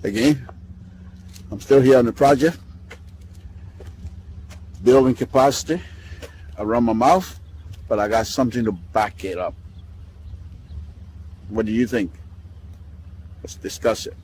Again, I'm still here on the project, building capacity around my mouth, but I got something to back it up. What do you think? Let's discuss it.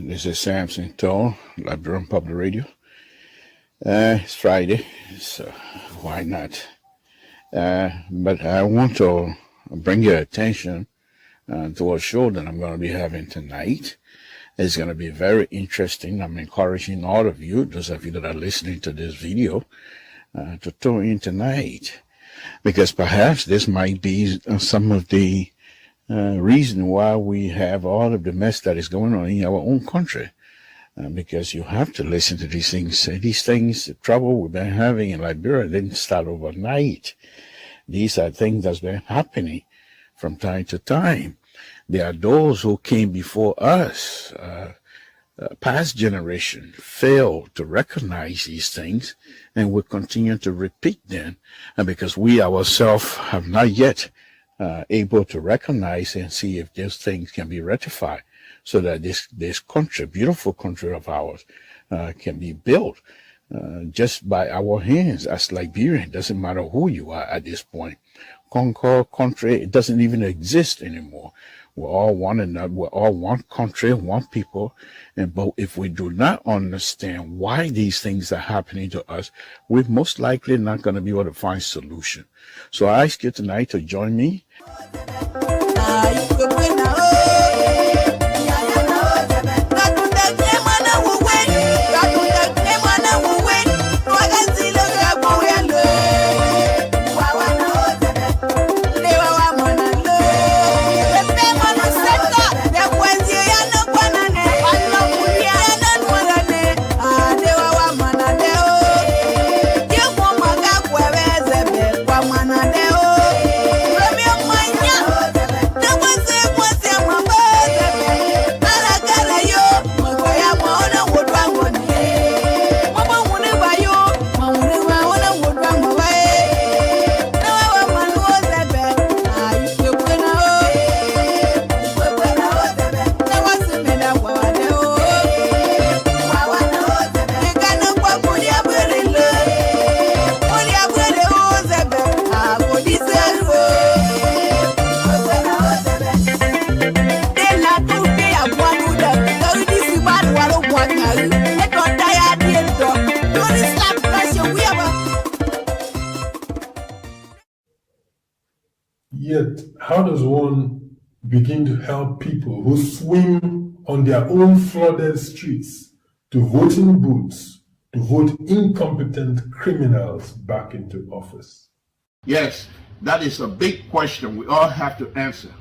This is Samson Toll, Liberian Public Radio. It's Friday, so why not? But I want to bring your attention to a show that I'm going to be having tonight. It's going to be very interesting. I'm encouraging all of you, those of you that are listening to this video, to tune in tonight, because perhaps this might be some of the reason why we have all of the mess that is going on in our own country, because you have to listen to these things. The trouble we've been having in Liberia didn't start overnight. These are things that's been happening from time to time. There are those who came before us, past generation, failed to recognize these things, and will continue to repeat them, and because we ourselves have not yet able to recognize and see if these things can be rectified, so that this country, beautiful country of ours, can be built just by our hands as Liberian. It doesn't matter who you are at this point. Concord country, it doesn't even exist anymore. We're all one another. We're all one country, one people. But if we do not understand why these things are happening to us, we're most likely not going to be able to find solution. So I ask you tonight to join me. Yet, how does one begin to help people who swim on their own flooded streets to voting booths to vote incompetent criminals back into office? Yes, that is a big question we all have to answer.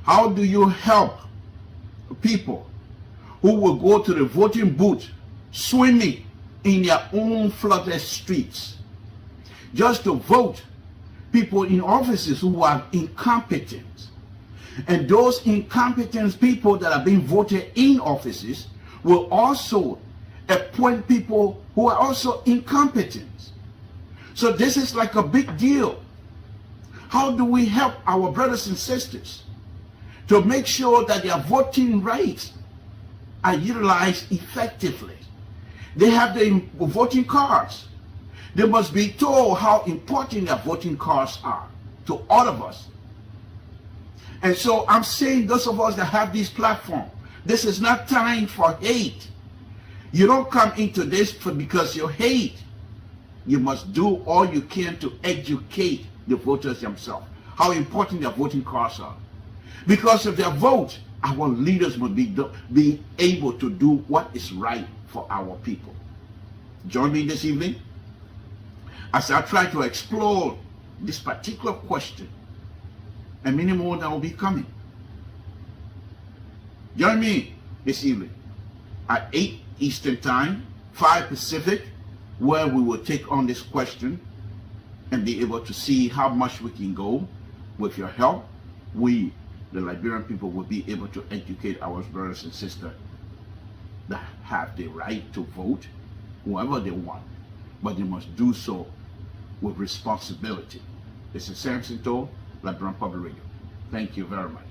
How do you help people who will go to the voting booth swimming in their own flooded streets just to vote people in offices who are incompetent? And those incompetent people that are being voted in offices will also appoint people who are also incompetent. So this is like a big deal. How do we help our brothers and sisters to make sure that their voting rights are utilized effectively? They have the voting cards. They must be told how important their voting cards are to all of us. And so I'm saying, those of us that have this platform, this is not time for hate. You don't come into this because you hate. You must do all you can to educate the voters themselves, how important their voting cards are. Because of their vote, our leaders will be able to do what is right for our people. Join me this evening as I try to explore this particular question, and many more that will be coming. Join me this evening at 8 Eastern Time, 5 Pacific, where we will take on this question and be able to see how much we can go. With your help, we, the Liberian people, will be able to educate our brothers and sisters that have the right to vote whoever they want, but they must do so with responsibility. This is Samson Toll, Liberian Public Radio. Thank you very much.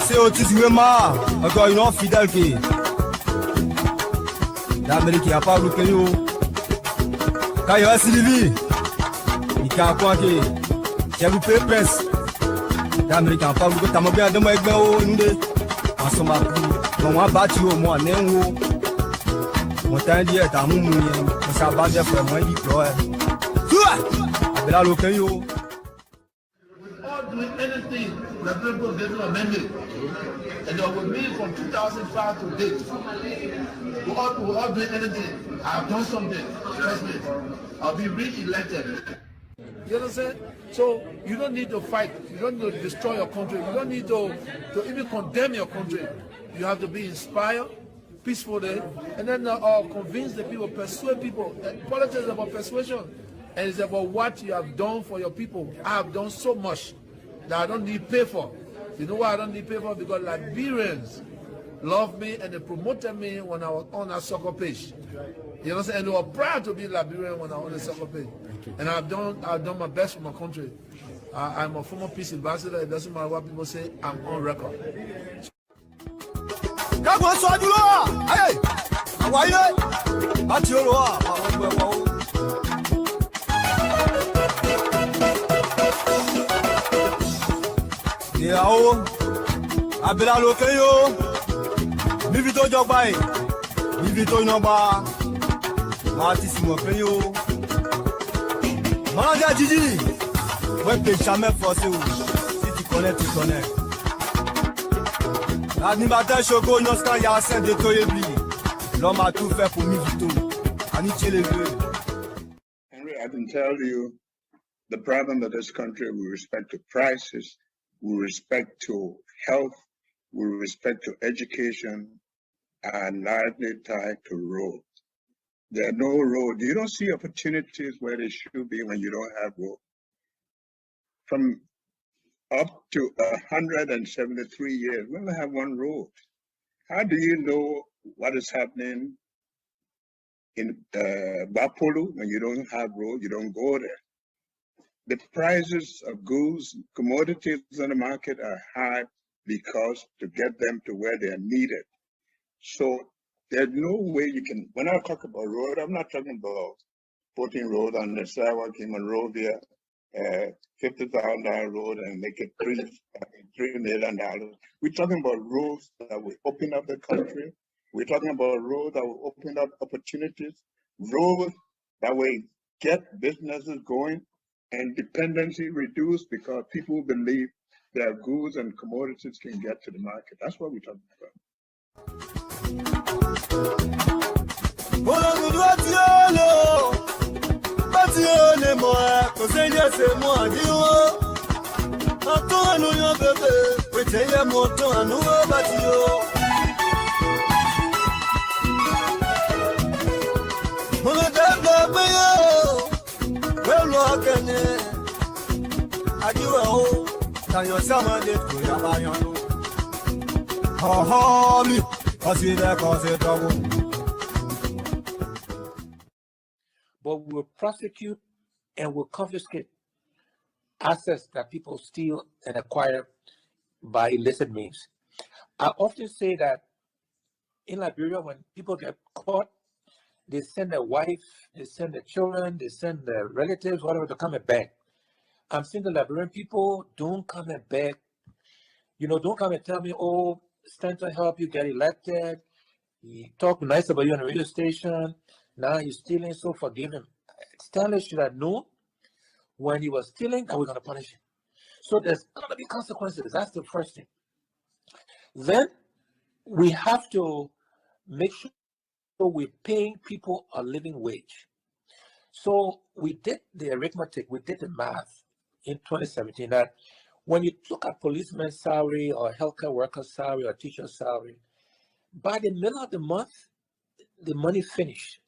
C'est autiste encore une autre fidèle qui l'Amérique a pas bloqué nous quand il va Sylvie il a quoi que j'ai loupé presse l'Amérique a pas bloqué t'as bien de moi avec nous de en ce moment on va battre au moins néo mon temps dit t'as mon ça va bien pour moi il pleure là le caillou doing anything that people get to amend it. And with me from 2005 to date, we're all doing anything. I've done something. Trust me. I'll be re-elected. You understand? So you don't need to fight. You don't need to destroy your country. You don't need to even condemn your country. You have to be inspired, peacefully, and then convince the people, persuade people. Politics is about persuasion. And it's about what you have done for your people. I have done so much that I don't need pay for. You know why I don't need pay for? Because Liberians love me and they promoted me when I was on a soccer page. You know what I'm saying? And they were proud to be Liberian when I was on the soccer page. And I've done my best for my country. I'm a former peace ambassador. It doesn't matter what people say. I'm on record. Ìyàwó abẹ́lá lókè yóò níbi tó jọba ẹ̀ níbi tó yọba máa ti sìnwọ̀n pé yóò máa jẹ́ jíjí wọ́n pè sàmẹ́ fọ́sẹ̀ o sí ti kọ́nẹ́ ti kọ́nẹ́. L'animateur Chogo Noska y'a assez de toyébli l'homme a tout fait pour Mivito Aniche les deux. Henry, I can tell you the problem of this country with respect to prices, with respect to health, with respect to education, are largely tied to roads. There are no roads. You don't see opportunities where they should be when you don't have roads. From up to 173 years, we only have one road. How do you know what is happening in Bapolu when you don't have roads? You don't go there. The prices of goods, commodities on the market are high because to get them to where they are needed. So there's no way you can, when I talk about road, I'm not talking about putting road on the sidewalk in Monrovia, $50,000 road and make it $3 million. We're talking about roads that will open up the country. We're talking about roads that will open up opportunities, roads that will get businesses going and dependency reduced because people believe their goods and commodities can get to the market. That's what we're talking about. But we will prosecute and will confiscate assets that people steal and acquire by illicit means. I often say that in Liberia, when people get caught, they send their wife, they send their children, they send their relatives, whatever, to come and beg. I'm saying the Liberian people, don't come and beg. You know, don't come and tell me, oh, stand to help you get elected. He talked nice about you on the radio station. Now you're stealing, so forgive him. Stanley should have known when he was stealing that we're going to punish him. So there's going to be consequences. That's the first thing. Then we have to make sure we're paying people a living wage. So we did the arithmetic, we did the math in 2017 that when you look at policeman's salary or healthcare worker's salary or teacher's salary, by the middle of the month, the money finished.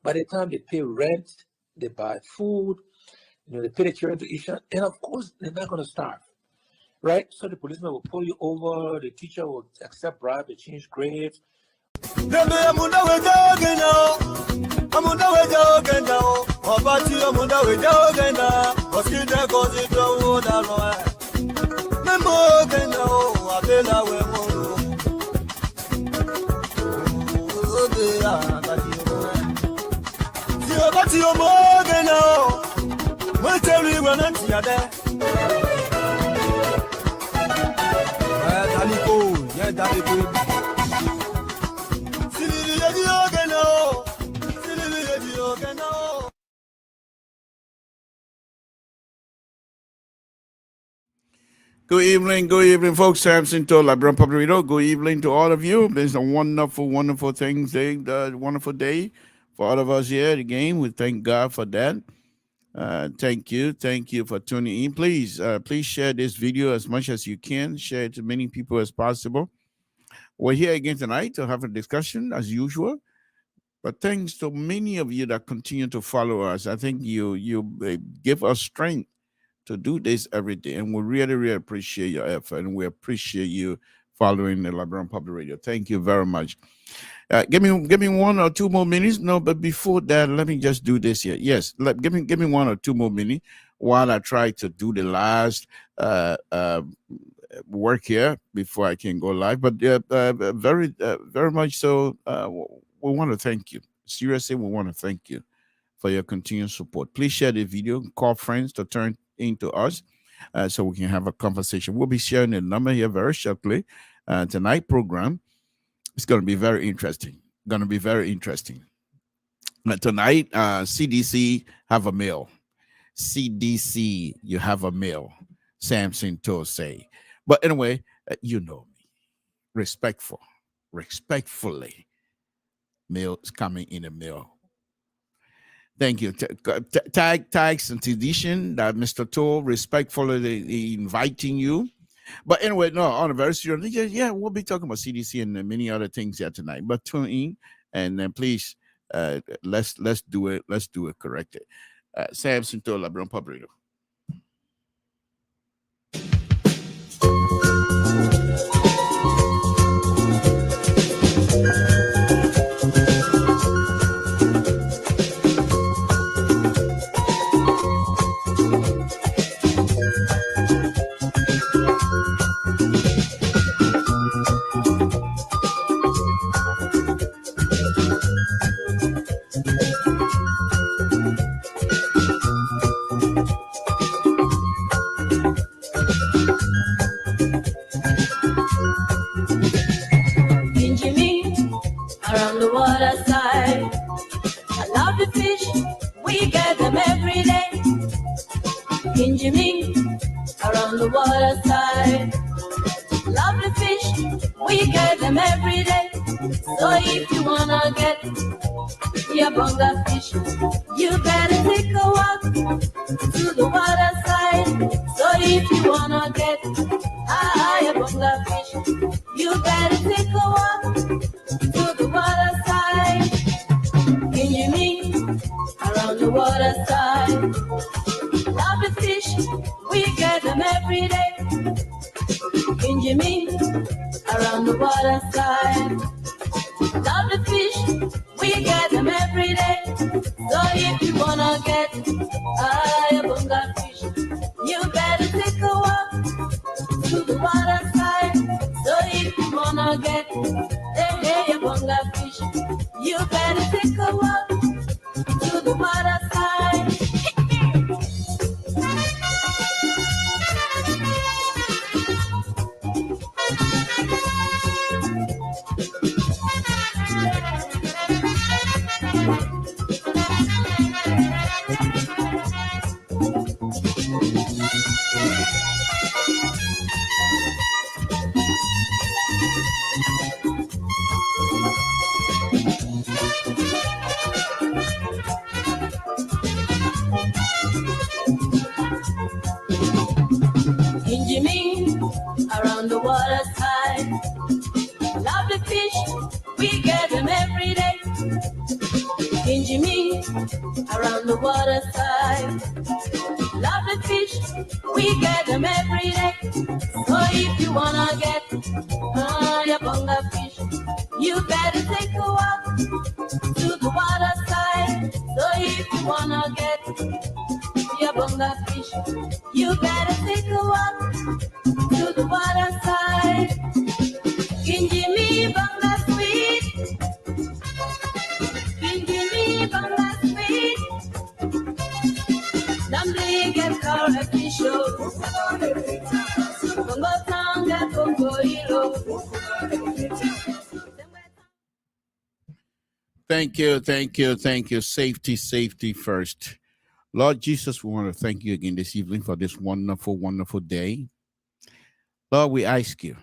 By the time they pay rent, they buy food, they pay the children to eat, and of course, they're not going to starve, right? So the policeman will pull you over, the teacher will accept bribe, they change grades. Good evening, folks. Samson to LIBERIA Public Radio. Good evening to all of you. It's a wonderful, wonderful wonderful day for all of us here at the game. We thank God for that. Thank you for tuning in. Please share this video as much as you can. Share it to many people as possible. We're here again tonight to have a discussion as usual. But thanks to many of you that continue to follow us. I think you give us strength to do this every day, and we really, really appreciate your effort, and we appreciate you following the LIBERIA Public Radio. Thank you very much. Give me 1 or 2 more minutes. No, but before that, let me just do this here. Yes, give me 1 or 2 more minutes while I try to do the last work here before I can go live. But very much so, we want to thank you. Seriously, we want to thank you for your continued support. Please share the video, call friends to turn into us so we can have a conversation. We'll be sharing the number here very shortly. Tonight program is going to be very interesting. Tonight, CDC have a mail. CDC, you have a mail. Samson to say. But anyway, you know me. Respectfully, mail is coming in the mail. Thank you. Tags and tradition that Mr. Toll respectfully inviting you. But anyway, no, on a very serious, yeah, we'll be talking about CDC and many other things here tonight. But tune in and then please, let's do it. Let's do it correctly. Samson Toll, LIBERIA Public Radio. Around the water side, lovely fish, we get them every day. So if you wanna get your bonga fish, you better take a walk to the water side. So if you wanna get your bonga fish, you better take a walk to the water side. Can you meet around the water side? Lovely fish, we get them every day. In Jimmy, around the water side. Lovely fish, we get them every day. So if you wanna get a bonga fish, you better take a walk to the water side. So if you wanna get a bonga fish, you better take a walk to the water side. Jimmy, around the waterside. Lovely fish, we get them every day. In Jimmy, around the waterside. Lovely fish, we get them every day. So if you wanna get your bunga fish, you better take a walk to the waterside. So if you wanna get your bunga fish, you better take a walk to the waterside. Kinjimi bunga sweet, Kinjimi bunga sweet. Dumbly get carrot fish, bunga tanga bungo hilo. Thank you, thank you, thank you. Safety, safety first. Lord Jesus, we want to thank you again this evening for this wonderful, wonderful day. Lord, we ask you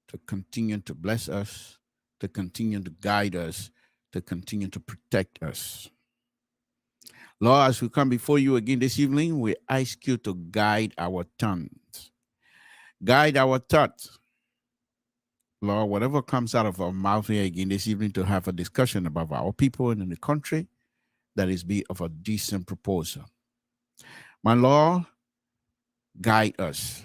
to continue to bless us, to continue to guide us, to continue to protect us. Lord, as we come before you again this evening, we ask you to guide our tongues, guide our thoughts. Lord, whatever comes out of our mouth here again this evening to have a discussion about our people and in the country, that is be of a decent proposal. My Lord, guide us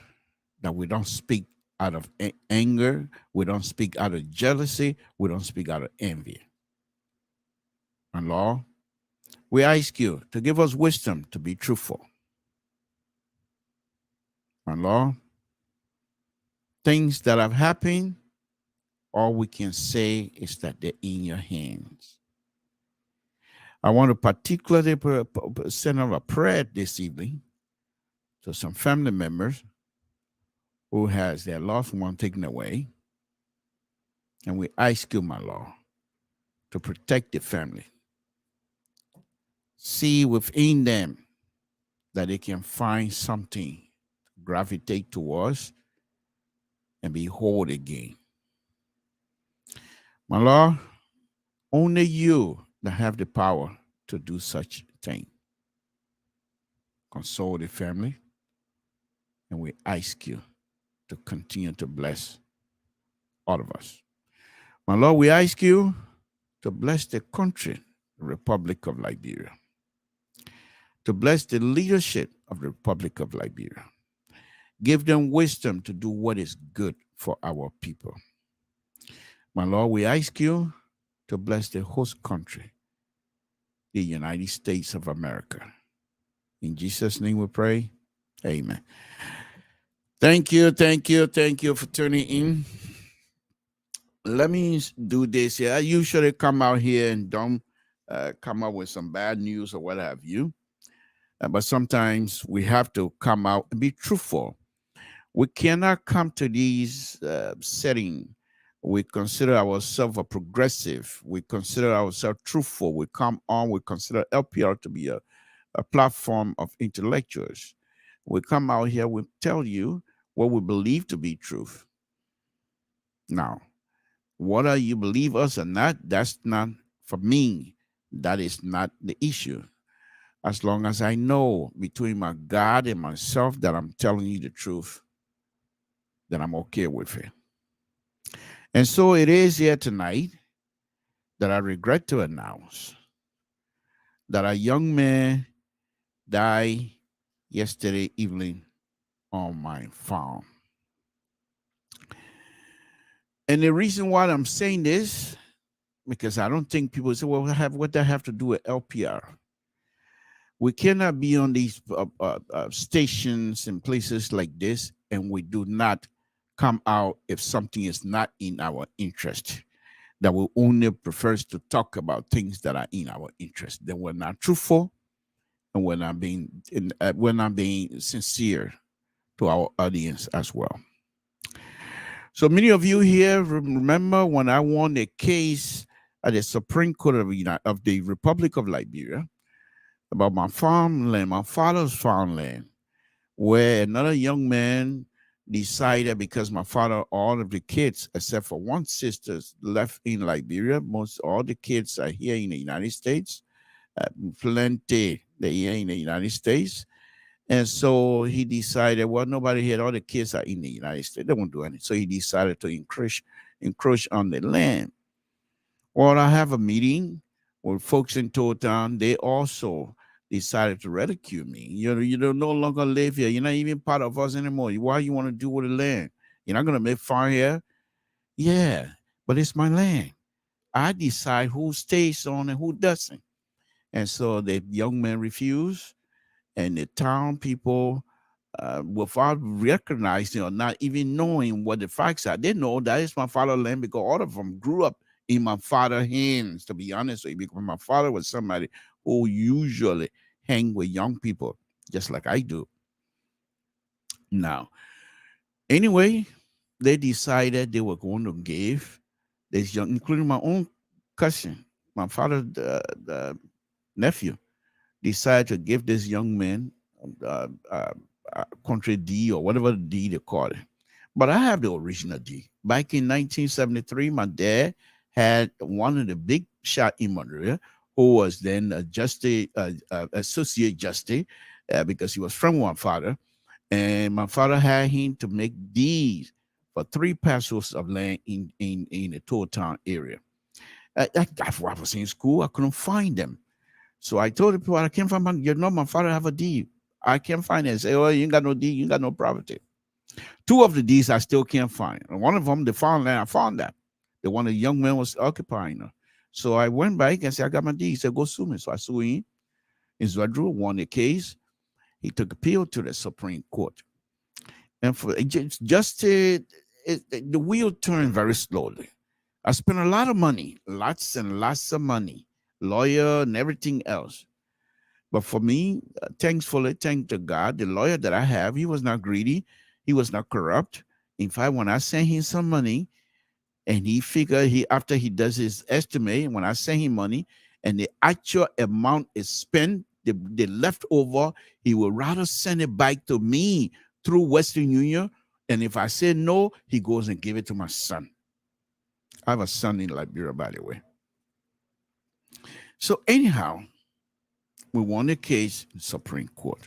that we don't speak out of anger, we don't speak out of jealousy, we don't speak out of envy. My Lord, we ask you to give us wisdom to be truthful. My Lord, things that have happened, all we can say is that they're in your hands. I want to particularly send out a prayer this evening to some family members who has their loved one taken away. And we ask you, my Lord, to protect the family. See within them that they can find something to gravitate towards and be whole again. My Lord, only you that have the power to do such thing. Console the family, and we ask you to continue to bless all of us. My Lord, we ask you to bless the country, the Republic of Liberia, to bless the leadership of the Republic of Liberia. Give them wisdom to do what is good for our people. My Lord, we ask you to bless the host country, the United States of America. In Jesus' name we pray. Amen. Thank you, thank you, thank you for tuning in. Let me do this here. I usually come out here and don't come out with some bad news or what have you. But sometimes we have to come out and be truthful. We cannot come to these settings. We consider ourselves a progressive. We consider ourselves truthful. We come on, we consider LPR to be a platform of intellectuals. We come out here, we tell you what we believe to be truth. Now, whether you believe us or not, that's not for me. That is not the issue. As long as I know between my God and myself that I'm telling you the truth, then I'm okay with it. And so it is here tonight that I regret to announce that a young man died yesterday evening on my farm. And the reason why I'm saying this, because I don't think people say, well, what that have to do with LPR? We cannot be on these stations and places like this, and we do not come out if something is not in our interest. That we only prefers to talk about things that are in our interest. Then we're not truthful, and we're not being sincere to our audience as well. So many of you here remember when I won a case at the Supreme Court of the Republic of Liberia, about my farmland, my father's farmland, where another young man decided, because my father, all of the kids, except for one sister, left in Liberia. Most all the kids are here in the United States. Plenty, they're here in the United States. And so he decided, well, nobody here, all the kids are in the United States. They won't do anything. So he decided to encroach on the land. Well, I have a meeting with folks in Town. They also decided to ridicule me. You don't no longer live here. You're not even part of us anymore. Why you want to do with the land? You're not going to make farm here? Yeah, but it's my land. I decide who stays on and who doesn't. And so the young man refused, and the town people, without recognizing or not even knowing what the facts are, they know that is my father's land because all of them grew up in my father's hands, to be honest with you, because my father was somebody who usually hang with young people, just like I do. Now, anyway, they decided they were going to give this young, including my own cousin, my father's the nephew, decided to give this young man country D or whatever D they call it. But I have the original D. Back in 1973, my dad had one of the big shot in Monrovia, who was then a associate justice, because he was from my father. And my father had him to make deeds for 3 parcels of land in the Town area. I was in school, I couldn't find them. So I told the people, I can't find my father have a deed. I can't find it. I say, oh, you ain't got no deed, you ain't got no property. 2 of the deeds I still can't find. And one of them, the farmland, I found that. The one the young man was occupying. So I went back and said, I got my deed. He said, go sue me. So I sued him. Zwadru won the case. He took appeal to the Supreme Court. And for the wheel turned very slowly. I spent a lot of money, lots and lots of money, lawyer and everything else. But for me, thankfully, thank to God, the lawyer that I have, he was not greedy. He was not corrupt. In fact, when I sent him some money, and he figured after he does his estimate, when I send him money and the actual amount is spent, the leftover, he will rather send it back to me through Western Union. And if I say no, he goes and give it to my son. I have a son in Liberia, by the way. So anyhow, we won the case in the Supreme Court.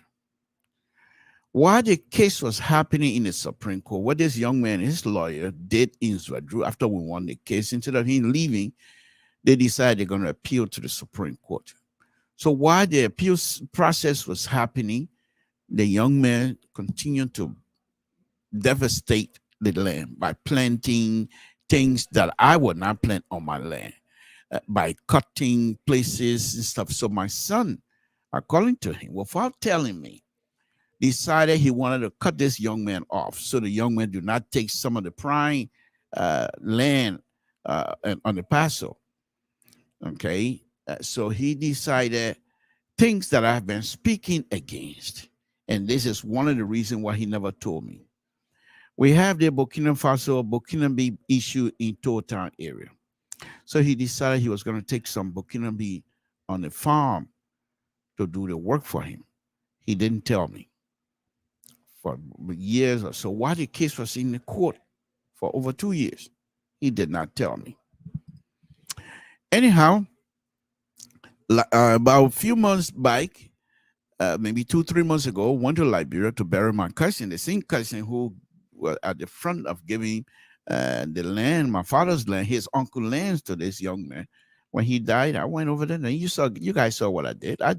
While the case was happening in the Supreme Court, what this young man, his lawyer, did in Zwadru after we won the case, instead of him leaving, they decided they're going to appeal to the Supreme Court. So while the appeal process was happening, the young man continued to devastate the land by planting things that I would not plant on my land, by cutting places and stuff. So my son, according to him, without telling me, decided he wanted to cut this young man off so the young man do not take some of the prime land on the parcel. Okay, so he decided things that I've been speaking against, and this is one of the reasons why he never told me. We have the Burkina Faso issue in Town area. So he decided he was going to take some Burkina on the farm to do the work for him. He didn't tell me for years or so. While the case was in the court for over 2 years, he did not tell me. Anyhow, about a few months back, maybe 2-3 months ago, went to Liberia to bury my cousin, the same cousin who was at the front of giving the land, my father's land, his uncle lands to this young man. When he died, I went over there, and you guys saw what I did. I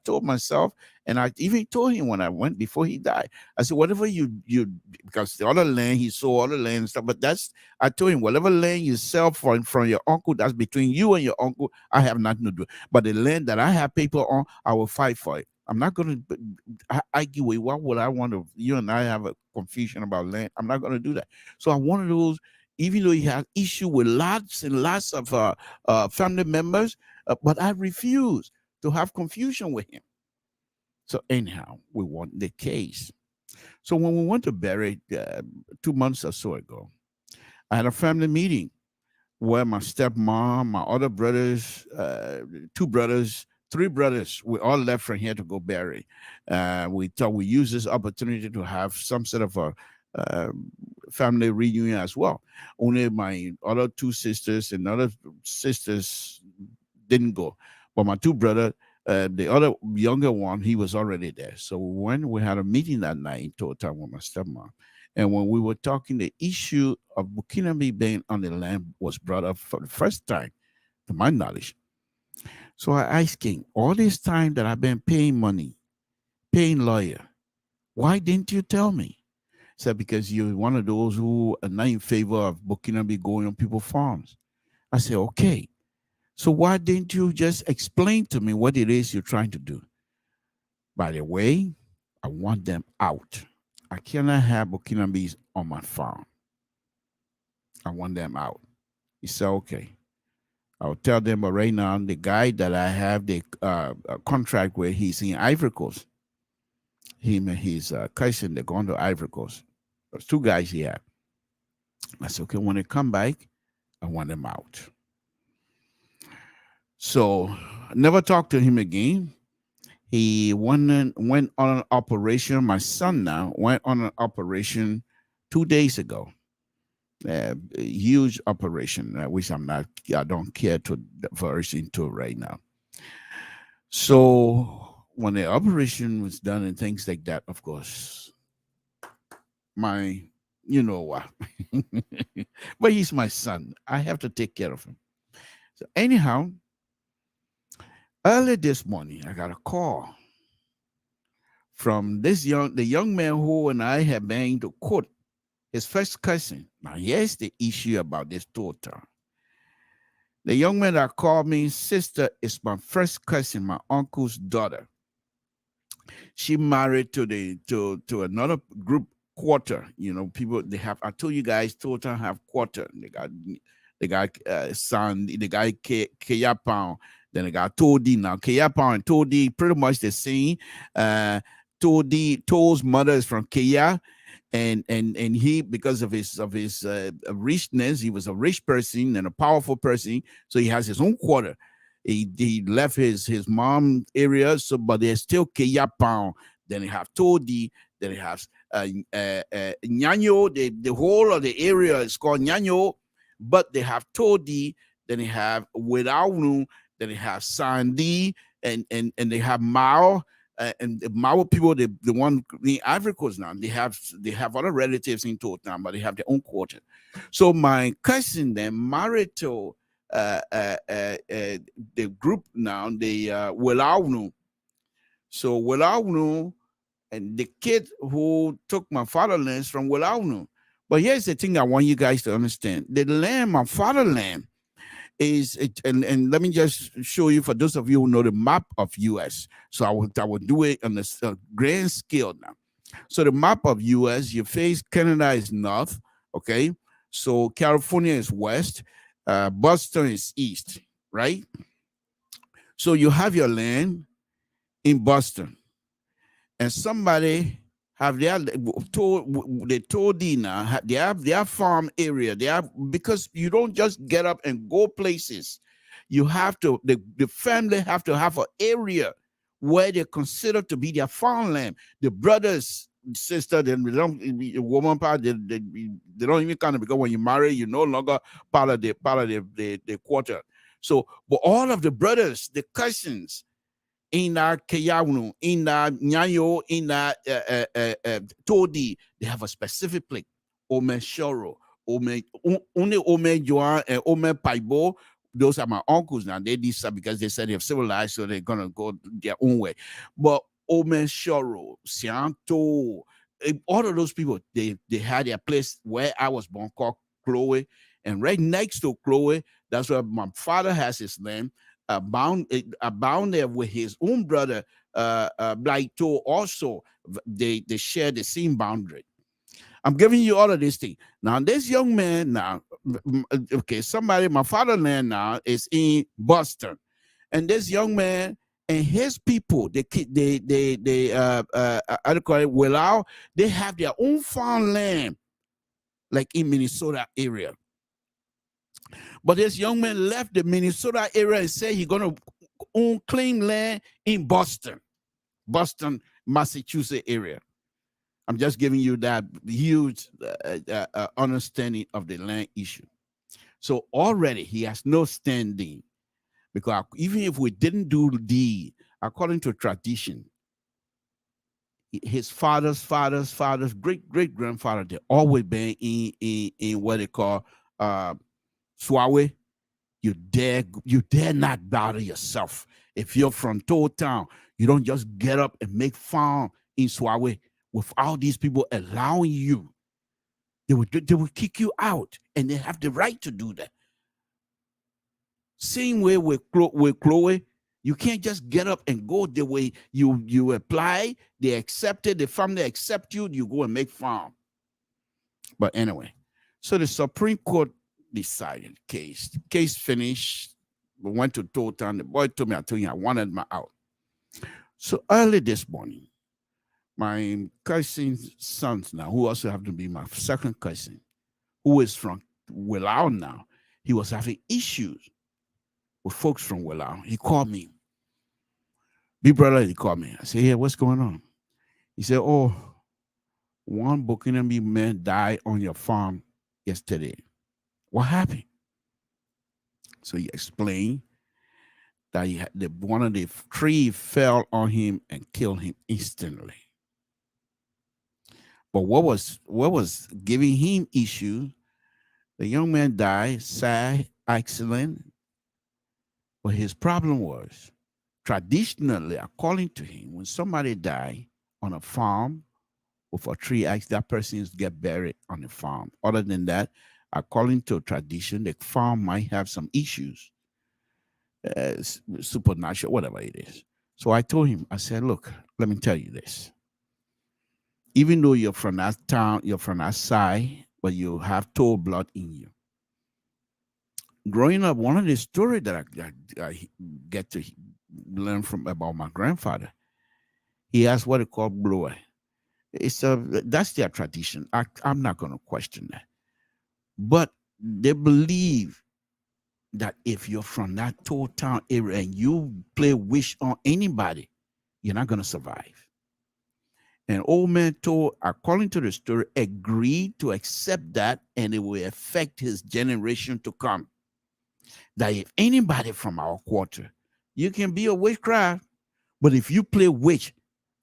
told myself, and I even told him when I went before he died. I said, whatever you because the other land, he sold other land and stuff, but I told him, whatever land you sell from your uncle, that's between you and your uncle. I have nothing to do. But the land that I have paper on, I will fight for it. I'm not going to argue with what would I want to, you and I have a confusion about land. I'm not going to do that. So I'm one of those, even though he has issue with lots and lots of family members, but I refuse to have confusion with him. So anyhow, we won the case. So when we went to bury 2 months or so ago, I had a family meeting where my stepmom, my other brothers, 2 brothers, three brothers. We all left from here to go bury. We thought we use this opportunity to have some sort of a family reunion as well. Only my other two sisters and other sisters didn't go, but my two brothers, the other younger one, he was already there. So when we had a meeting that night in Total with my stepmom, and when we were talking, the issue of Burkinabe being on the land was brought up for the first time, to my knowledge. So I asked him, all this time that I've been paying money, paying lawyer, why didn't you tell me? He said, because you're one of those who are not in favor of Burkinabe going on people's farms. I said, okay. So why didn't you just explain to me what it is you're trying to do? By the way, I want them out. I cannot have Burkinabes on my farm. I want them out. He said, okay. I'll tell them, but right now, the guy that I have the contract with, he's in Ivory Coast. Him and his cousin, they're going to Ivory Coast. There's two guys here. I said, okay, when they come back, I want them out. So I never talked to him again. He went on an operation. My son now went on an operation 2 days ago. A huge operation, which I don't care to diverge into right now. So when the operation was done and things like that, of course, you know what, but he's my son. I have to take care of him. So anyhow, early this morning, I got a call from the young man who and I have been to court, his first cousin. Now, here's the issue about this daughter. The young man that called me, sister, is my first cousin, my uncle's daughter. She married to another group quarter. You know, people they have. I told you guys, daughter have quarter. They got son. They got Keyapang. Then they got Todi now. Keyapang and Todi pretty much the same. To's mother is from Kenya. And he, because of his richness, he was a rich person and a powerful person, so he has his own quarter. He left his mom area, so but there's still Keyapang. Then they have Todi. Then they have Nyanyo. The whole of the area is called Nyanyo, but they have Todi. Then they have Wedawnu. Then they have Sandi, and they have Mao. And the Mao people, the one in Ivory Coast now, they have other relatives in Total, but they have their own quarter. So my cousin then married to the group now, the Welawnu. So Welawnu, and the kid who took my fatherland from Welawnu. But here's the thing I want you guys to understand: the land, my fatherland, is it, and let me just show you, for those of you who know the map of US. So I will do it on a grand scale now. So the map of US, you face Canada is north, okay? So California is west, Boston is east, right? So you have your land in Boston, and somebody have they told Dina they have their farm area. They have, because you don't just get up and go places. You have to, the family have to have an area where they consider to be their farmland. The brothers, sister, then the woman part, they don't even kind of, because when you marry, you're no longer part of the quarter. So, but all of the brothers, the cousins, in that Keyawnu, in that Nyayo, in that Todi, they have a specific place. Ome Shoro, Ome Joan, and Ome Paibo. Those are my uncles now. They did that because they said they have civilized, so they're gonna go their own way. But Ome Shoro, Sianto, all of those people, they had their place where I was born, called Chloe, and right next to Chloe, that's where my father has his land. Bound there with his own brother, Blaito. Also, they share the same boundary. I'm giving you all of this thing. Now, this young man now, okay, my fatherland now is in Boston, and this young man and his people, they have their own farmland, like in Minnesota area. But this young man left the Minnesota area and said he's going to claim land in Boston, Massachusetts area. I'm just giving you that huge understanding of the land issue. So already he has no standing, because even if we didn't do the deed according to tradition, his father's great grandfather, they always been in what they call Swawe. You dare not bother yourself. If you're from Toll Town, you don't just get up and make farm in Swawe without these people allowing you. They would kick you out, and they have the right to do that. Same way with Chloe, you can't just get up and go the way you apply. They accept it. The family accept you. You go and make farm. But anyway, so the Supreme Court decided case finished. We went to Toll Town. The boy told me, I wanted my out. So early this morning, my cousin's sons now, who also happen to be my second cousin, who is from Willow now, he was having issues with folks from Willow. He called me. Big brother, he called me. I said, yeah, what's going on? He said, oh, one Burkinabe man died on your farm yesterday. What happened? So he explained that one of the trees fell on him and killed him instantly. But what was giving him issue? The young man died, sad, accident. But his problem was, traditionally, according to him, when somebody died on a farm with a tree axe, that person is get buried on the farm. Other than that, according to tradition, the farm might have some issues, supernatural, whatever it is. So I told him, I said, look, let me tell you this. Even though you're from that town, you're from that side, but you have Toll blood in you. Growing up, one of the stories that I get to learn from about my grandfather, he has what they call blower. That's their tradition. I'm not going to question that. But they believe that if you're from that Toll Town area and you play wish on anybody, you're not going to survive. And old man Toll, according to the story, agreed to accept that, and it will affect his generation to come. That if anybody from our quarter, you can be a witchcraft, but if you play witch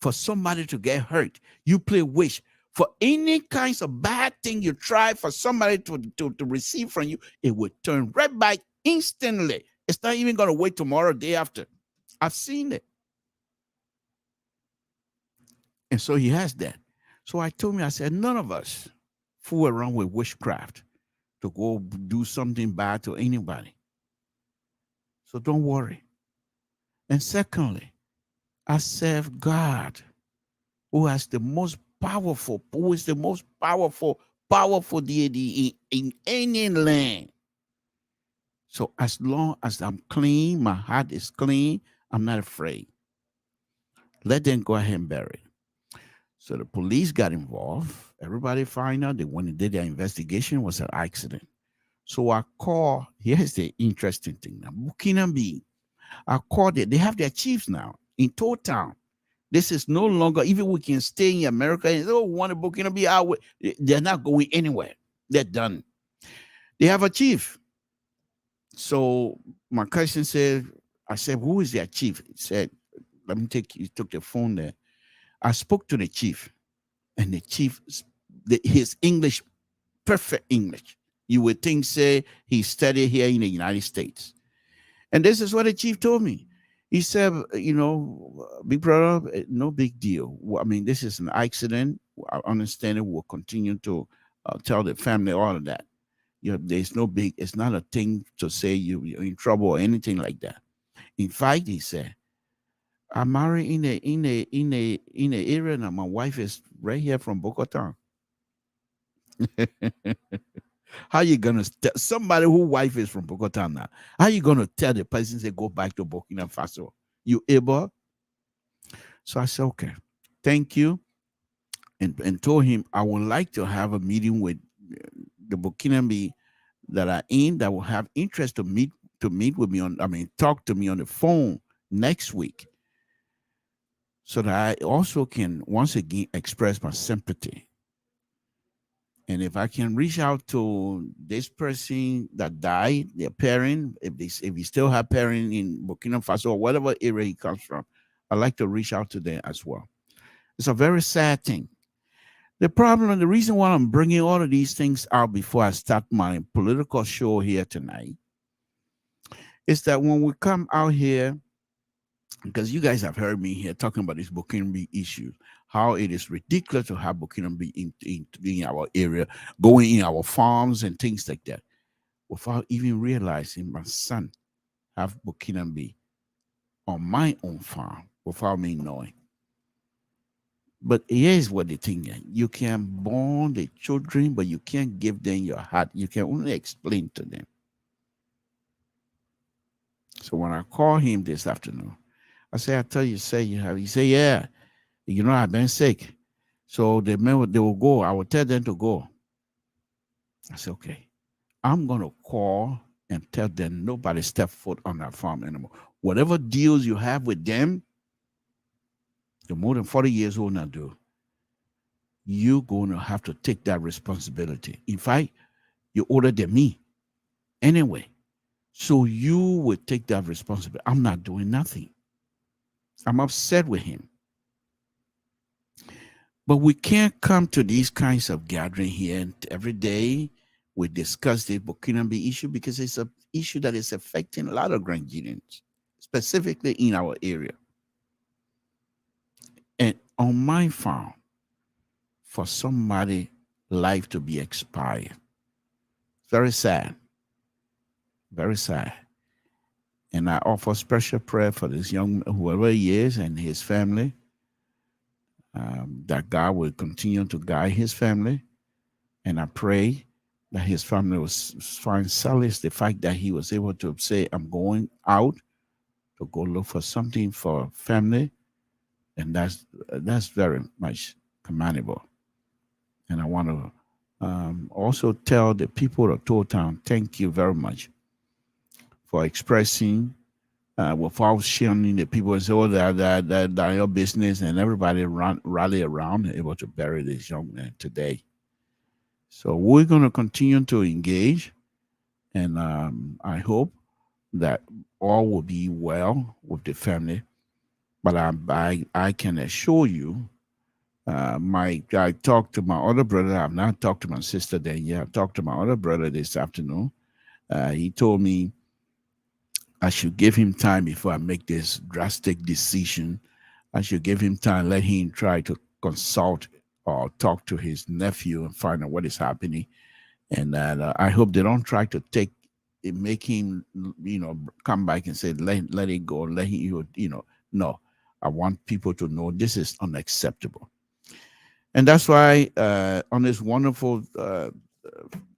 for somebody to get hurt, you play witch for any kinds of bad thing you try for somebody to receive from you, it will turn right back instantly. It's not even going to wait tomorrow, day after. I've seen it. And so he has that. So I told me, I said, none of us fool around with witchcraft to go do something bad to anybody. So don't worry. And secondly, I serve God, who is the most powerful deity in any land. So as long as I'm clean, my heart is clean, I'm not afraid. Let them go ahead and bury it. So the police got involved. Everybody found out that when they did their investigation, it was an accident. So I call, here's the interesting thing now, Burkinabe. I called it, they have their chiefs now in Toll Town. This is no longer, even we can stay in America and say, oh, one of Burkinabe out. They're not going anywhere. They're done. They have a chief. So my cousin said, I said, who is their chief? He said, let me take, he took the phone there. I spoke to the chief, and the chief, his English, perfect English. You would think, say, he studied here in the United States. And this is what the chief told me. He said, you know, big brother, no big deal. I mean, this is an accident. I understand it. We'll continue to tell the family all of that. You know, there's no big, it's not a thing to say you're in trouble or anything like that. In fact, he said, I'm married in the area now. My wife is right here from Bogota. How you gonna tell somebody whose wife is from Bogota now? How you gonna tell the person say go back to Burkina Faso? You able? So I said, okay, thank you, and told him I would like to have a meeting with the Burkinabe that are in that will have interest to meet with me on. I mean, talk to me on the phone next week, so that I also can once again express my sympathy. And if I can reach out to this person that died, their parent, if he still have parent in Burkina Faso or whatever area he comes from, I'd like to reach out to them as well. It's a very sad thing. The problem and the reason why I'm bringing all of these things out before I start my political show here tonight is that when we come out here, because you guys have heard me here talking about this Burkina issue, how it is ridiculous to have Burkina in our area, going in our farms and things like that, without even realizing my son have Burkina on my own farm without me knowing. But here's what the thing is. You can born the children, but you can't give them your heart. You can only explain to them. So when I call him this afternoon, I say, I tell you, say you have. He say, yeah, you know, I've been sick. So they will go. I will tell them to go. I said, okay, I'm going to call and tell them nobody step foot on that farm anymore. Whatever deals you have with them, you're more than 40 years old now, dude. You're going to have to take that responsibility. In fact, you're older than me anyway. So you will take that responsibility. I'm not doing nothing. I'm upset with him. But we can't come to these kinds of gathering here and every day we discuss the Burkina issue because it's an issue that is affecting a lot of Grenadians, specifically in our area. And on my farm, for somebody life to be expired. Very sad. Very sad. And I offer special prayer for this young, whoever he is, and his family, that God will continue to guide his family. And I pray that his family will find solace the fact that he was able to say, I'm going out to go look for something for family. And that's very much commendable. And I want to also tell the people of Toll Town, thank you very much for expressing without sharing the people and say, oh, that your business, and everybody rally around and able to bury this young man today. So we're going to continue to engage, and I hope that all will be well with the family. But I can assure you, I talked to my other brother. I've not talked to my sister then yet. I've talked to my other brother this afternoon. He told me I should give him time before I make this drastic decision. I should give him time, let him try to consult or talk to his nephew and find out what is happening. And I hope they don't try to make him, come back and say, let it go, let him, no. I want people to know this is unacceptable. And that's why on this wonderful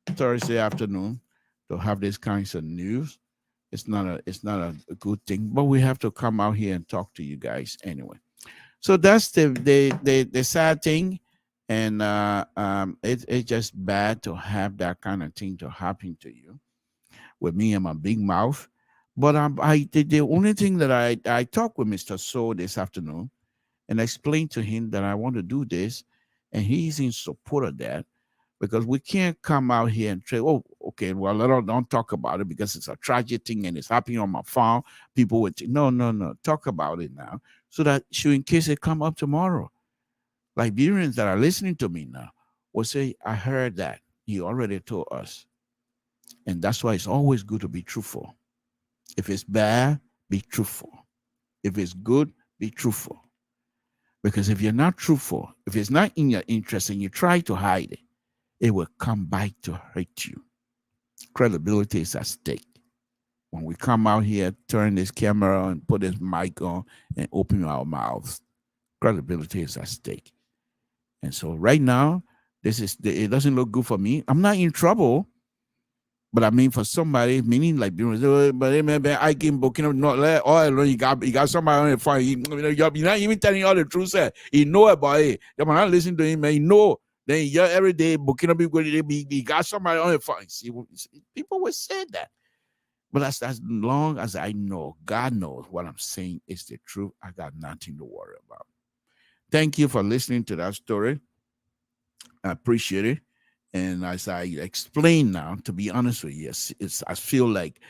Thursday afternoon, to have these kinds of news, it's not a good thing, but we have to come out here and talk to you guys anyway. So that's the sad thing, and it's just bad to have that kind of thing to happen to you. With me and my big mouth, but the only thing that I talked with Mr. So this afternoon, and explained to him that I want to do this, and he's in support of that. Because we can't come out here and say, oh, okay, well, don't talk about it because it's a tragic thing and it's happening on my farm. People would say, no, talk about it now. So that in case it come up tomorrow, Liberians that are listening to me now will say, I heard that. He already told us. And that's why it's always good to be truthful. If it's bad, be truthful. If it's good, be truthful. Because if you're not truthful, if it's not in your interest and you try to hide it, it will come back to hurt you. Credibility is at stake. When we come out here, turn this camera and put this mic on and open our mouths, credibility is at stake. And so right now, it doesn't look good for me. I'm not in trouble, but I mean for somebody, meaning like, but I came booking up, not let all alone. You got somebody on the phone. You're not even telling all the truth. He know about it. You're not listening to him, man. He know. Then you're every day booking up, you got somebody on the phone. See, people will say that. But as long as I know, God knows what I'm saying is the truth, I got nothing to worry about. Thank you for listening to that story. I appreciate it. And as I explain now, to be honest with you, I feel like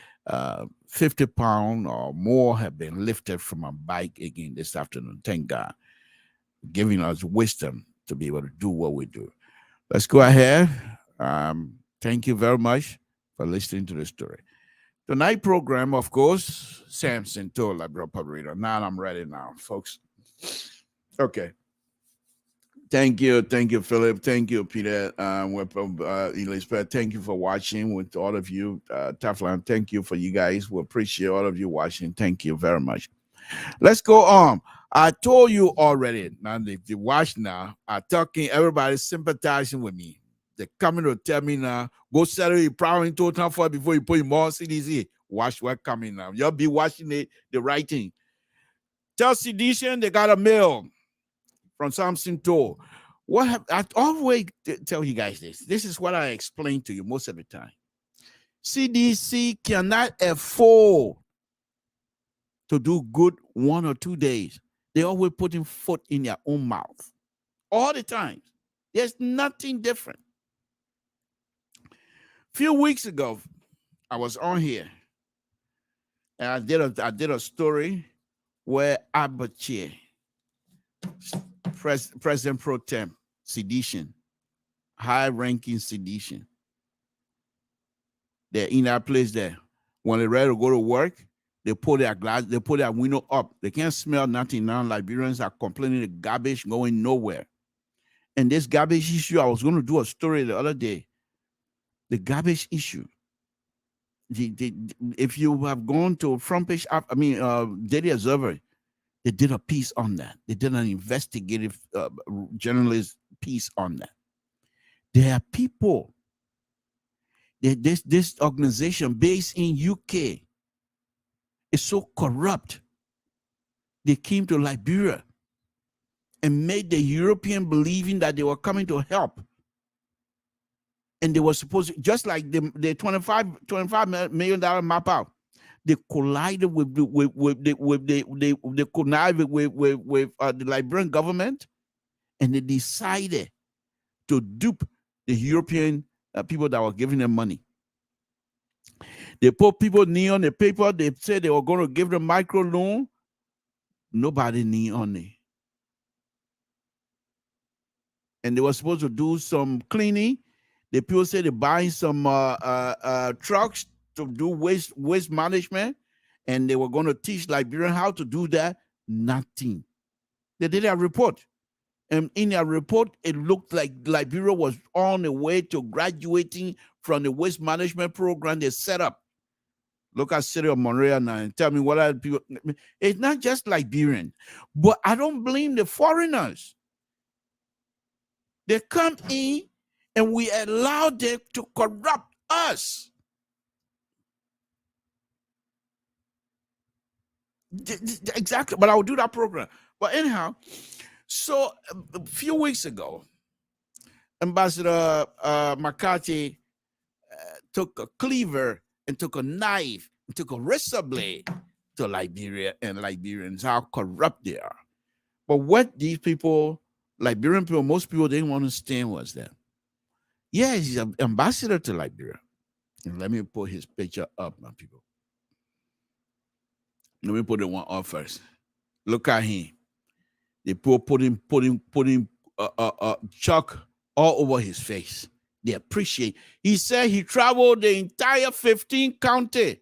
50 pounds or more have been lifted from my bike again this afternoon. Thank God, giving us wisdom to be able to do what we do. Let's go ahead. Thank you very much for listening to the story. Tonight program, of course, Samson told Liberia Public Radio. Now I'm ready now, folks. Okay. Thank you, Philip. Thank you, Peter. Elizabeth, thank you for watching. With all of you, Taflan, thank you for you guys. We appreciate all of you watching. Thank you very much. Let's go on. I told you already. Now, if you watch now, I'm talking. Everybody's sympathizing with me. They're coming to tell me now, go settle your problem in total for before you put in more CDC. Watch what's coming now. You'll be watching the right thing. Tell CDC they got a mail from Samson told. I always tell you guys this. This is what I explain to you most of the time. CDC cannot afford to do good 1 or 2 days. They always putting foot in their own mouth. All the time. There's nothing different. A few weeks ago, I was on here. And I did a story where Abache, President Pro Tem, sedition, high-ranking sedition. They're in that place there. When they're ready to go to work, they pull their glass, they pull their window up. They can't smell nothing now. Liberians are complaining the garbage going nowhere. And this garbage issue, I was going to do a story the other day. The garbage issue. If you have gone to front page, Daily Observer, they did a piece on that. They did an investigative journalist piece on that. There are people. This organization based in UK is so corrupt. They came to Liberia and made the European believing that they were coming to help. And they were supposed to, just like the $25 million map out, they collided with the Liberian government, and they decided to dupe the European people that were giving them money. They put people knee on the paper. They said they were going to give them micro loan. Nobody knee on it. And they were supposed to do some cleaning. The people said they're buying some trucks to do waste management, and they were going to teach Liberians how to do that. Nothing. They did a report. And in their report, it looked like Liberia was on the way to graduating from the waste management program they set up. Look at City of Monrovia now and tell me what are people. It's not just Liberian, but I don't blame the foreigners. They come in and we allow them to corrupt us. Exactly, but I will do that program. But anyhow, so a few weeks ago, Ambassador McCarthy took a cleaver and took a knife and took a razor blade to Liberia and Liberians, how corrupt they are. But what these people, Liberian people, most people didn't understand was that, yeah, he's an ambassador to Liberia. And let me put his picture up, my people. Let me put it one up first. Look at him. They putting chalk all over his face. They appreciate. He said he traveled the entire 15 county.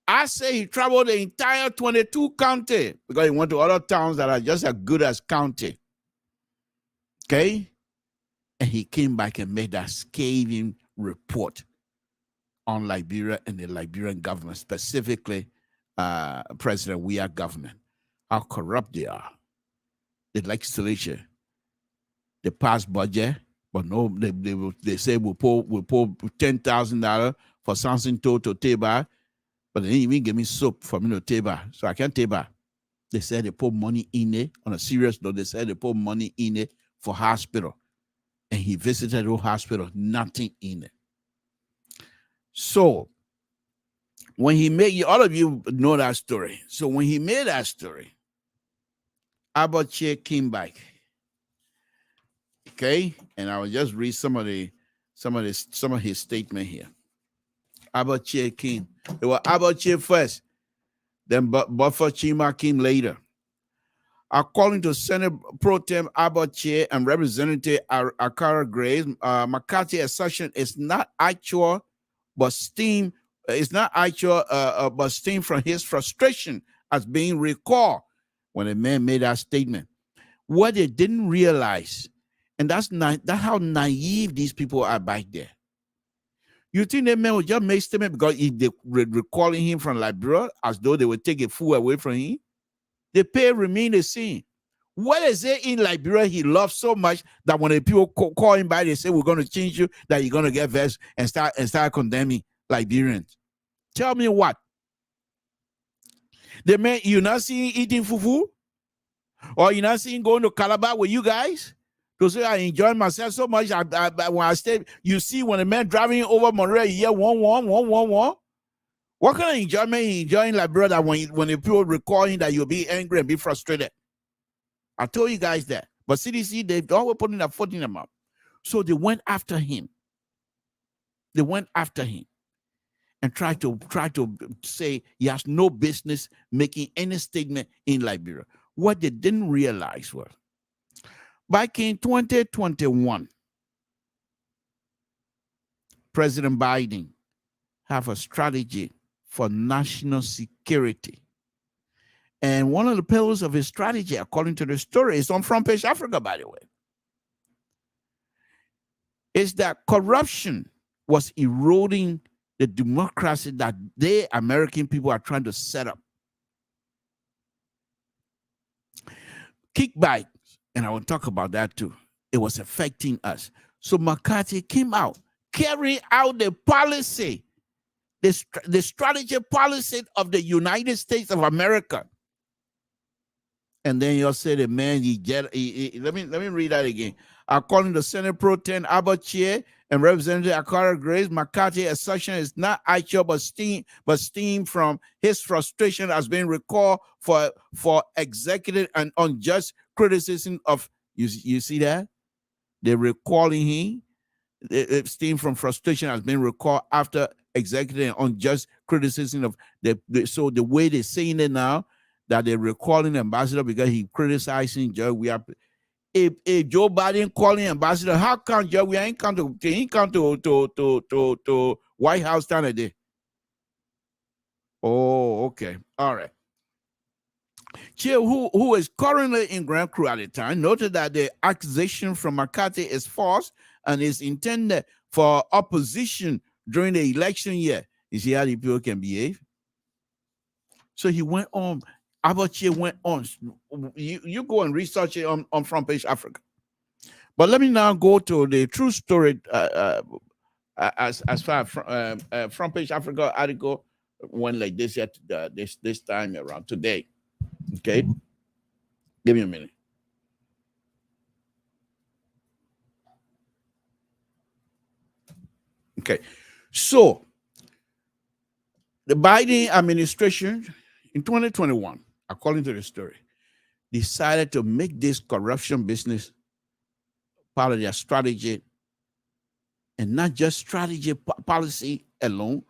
I say he traveled the entire 22 county because he went to other towns that are just as good as county. Okay? And he came back and made that scathing report on Liberia and the Liberian government, specifically President Weah government, how corrupt they are. The legislature, they passed budget, but no, they say we'll pull $10,000 for Samson to Teba, but they didn't even give me soap for me to Teba, so I can't Teba. They said they put money in it. On a serious note, they said they put money in it for hospital. And he visited the hospital, nothing in it. So when he made, all of you know that story. So when he made that story, Abache came back. Okay, and I will just read some of his statement here. Abache came. It was Abache first, then Buffer Chima came later. According to Senate Pro Tem Abache and Representative Akara Grace, McCarthy's assertion is not actual, but steam. It's not actual, but steam from his frustration as being recalled when the man made that statement. What they didn't realize, and that's how naive these people are back there. You think that man would just make statement because they recalling him from Liberia as though they would take a fool away from him? The pay remain the same. What is it in Liberia he loves so much that when the people call him by, they say, we're going to change you, that you're going to get vexed and start condemning Liberians? Tell me what? The man, you're not seeing eating fufu? Or you're not seeing going to Calabar with you guys? To say I enjoy myself so much. When I stay, you see when a man driving over Monterey, you hear 1-1-1-1-1. What kind of enjoyment he enjoying Liberia that when the people recall him that you'll be angry and be frustrated? I told you guys that. But CDC, they've always putting their foot in their mouth. So they went after him. They went after him and tried to say he has no business making any statement in Liberia. What they didn't realize was, back in 2021, President Biden have a strategy for national security. And one of the pillars of his strategy, according to the story, is on Front Page Africa, by the way, is that corruption was eroding the democracy that they, American people, are trying to set up. Kickbacks, and I will talk about that too. It was affecting us. So McCarthy came out, carrying out the policy, the strategy policy of the United States of America. And then you'll say the man, let me read that again. According to Senate Pro Tem Abache and Representative Akara Grace, McCarthy's assertion is not actual, but steam from his frustration has been recalled for executive and unjust criticism of. You see that? They're recalling him. Steam from frustration has been recalled after executive and unjust criticism of so the way they're saying it now, that they're recalling the ambassador because he criticizing Joe. If Joe Biden calling ambassador, how come Joe we ain't come to White House today? Oh, okay, all right. Chill, who is currently in Grand Crew at the time, noted that the accusation from McCarthy is false and is intended for opposition during the election year. You see how the people can behave? So he went on. Abache went on. You go and research it on Front Page Africa. But let me now go to the true story as far as Front Page Africa article went like this at this time around today. Okay, give me a minute. Okay, so the Biden administration in 2021, according to the story, decided to make this corruption business part of their strategy, and not just strategy policy alone,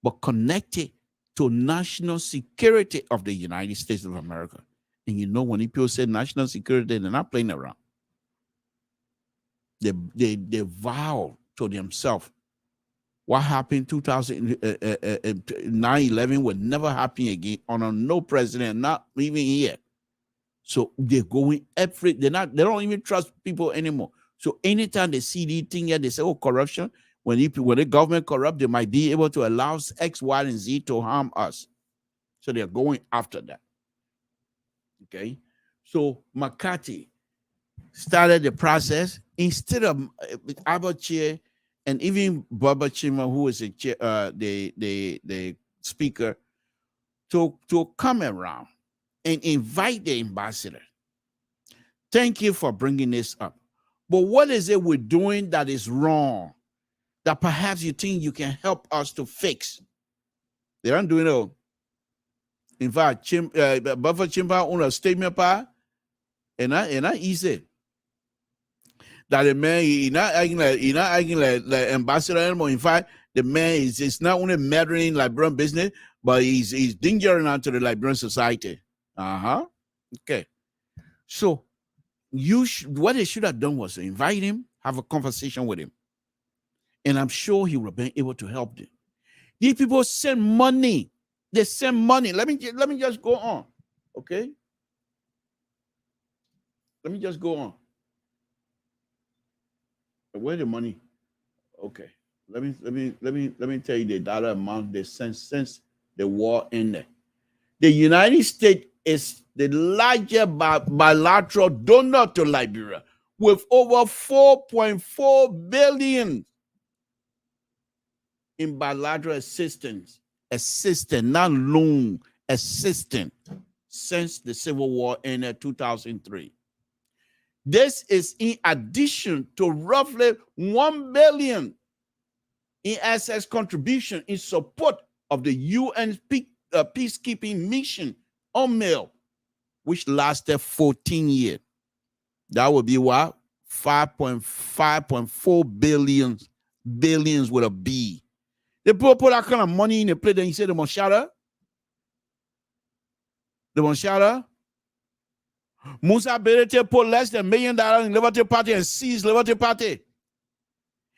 but connected to national security of the United States of America. And you know, when people say national security, they're not playing around. They vow to themselves what happened 9/11 would never happen again on no president, not even here. So they're going they don't even trust people anymore. So anytime they see these things here, they say, oh, corruption. When the government corrupt, they might be able to allow X, Y, and Z to harm us. So they're going after that. Okay. So McCarthy started the process instead of Abache and even Baba Chima, who is the speaker, to come around and invite the ambassador. Thank you for bringing this up. But what is it we're doing that is wrong, that perhaps you think you can help us to fix? They don't do it all. In fact, Buffer Chimpa on a statement pa, and I easy. That the man he not acting like ambassador anymore. In fact, the man is not only murdering Liberian business, but he's dangerous now to the Liberian society. Okay. So what they should have done was to invite him, have a conversation with him, and I'm sure he would have been able to help them. These people send money. They send money. Let me just go on. Okay. Let me just go on. Where's the money? Okay. Let me tell you the dollar amount they sent since the war ended. The United States is the largest bilateral donor to Liberia with over $4.4 billion in bilateral assistance, not loan, assistance since the Civil War ended 2003. This is in addition to roughly $1 billion in assets contribution in support of the UN peacekeeping mission UNMIL, which lasted 14 years. That would be what? 5.4 billions with a B. They put that kind of money in the plate, then you say they must shut up. They must shut up. Musa Berete put less than $1 million in Liberty Party and seized Liberty Party.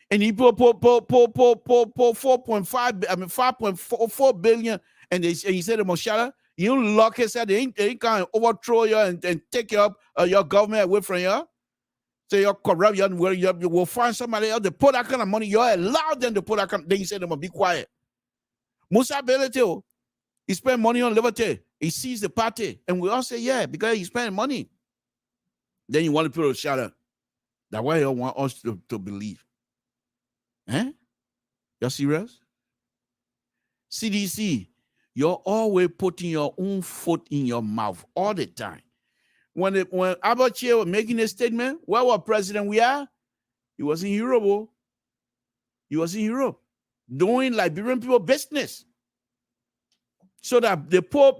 And he put 5.4 billion, and he said they must shut up. You lock his head, they can't overthrow you and take your government away from you. So you're corrupt, you will find somebody else to put that kind of money. You allow them to put that kind of, then you say they must be quiet. Musa Berete, he spent money on Liberty. He sees the party. And we all say, yeah, because he spent money. Then you want people to shut up. That's why you want us to believe. Eh? You're serious? CDC, you're always putting your own foot in your mouth all the time. When Abacha was making a statement, where was President we are? He was in Europe. Oh. He was in Europe doing Liberian people business. So that the poor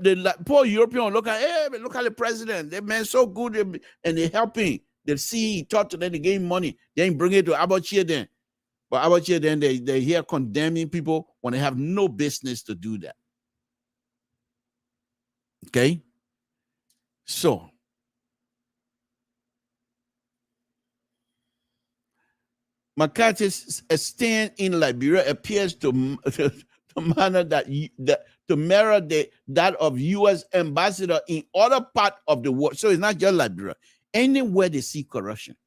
European look at, hey, look at the president. That man so good, and they're helping. They see he talk to them, they give him money. Then bring it to Abacha then. But Abacha then they hear condemning people when they have no business to do that. Okay? So McCarthy's stand in Liberia appears to mirror that of U.S. ambassador in other parts of the world. So it's not just Liberia. Anywhere they see corruption,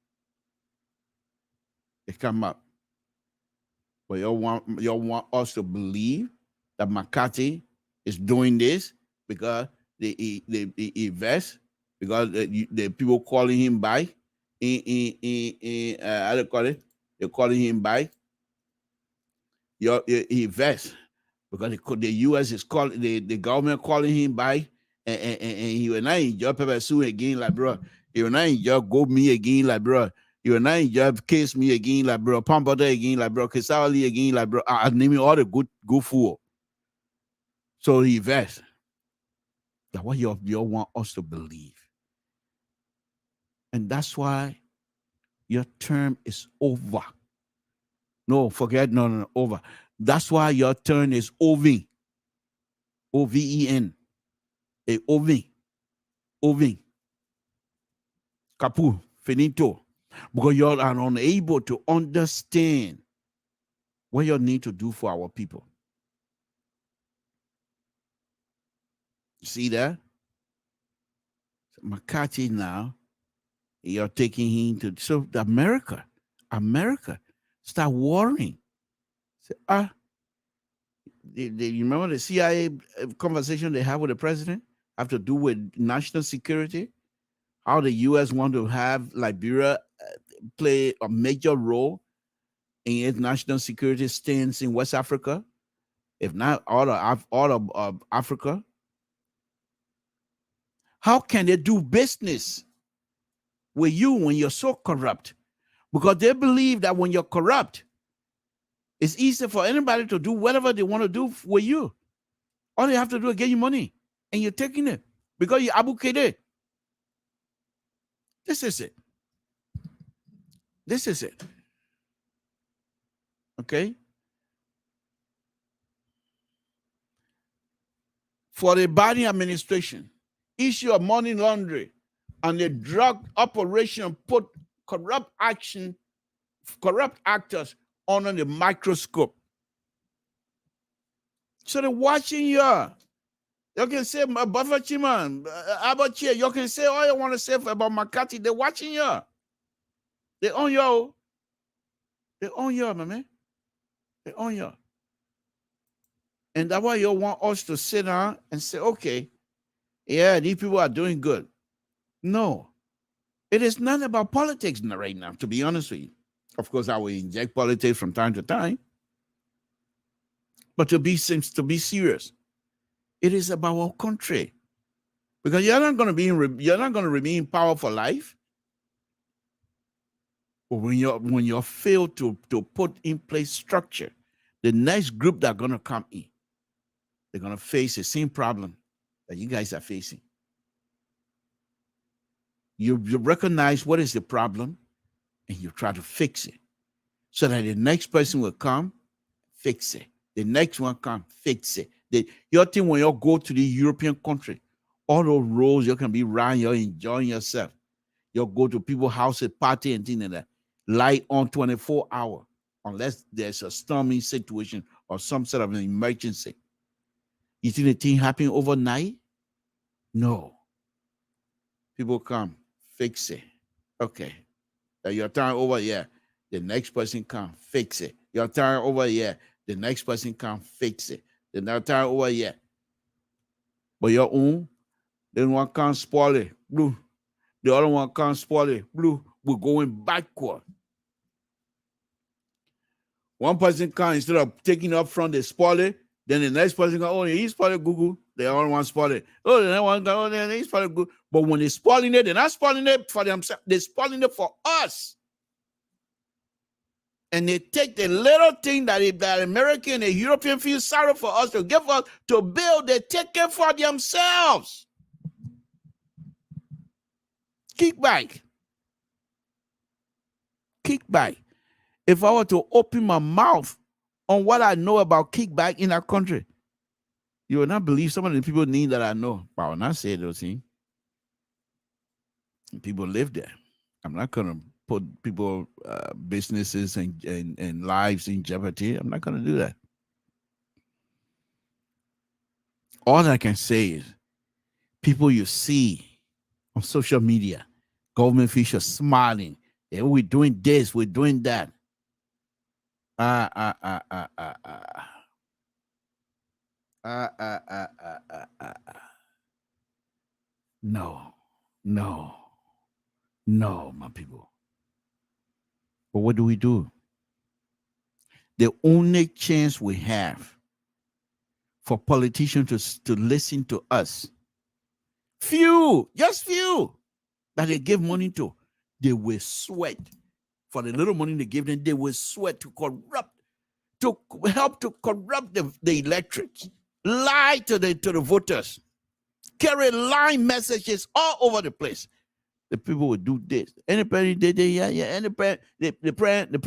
they come up. But y'all want us to believe that McCarthy is doing this because they invest, because the people calling him by how do you call it? They're calling him by. He invest because the U.S. is calling the government calling him by, and he will not enjoy pepper soup again, like bro. He will not enjoy go me again, like bro. He will not enjoy case me again, like bro. Palm butter again, like bro. Kesawali again, like bro. I name all the good food. So he invest. That's what you want us to believe, and that's why your term is over. No, forget, no, over. That's why your turn is over. O-V-E-N. Oving. Kapu, finito. Because you are unable to understand what you need to do for our people. See that? McCarthy now, you're taking him to, so America start worrying. Say, you remember the CIA conversation they have with the president have to do with national security? How the U.S. want to have Liberia play a major role in its national security stance in West Africa, if not all of Africa. How can they do business with you when you're so corrupt? Because they believe that when you're corrupt, it's easy for anybody to do whatever they want to do with you. All they have to do is get you money, and you're taking it because you Abu Kede. This is it. This is it. Okay? For the Biden administration, issue of money laundering and the drug operation put corrupt actors under the microscope. So they're watching you. You can say Buffett Chiman, about you. You can say all you want to say about McCarthy. They're watching you. They own you. They own you, my man. They own you. And that's why you want us to sit down and say, okay, yeah, these people are doing good. No. It is not about politics right now, to be honest with you. Of course, I will inject politics from time to time. But to be serious, it is about our country. Because you're not going to remain in power for life. But when you fail to put in place structure, the next group that are going to come in, they're going to face the same problem that you guys are facing. You recognize what is the problem and you try to fix it so that the next person will come, fix it. The next one come, fix it. Your thing when you go to the European country, all those roads you can be around, you're enjoying yourself. You'll go to people's houses, party and things like that. Light on 24 hours, unless there's a stormy situation or some sort of an emergency. You think the thing happen overnight? No. People come, fix it. Okay. Your time over here, the next person come, fix it. Your time over here, the next person come, fix it. The next time over here. But your own, then one can't spoil it. Blue. The other one can't spoil it. Blue. We're going backward. One person can, instead of taking up front, they spoil it. Then the next person go, oh, he spoiled it, Google. The other one spoiled it. Oh, the next one go, oh, he spoiled it, Google. But when they're spoiling it, they're not spoiling it for themselves. They're spoiling it for us. And they take the little thing that American and European feel sorry for us to give us to build, they take it for themselves. Kickback. Kickback. If I were to open my mouth on what I know about kickback in our country, you will not believe some of the people need that I know. But I will not say those things. People live there. I'm not going to put people, businesses and lives in jeopardy. I'm not going to do that. All I can say is people you see on social media, government officials smiling. Yeah, we're doing this, we're doing that. No, my people. But what do? The only chance we have for politicians to listen to us, just few, that they give money to, they will sweat. For the little money they give them, they will sweat to help to corrupt the electorates, lie to the voters, carry lying messages all over the place. The people will do this. Anybody did it, yeah. Anybody, the president.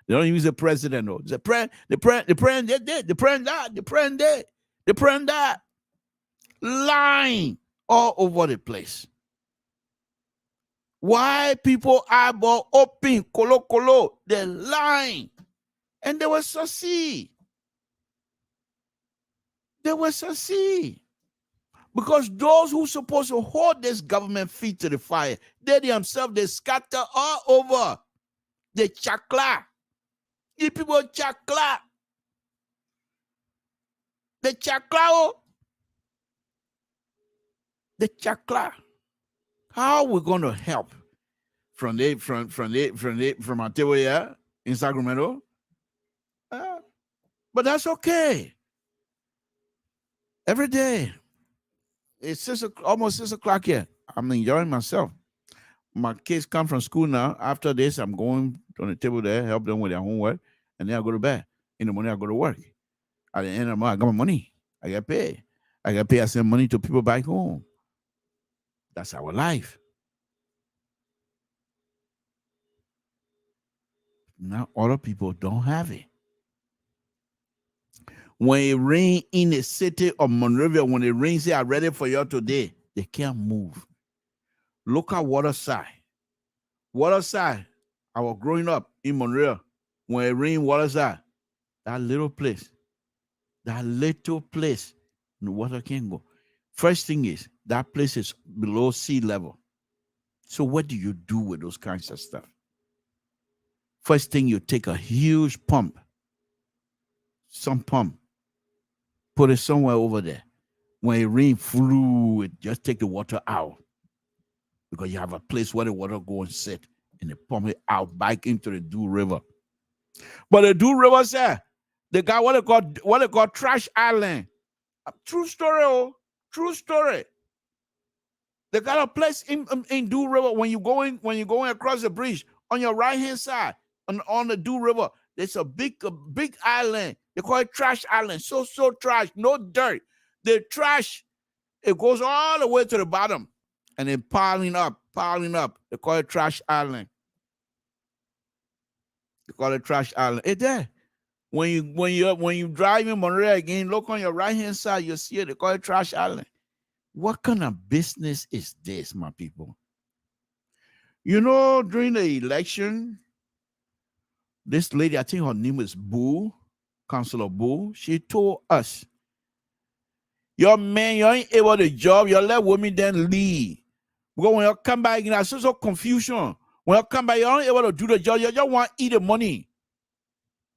They don't use the president, no. The president did, the president that. Lying all over the place. Why people eyeball open, colo, they're lying. And they will succeed. Because those who supposed to hold this government feet to the fire, they themselves, they scatter all over. They chakla. The people chakla. The chakla. The chakla. How are we going to help from our table here in Sacramento? But that's okay. Every day. It's almost 6 o'clock here. I'm enjoying myself. My kids come from school now. After this, I'm going on the table there, help them with their homework, and then I go to bed. In the morning, I go to work. At the end of the month, I got my money. I get paid. I get paid. I send money to people back home. That's our life. Now other people don't have it. When it rain in the city of Monrovia, when it rains here, I'm ready for you today, they can't move. Look at Waterside. Waterside, I was growing up in Monrovia. When it rained, Waterside, that little place, the water can't go. First thing is, that place is below sea level. So what do you do with those kinds of stuff? First thing, you take a huge pump, some pump, put it somewhere over there. When it rain flew, it just take the water out. Because you have a place where the water go and sit and they pump it out back into the Dew River. But the Dew River said, they got what they call Trash Island. True story, oh, true story. They got a place in Dew River when you're going across the bridge on your right hand side on the Dew River. There's a big island. They call it Trash Island. So trash, no dirt. The trash, it goes all the way to the bottom and then piling up. They call it Trash Island. They call it Trash Island. It's there. When you drive in Monterey again, look on your right hand side, you'll see it. They call it Trash Island. What kind of business is this, my people? You know, during the election, this lady, I think her name is Boo, Councilor Boo, she told us, your man, you ain't able to job, you let women then leave. Because when you come back, there's so confusion. When you come back, you're not able to do the job, you just want to eat the money.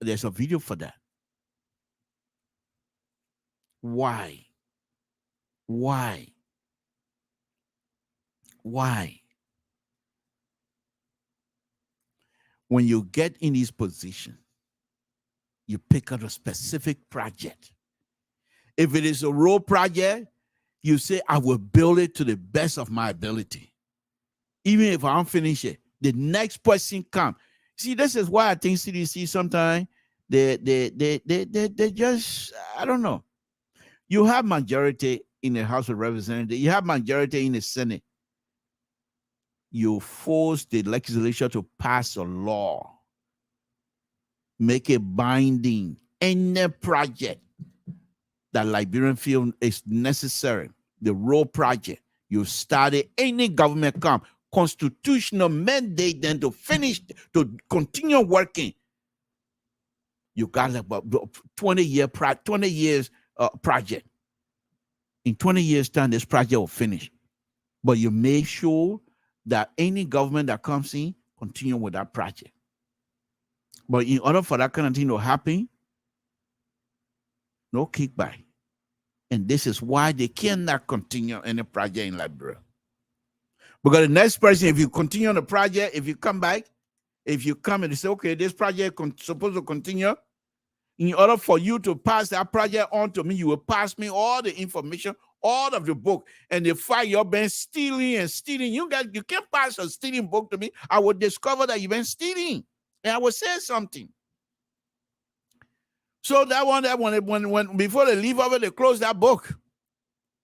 There's a video for that. Why? When you get in this position, you pick out a specific project. If it is a road project, you say, I will build it to the best of my ability. Even if I don't finish it, the next person comes. See, this is why I think CDC sometimes they just, I don't know. You have majority in the House of Representatives. You have majority in the Senate. You force the legislature to pass a law. Make it binding. Any project that Liberian feel is necessary, the road project, you started, any government come, constitutional mandate then to finish, to continue working. You got about 20 years project. In 20 years time, this project will finish. But you make sure that any government that comes in, continue with that project. But in order for that kind of thing to happen, no kickback. And this is why they cannot continue any project in Liberia. Because the next person, if you continue on the project, if you come back, if you come and say, okay, this project is supposed to continue, in order for you to pass that project on to me, you will pass me all the information, all of the book, and the fact you've been stealing. You can't pass a stealing book to me. I will discover that you've been stealing, and I will say something. So that one, when before they leave over, they close that book.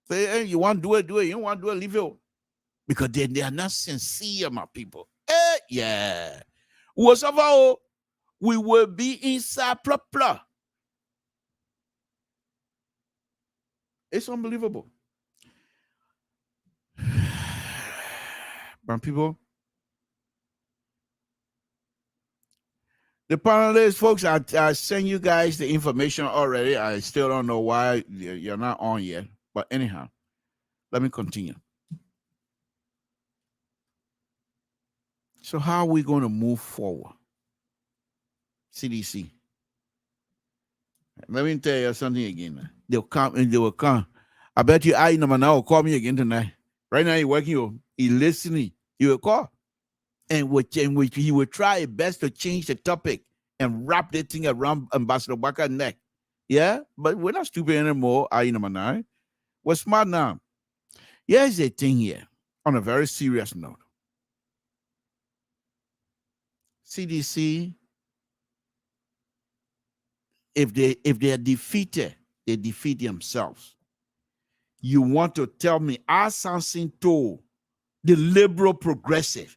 Say, hey, you want to do it, do it. You don't want to do it, leave it. Because they are not sincere, my people. Yeah. Whatever, we will be inside plop. It's unbelievable. My people, the panelists, folks, I sent you guys the information already. I still don't know why you're not on yet. But anyhow, let me continue. So how are we going to move forward? CDC. Let me tell you something again. They'll come and they will come. I bet you I number now will call me again tonight. Right now, he's working, he's listening. He will call. And which he will try his best to change the topic and wrap the thing around Ambassador Baka's neck. Yeah? But we're not stupid anymore, number 9. We're smart now. Here's the thing here, on a very serious note. CDC, if they are defeated they defeat themselves. You want to tell me, as Samson told the liberal progressive,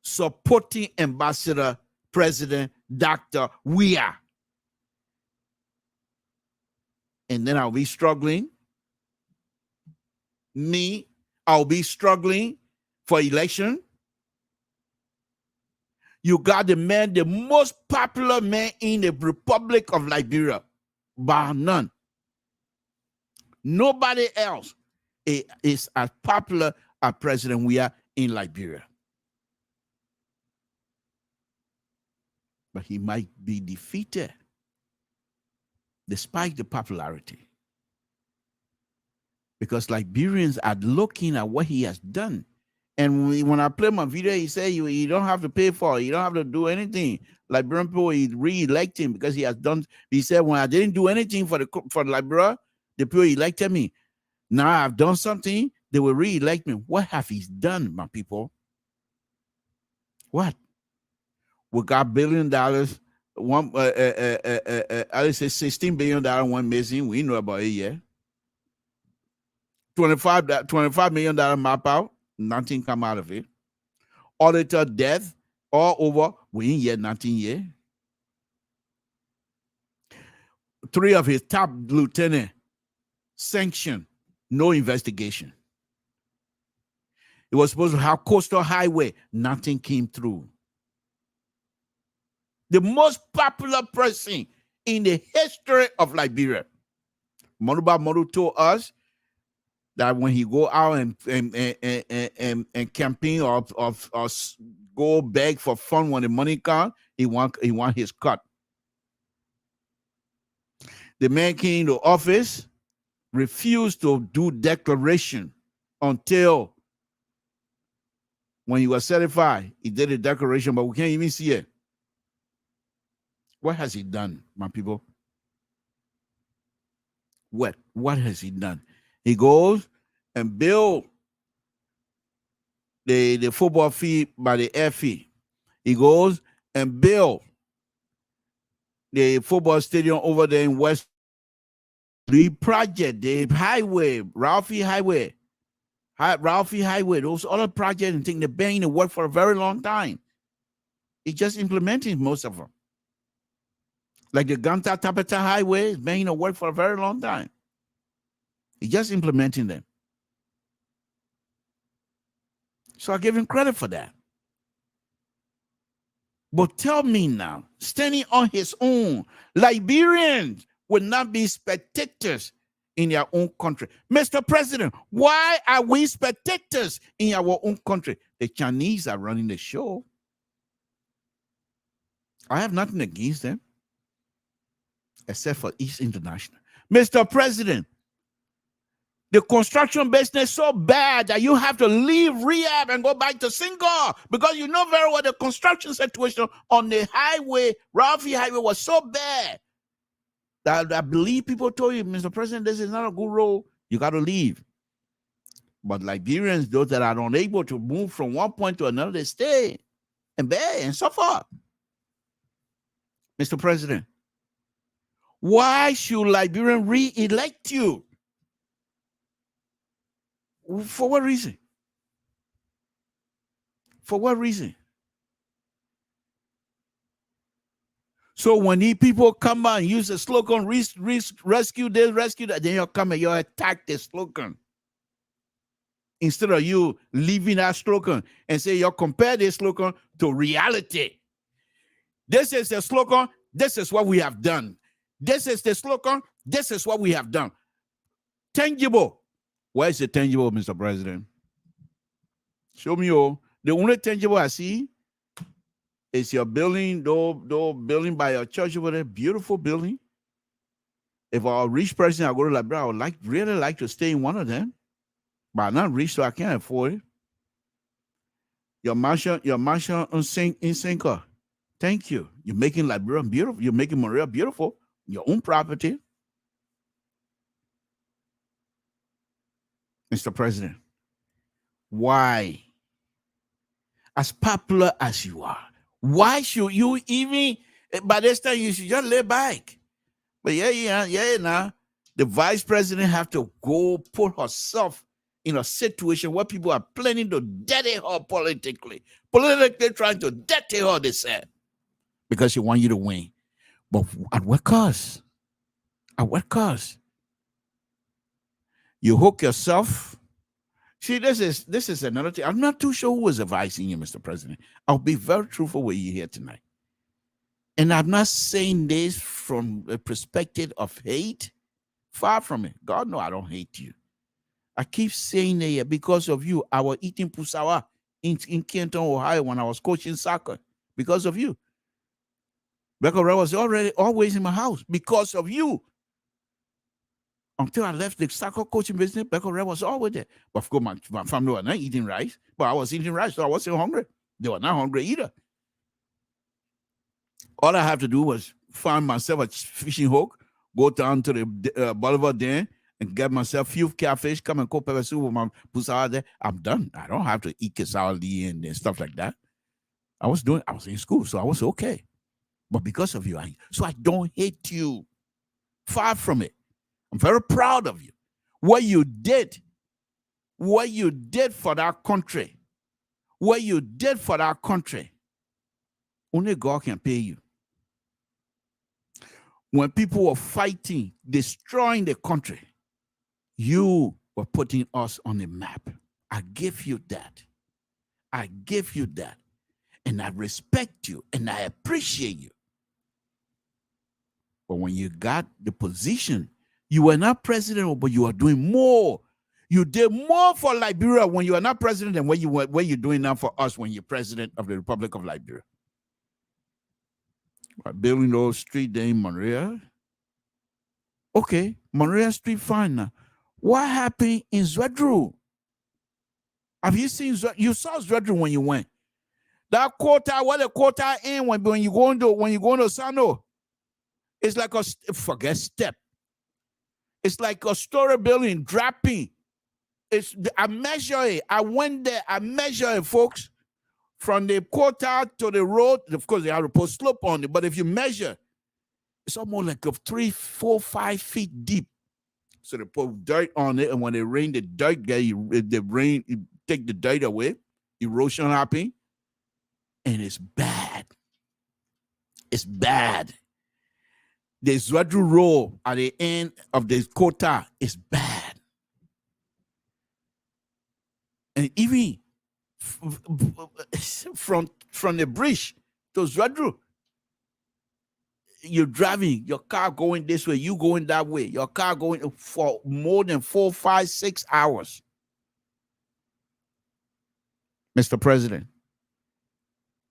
supporting Ambassador President Dr. Weah, and then I'll be struggling. Me, I'll be struggling for election. You got the man, the most popular man in the Republic of Liberia, bar none. Nobody else is as popular as President Weah in Liberia. But he might be defeated despite the popularity. Because Liberians are looking at what he has done. And when I play my video, he said, you don't have to pay for it. You don't have to do anything. Liberian people, he re-elect him because he has done. He said, when I didn't do anything for Liberia, the people elected me. Now I've done something, they will re-elect me. What have he done, my people? What? We got $1 billion. I would say $16 billion one missing. We know about it, yeah. $25 million map out. Nothing come out of it. Auditor death all over. We ain't yet nothing yet. 3 of his top lieutenant sanctioned, no investigation. It was supposed to have coastal highway. Nothing came through. The most popular person in the history of Liberia. Moruba Moru told us that when he go out and campaign or go beg for fun when the money comes, he want his cut. The man came into office, refused to do declaration until when he was certified. He did a declaration, but we can't even see it. What has he done, my people? What has he done? He goes and build the football field by the air field. He goes and build the football stadium over there in West. The project, the highway, Ralphie Highway, those other projects and things, they've been in the work for a very long time. He's just implementing most of them. Like the Ganta Tapeta Highway, it's been in the work for a very long time. He's just implementing them. So I give him credit for that. But tell me now, standing on his own, Liberians will not be spectators in their own country. Mr. President, why are we spectators in our own country? The Chinese are running the show. I have nothing against them, except for East International. Mr. President, the construction business is so bad that you have to leave rehab and go back to Singapore because you know very well the construction situation on the highway, Ralphie Highway, was so bad that I believe people told you, Mr. President, this is not a good road. You got to leave. But Liberians, those that are unable to move from one point to another, they stay and bear and suffer. Mr. President, why should Liberians re-elect you? For what reason? For what reason? So when these people come out and use the slogan, rescue this, rescue that, then you'll come and you'll attack the slogan. Instead of you leaving that slogan and say you'll compare this slogan to reality. This is the slogan, this is what we have done. This is the slogan, this is what we have done. Tangible. Where is the tangible, Mr. President? Show me all. The only tangible I see is your building, though building by your church over there, beautiful building. If I'm a rich person, I go to Liberia, I would really like to stay in one of them. But I'm not rich, so I can't afford it. Your mansion in Sinker. Thank you. You're making Liberia beautiful. You're making Maria beautiful. Your own property. Mr. President, why, as popular as you are, why should you even, by this time, you should just lay back. But yeah, now, The vice president have to go put herself in a situation where people are planning to dirty her politically trying to dirty her, they said, because she want you to win. But at what cost? At what cost? You hook yourself. See, this is another thing. I'm not too sure who was advising you, Mr. President. I'll be very truthful with you here tonight. And I'm not saying this from a perspective of hate. Far from it. God knows I don't hate you. I keep saying that because of you, I was eating pusawa in Kenton, Ohio when I was coaching soccer. Because of you. Becca Ray was always in my house because of you. Until I left the soccer coaching business, Becca Ray was always there. But of course, my family was not eating rice, but I was eating rice, so I wasn't hungry. They were not hungry either. All I have to do was find myself a fishing hook, go down to the Boulevard there, and get myself a few catfish, come and cook pepper soup with my pusawa there. I'm done. I don't have to eat quesadilla and stuff like that. I was in school, so I was okay. But because of you, so I don't hate you. Far from it. I'm very proud of you. What you did for that country, only God can pay you. When people were fighting, destroying the country, you were putting us on the map. I give you that. And I respect you and I appreciate you. But when you got the position, you were not president, but you are doing more. You did more for Liberia when you are not president than what you're doing now for us when you're president of the Republic of Liberia. Building those street there in Monrovia. Okay, Monrovia Street, fine now. What happened in Zwedru? Have you seen Zwedru? You saw Zwedru when you went. That quarter, what the quarter in when you go into Sano, it's like forget step. It's like a story building dropping. I measure it. I went there. I measure it, folks. From the quarter to the road, of course, they have to put slope on it. But if you measure, it's almost like 3, 4, 5 feet deep. So they put dirt on it, and when it rain, the dirt take the dirt away. Erosion happening, and it's bad. It's bad. The Zwedru Road at the end of the quota is bad. And even from the bridge to Zwedru, you're driving, your car going this way, you going that way, your car going for more than 4, 5, 6 hours. Mr. President,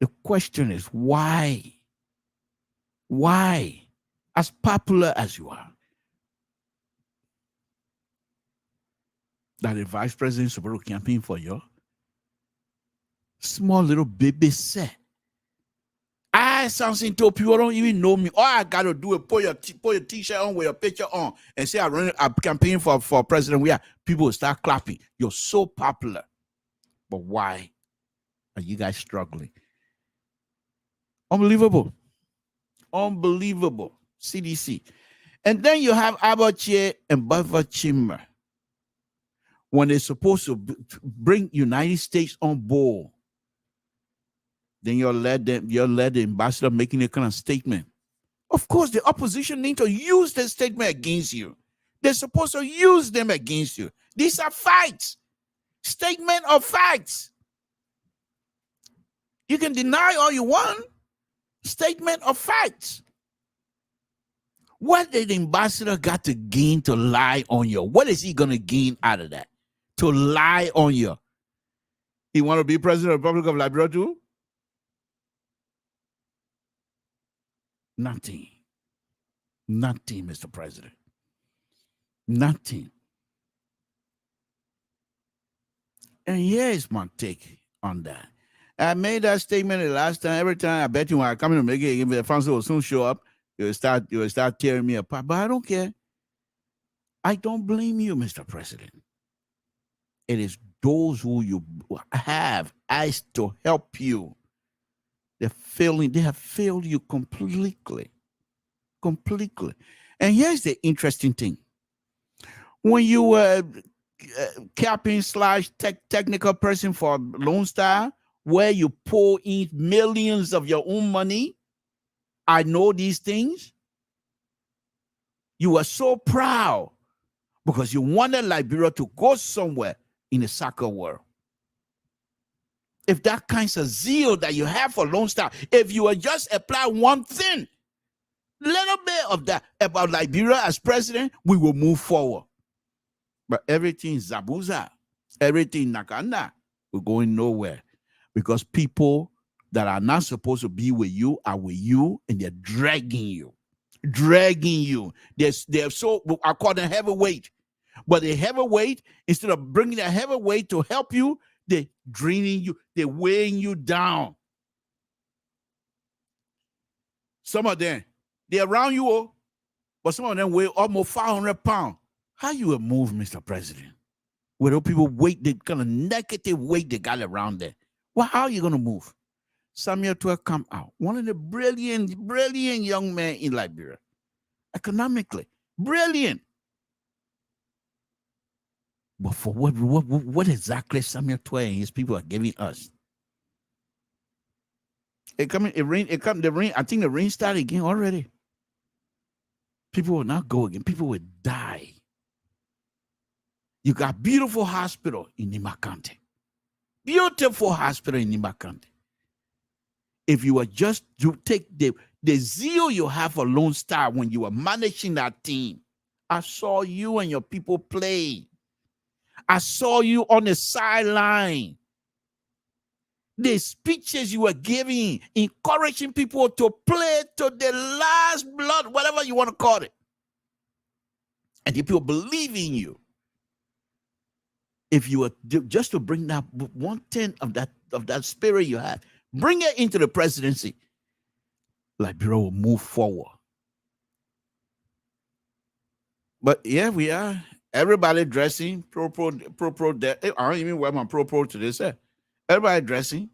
the question is why? Why? As popular as you are, that the vice president is supposed to campaign for you. Small little baby set. Samson told people don't even know me. All I gotta do is put your t-shirt on with your picture on and say I'm campaigning for president. People will start clapping. You're so popular. But why are you guys struggling? Unbelievable. CDC. And then you have Abache and Bava Chimmer. When they're supposed to bring United States on board, then you'll let the ambassador making a kind of statement. Of course, the opposition need to use the statement against you. They're supposed to use them against you. These are facts. Statement of facts. You can deny all you want. Statement of facts. What did the ambassador got to gain to lie on you? What is he going to gain out of that? To lie on you? He want to be president of the Republic of Liberia too? Nothing. Nothing, Mr. President. Nothing. And here's my take on that. I made that statement the last time. Every time I bet you when I come in to make it, the Francis will soon show up. You will start tearing me apart. But I don't care. I don't blame you, Mr. President. It is those who you have asked to help you. They have failed you completely. Completely. And here's the interesting thing. When you were capping / technical person for Lone Star, where you pour in millions of your own money, I know these things. You were so proud because you wanted Liberia to go somewhere in the soccer world. If that kind of zeal that you have for Lone Star, if you would just apply one thing, little bit of that about Liberia as president, we will move forward. But everything Zabuza, everything Nakanda, we're going nowhere because people that are not supposed to be with you are with you and they're dragging you. They're so, I call them heavyweight. But the heavyweight, instead of bringing the heavyweight to help you, they're draining you, they're weighing you down. Some of them, they're around you, but some of them weigh almost 500 pounds. How you will move, Mr. President? With all people weight, the kind of negative weight they got around there. Well, how are you going to move? Samuel 12 come out. One of the brilliant young men in Liberia. Economically. Brilliant. But for what exactly Samuel 12 and his people are giving us? The rain. I think the rain started again already. People will not go again. People will die. You got beautiful hospital in Nima County. Beautiful hospital in Nima County. If you were just to take the zeal you have for Lone Star when you were managing that team, I saw you and your people play. I saw you on the sideline. The speeches you were giving, encouraging people to play to the last blood, whatever you want to call it. And the people believe in you. If you were just to bring that 1/10 of that spirit you had, bring it into the presidency, Liberia will move forward. But yeah, we are. Everybody dressing pro. I don't even wear my pro to this. Everybody dressing.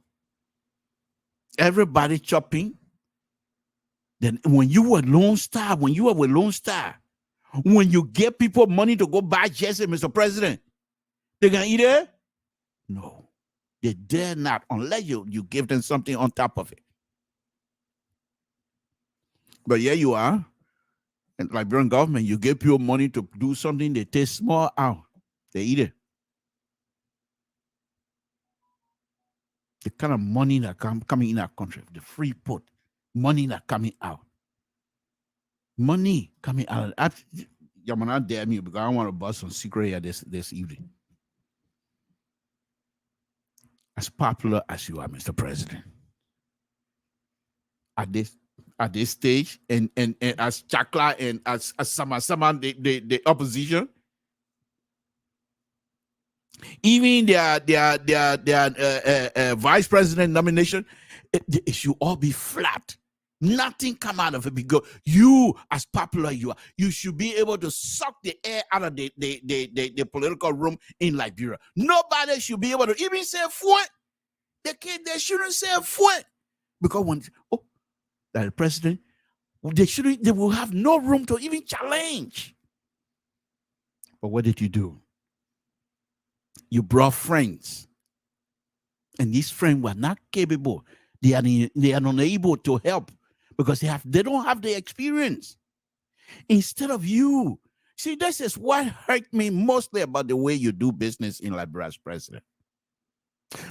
Everybody chopping. Then when you were Lone Star, when you were with Lone Star, when you give people money to go buy Jesse, Mr. President, they gonna eat it? No, they dare not unless you give them something on top of it. But yeah, you are. And Liberian government, you give people money to do something, they take small out. They eat it. The kind of money that coming in our country, the free put, money that coming out. Money coming out. You're not dare me because I don't want to bust some secret here this evening. As popular as you are, Mr. President, at this stage, and as Chakla and as Sama the opposition, even their vice president nomination, it should all be flat. Nothing come out of it because you, as popular you are, you should be able to suck the air out of the political room in Liberia. Nobody should be able to even say "foot." They shouldn't say "foot" because when the president, they will have no room to even challenge. But what did you do? You brought friends, and these friends were not capable. They are unable to help because they don't have the experience. Instead of you, see, this is what hurt me mostly about the way you do business in Liberia as president.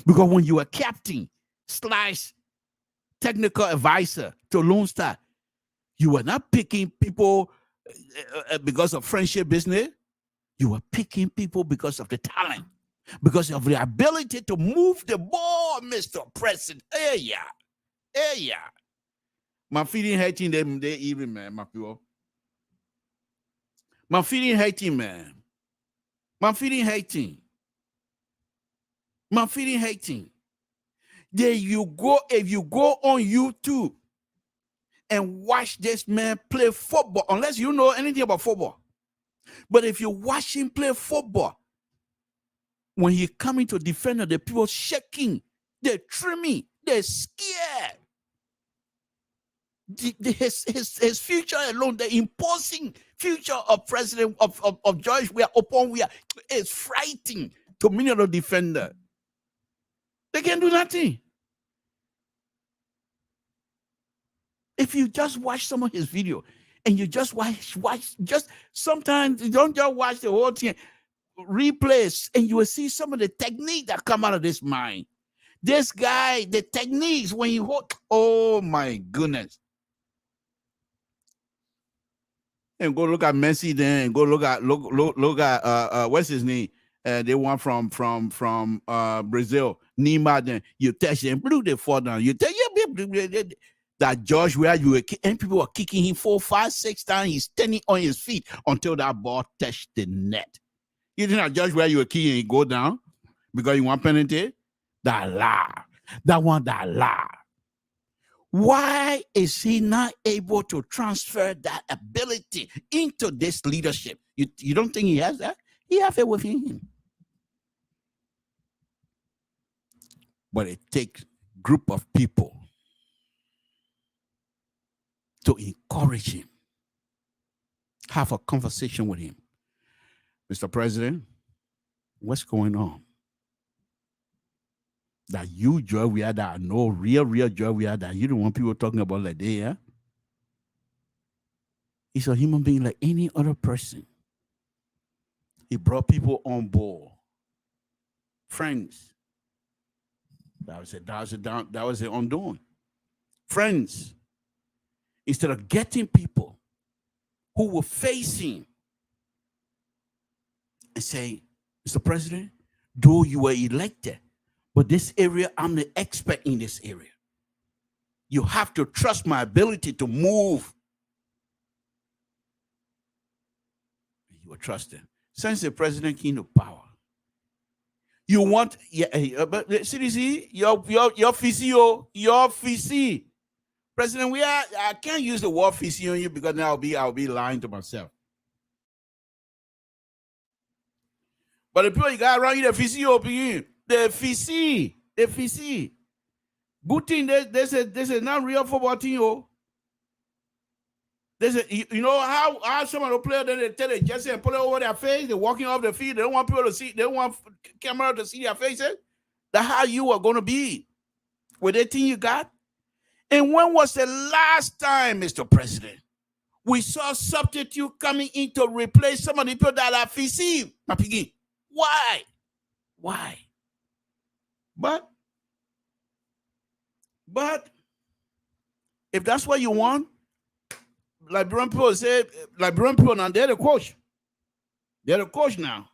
Because when you were captain / technical advisor to Lone Star, you were not picking people because of friendship business. You were picking people because of the talent, because of the ability to move the ball, Mr. President. Yeah. My feeling hating them, they even, man, my people. My feeling hating, man. My feeling hating. There you go. If you go on YouTube and watch this man play football, unless you know anything about football, but if you watch him play football, when he coming to defend, the people shaking, they're trimming, they're scared. his future alone, the imposing future of President of George we are upon we are is frightening to many of the defenders. They can do nothing. If you just watch some of his video and you just watch just sometimes you don't just watch the whole thing, replays, and you will see some of the technique that come out of this mind. This guy, the techniques when you hold, oh my goodness. And go look at Messi then, and go look at what's his name? They want from Brazil, Neymar. Then you touch them, blue they fall down. You tell that George where you were, and people were kicking him 4, 5, 6 times. He's standing on his feet until that ball touched the net. You think that George where you were kicking and he go down because you want penalty? That lie. Why is he not able to transfer that ability into this leadership? You don't think he has that? He has it within him. But it takes a group of people to encourage him, have a conversation with him. Mr. President, what's going on? That you, Joy, we are that no real Joy, we are that you don't want people talking about like that, yeah? He's a human being like any other person. He brought people on board, friends. That was the undoing. Friends, instead of getting people who will face him and say, Mr. President, though you were elected, but this area, I'm the expert in this area. You have to trust my ability to move. You will trust him. Since the president came to power, you want, but CDC, your FCC. President, I can't use the word FCC on you because now I'll be lying to myself. But the people you got around you, the FCC, the FCC. Good thing there's a not real football team, oh. You know how some of the players they tell the jersey and put it over their face, they're walking off the field, they don't want people to see, they don't want camera to see their faces. That's how you are going to be with the team you got. And when was the last time, Mr. President, we saw substitute coming in to replace some of the people that are FCC? Why? But if that's what you want, Liberian people say, Liberian people now, they're the coach. They're the coach now.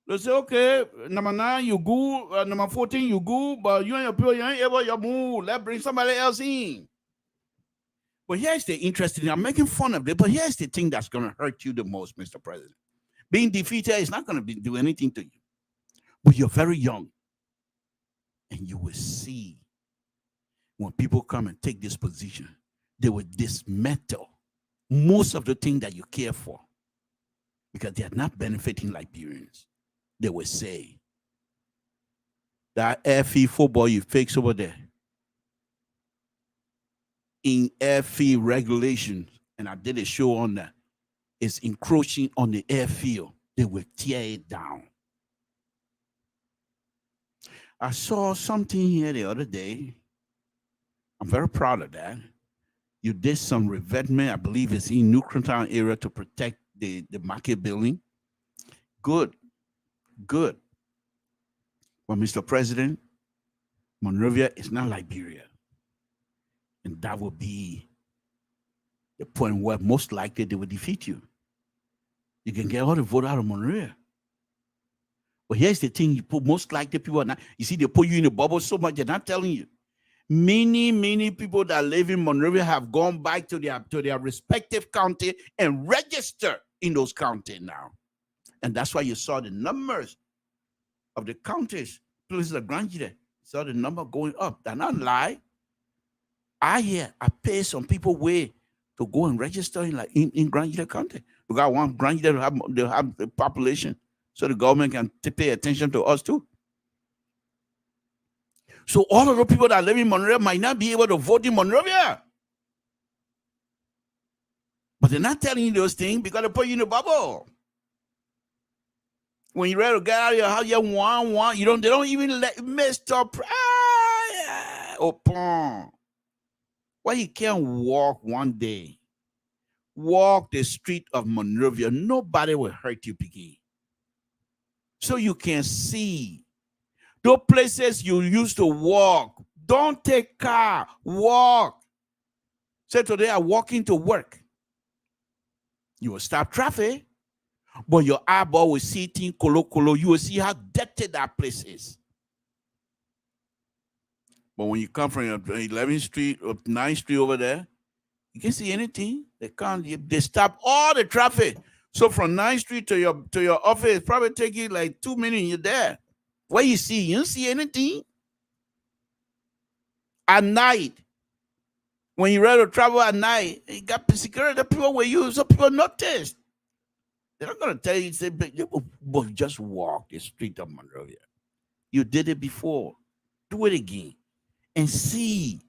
They say, okay, number 9, you go, number 14, you go, but you and your people, you ain't able to move. Let's bring somebody else in. But here's the interesting thing. I'm making fun of it, but here's the thing that's going to hurt you the most, Mr. President. Being defeated is not going to do anything to you. But you're very young. And you will see when people come and take this position, they will dismantle most of the things that you care for because they are not benefiting Liberians. They will say, that FE football you fix over there in FE regulations, and I did a show on that, is encroaching on the airfield. They will tear it down. I saw something here the other day. I'm very proud of that. You did some revetment, I believe it's in Newcroton area to protect the market building. Good. But Mr. President, Monrovia is not Liberia. And that will be the point where most likely they will defeat you. You can get all the vote out of Monrovia. But here's the thing, you put most likely people are not, you see, they put you in a bubble so much, they're not telling you. Many people that live in Monrovia have gone back to their respective county and register in those counties now. And that's why you saw the numbers of the counties, places of Grandview, saw the number going up. They're not lie. I pay some people way to go and register in Grandview County. Because I want Grandview to have the population so the government can pay attention to us too. So all of the people that live in Monrovia might not be able to vote in Monrovia. But they're not telling you those things because they put you in a bubble. When you're ready to get out of your house, you want, they don't even let Mr. Open. Why you can't walk one day? Walk the street of Monrovia. Nobody will hurt you, Piggy. So you can see those places you used to walk. Don't take car. Walk. Say today I'm walking to work. You will stop traffic, but your eyeball will see things colo. You will see how dirty that place is. But when you come from 11th Street or 9th Street over there, you can't see anything. They stop all the traffic. So from 9th Street to your office, it probably take you like 2 minutes. You're there. What you see? You don't see anything. At night, when you're ready to travel at night, you got security. The people will use. So people notice. They're not going to tell you, say, but just walk the street of Monrovia. You did it before. Do it again. And see.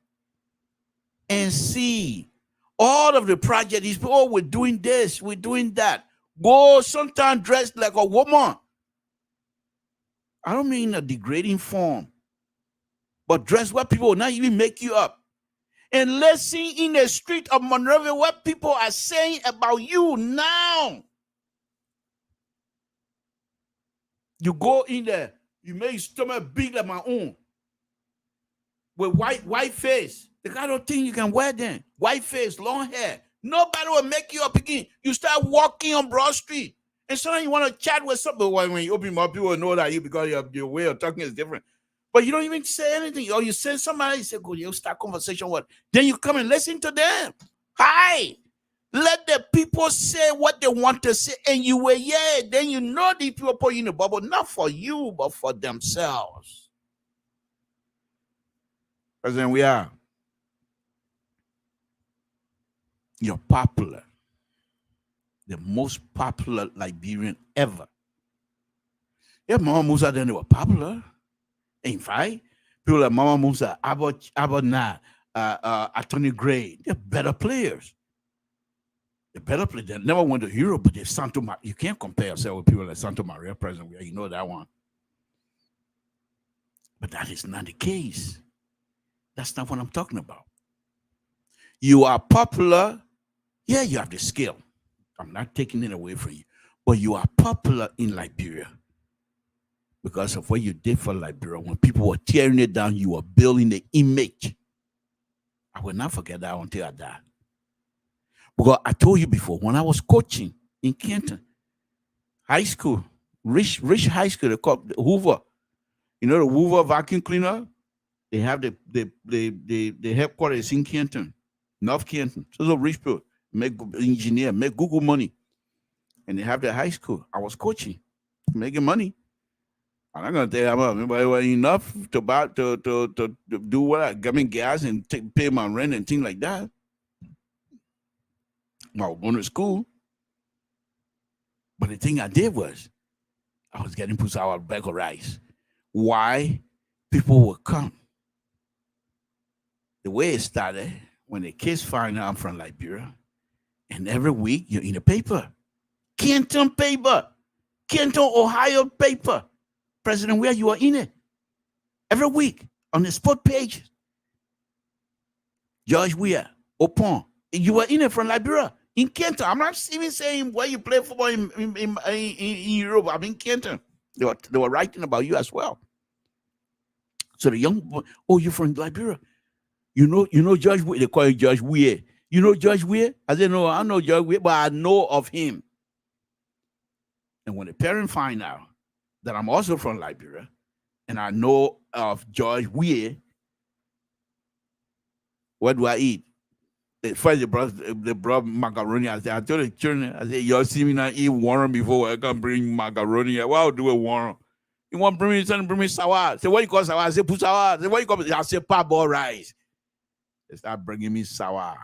All of the projects, these people, we're doing this, we're doing that. Go sometimes dressed like a woman. I don't mean a degrading form, but dress where people will not even make you up. And let's see in the street of Monrovia what people are saying about you now. You go in there, you make your stomach big like my own. With white face. The kind of thing you can wear then. White face, long hair. Nobody will make you up again. You start walking on Broad Street. And sometimes you want to chat with somebody. When you open your mouth, people will know that you because your way of talking is different. But you don't even say anything. Or you send somebody, you say, go, you start conversation with. Then you come and listen to them. Hi. Let the people say what they want to say. And you will, then you know these people put you in a bubble, not for you, but for themselves. President, we are. You're popular. The most popular Liberian ever. Yeah, Mama Musa, then they were popular. In fact, people like Mama Musa, Abona, Attorney Gray, they're better players. They're better players. They never went to Europe, but they're Santo Maria. You can't compare yourself with people like Santo Maria, President. You know that one. But that is not the case. That's not what I'm talking about. You are popular. Yeah, you have the skill. I'm not taking it away from you. But you are popular in Liberia because of what you did for Liberia. When people were tearing it down, you were building the image. I will not forget that until I die. Because I told you before, when I was coaching in Kenton, high school, rich high school, they call it Hoover. You know the Hoover vacuum cleaner? They have the headquarters in Kenton, North Kenton. So rich people. Make engineer, make Google money. And they have their high school. I was coaching, making money. I'm not gonna tell you about it was enough to do what I give me gas and pay my rent and things like that. I was going to school. But the thing I did was I was getting put out a bag of rice. Why? People would come. The way it started, when the kids find out I'm from Liberia, and every week you're in the paper. Kenton paper. Kenton, Ohio paper. President, where you are in it. Every week on the sport page. George Weah, Opon. You were in it from Liberia. In Kenton. I'm not even saying where you play football in Europe. I'm in Kenton. They were writing about you as well. So the young boy, oh, you're from Liberia. You know George Weah. They call him George Weah. You know George Weah? I said, no, I know George Weah, but I know of him. And when the parents find out that I'm also from Liberia, and I know of George Weah, what do I eat? First, they brought macaroni. I told the children, I said, y'all see me not eat warm before I can bring macaroni. What I'll do with warm? You want to bring me something, bring me sour. I said, what you call sour? I said, put sour. I said, what you call it? I said, parboiled rice. They start bringing me sour.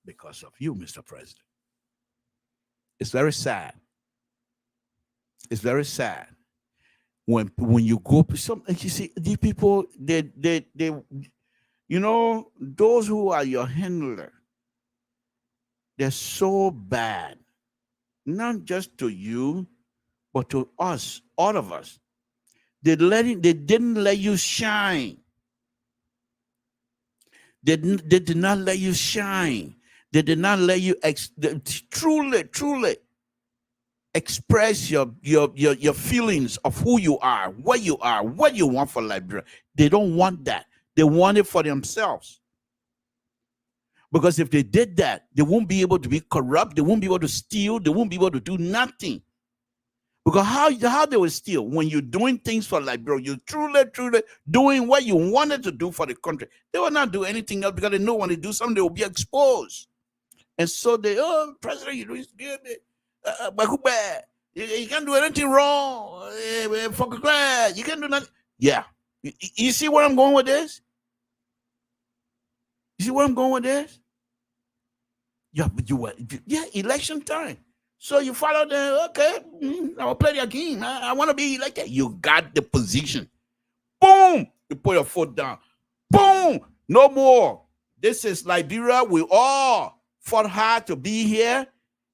Because of you, Mr. President. It's very sad. It's very sad. When you go, you see, these people, they you know, those who are your handler, They're so bad, not just to you, but to us, all of us. They didn't let you shine. They did not let you shine. They did not let you truly express your feelings of who you are, what you want for Liberia. They don't want that. They want it for themselves. Because if they did that, they won't be able to be corrupt. They won't be able to steal. They won't be able to do nothing. Because how they will steal? When you're doing things for Liberia, you're truly doing what you wanted to do for the country. They will not do anything else because they know when they do something, they will be exposed. And so President, you do good. You can't do anything wrong. You can't do nothing. Yeah. You see where I'm going with this? You see where I'm going with this? Yeah, but election time. So you follow them, okay, I will play their game. I want to be elected. You got the position. Boom! You put your foot down. Boom! No more. This is Liberia. We all fought hard to be here.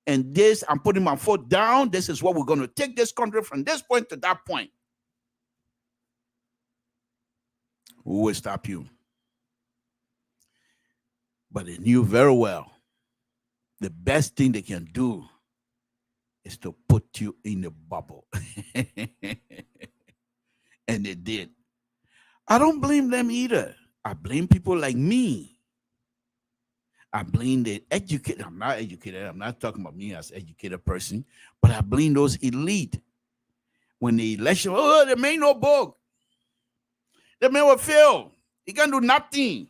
And this, I'm putting my foot down. This is what we're going to take this country from this point to that point. Who will stop you? But they knew very well the best thing they can do is to put you in a bubble. And they did. I don't blame them either. I blame people like me. I blame the educated. I'm not educated. I'm not talking about me as an educated person, but I blame those elite. When the election, they made no book. The man will fail. He can't do nothing.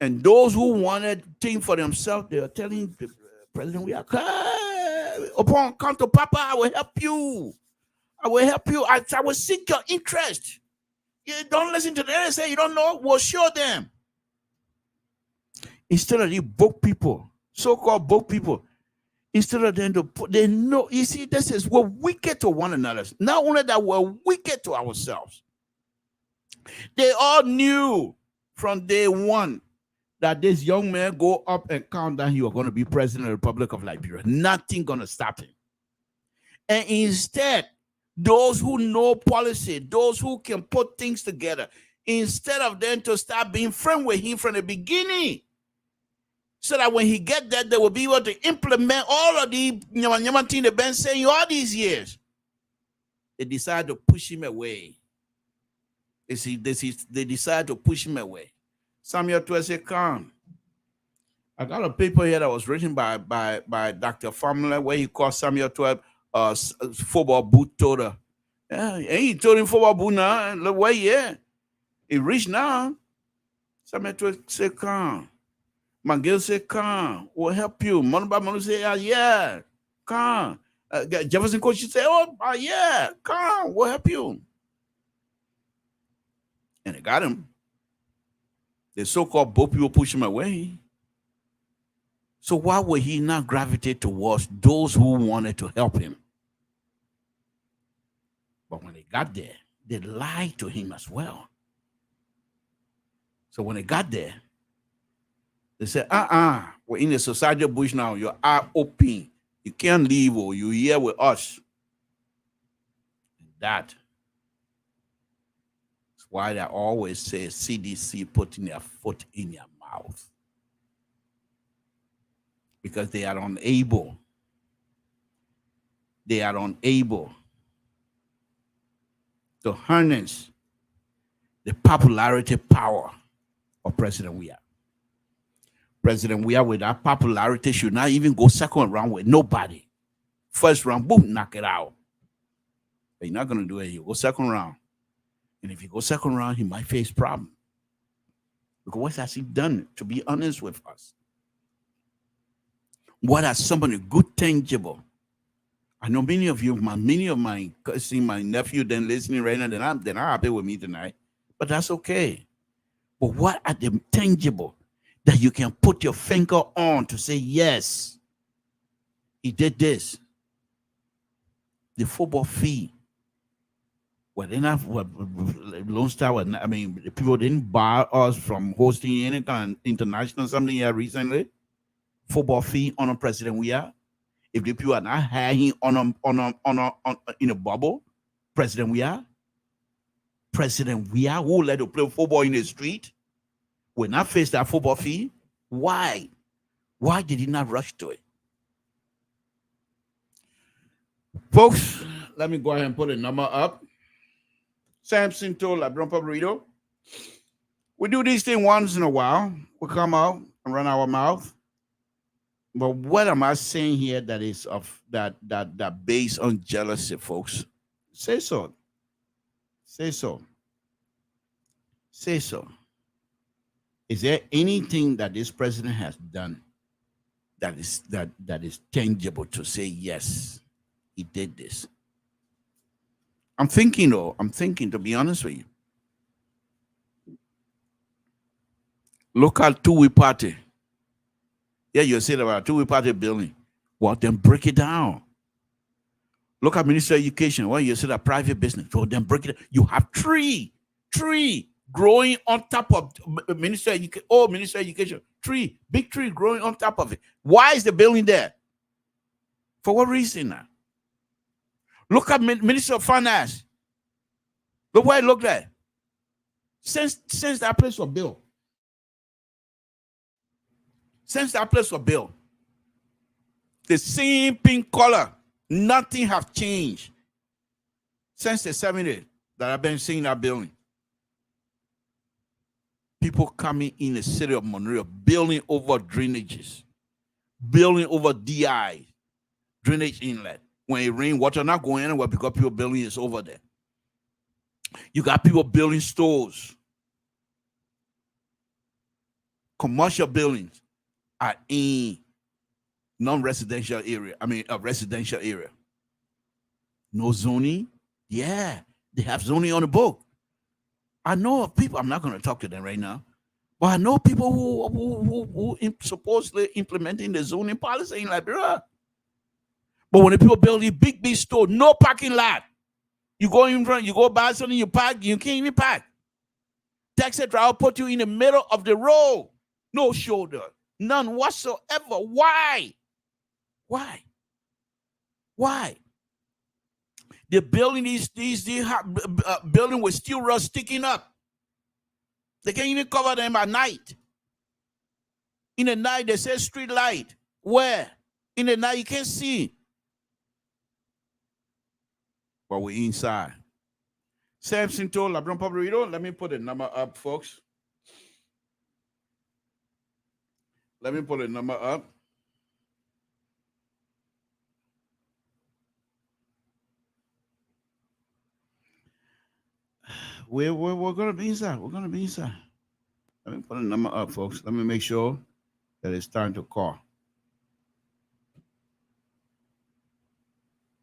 And those who wanted things for themselves, they are telling the president, we are upon count to Papa, I will help you. I will help you. I will seek your interest. You don't listen to them and say you don't know. We'll show them. Instead of the book people, so-called book people, instead of them to put, they know. You see, this is we're wicked to one another. Not only that, we're wicked to ourselves. They all knew from day one that this young man go up and count down, he was going to be president of the Republic of Liberia. Nothing going to stop him. And instead, those who know policy, those who can put things together, instead of them to start being friends with him from the beginning, so that when he get there, they will be able to implement all of the things they've been saying all these years. They decide to push him away. They decide to push him away. Samuel 12 said, come. I got a paper here that was written by Dr. Formula where he called Samuel 12 football boot toter. Yeah, and he told him football boot now. Look where he reached now. Samuel 12 said, come. McGill said, come. We'll help you. Manu said, yeah, come. Jefferson Coach said, yeah, come. We'll help you. And they got him. The so-called both people push him away. So why would he not gravitate towards those who wanted to help him? But when they got there, they lied to him as well. So when they got there, they said, we're in the society of bush now. Your eye open. You can't leave or you're here with us. That why they always say CDC putting their foot in your mouth. Because they are unable. They are unable to harness the popularity power of President Weah. President Weah, with that popularity, should not even go second round with nobody. First round, boom, knock it out. But you're not going to do it. You go second round. And if you go second round, he might face problem. Because what has he done, to be honest with us? What has somebody good, tangible? I know many of my cousin, my nephew, then listening right now, they're not happy with me tonight. But that's okay. But what are the tangible that you can put your finger on to say, yes, he did this? The football fee. Well, they're not Lone Star. People didn't bar us from hosting any kind of international something here recently. football field on President Weah. If the people are not hiring on in a bubble, President Weah who let you play football in the street will not face that football field. Why? Why did he not rush to it? Folks, let me go ahead and put a number up. Samson told LIBERIA Public Radio. We do these things once in a while. We come out and run our mouth. But what am I saying here that is of that based on jealousy, folks? Say so. Say so. Say so. Is there anything that this president has done that is tangible to say yes, he did this? I'm thinking, to be honest with you. Look at two-way party. Yeah, you said about two-way party building. Well, then break it down. Look at Ministry of Education. Well, you said a private business. Well, then break it down. You have tree growing on top of Ministry of Education. Oh, Ministry of Education. Big tree growing on top of it. Why is the building there? For what reason now? Look at Ministry of Finance. Look where it looked like. Since that place was built. Since that place was built. The same pink color. Nothing has changed. Since the 70s that I've been seeing that building. People coming in the city of Monroe, building over drainages. Building over DI. Drainage inlet. When it rains, water not going anywhere because people building is over there. You got people building stores. Commercial buildings are in non-residential area. A residential area. No zoning? Yeah, they have zoning on the book. I know of people, I'm not going to talk to them right now, but I know people who supposedly implementing the zoning policy in Liberia. But when the people build a big store, no parking lot. You go in front, you go buy something, you park, you can't even park. Taxi driver put you in the middle of the road. No shoulder. None whatsoever. Why? Why? Why? They're building these building with steel rods sticking up. They can't even cover them at night. In the night, they say street light. Where? In the night, you can't see. But we're inside. Samson told LIBERIA Public Radio. Let me put a number up, folks. Let me put a number up. We're going to be inside. We're going to be inside. Let me put a number up, folks. Let me make sure that it's time to call.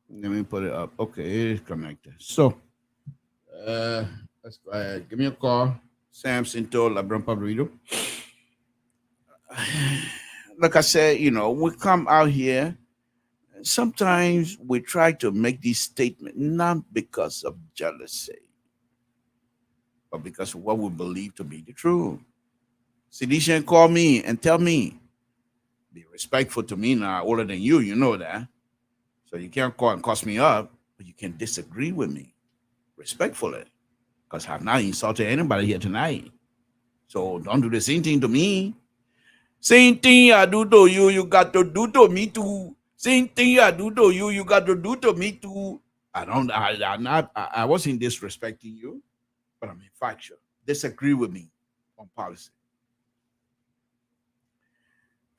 Let me put it up. Okay, it is connected. So, let's go ahead. Give me a call. Samson told LIBERIA Public Radio. Like I said, we come out here. Sometimes we try to make these statements not because of jealousy, but because of what we believe to be the truth. Seditian call me and tell me, be respectful to me now, older than you, you know that. So you can't call and cuss me up, but you can disagree with me respectfully, because I've not insulted anybody here tonight. So don't do the same thing to me. Same thing I do to you, you got to do to me too. Same thing I do to you, you got to do to me too. I wasn't disrespecting you, but I'm factual. Disagree with me on policy.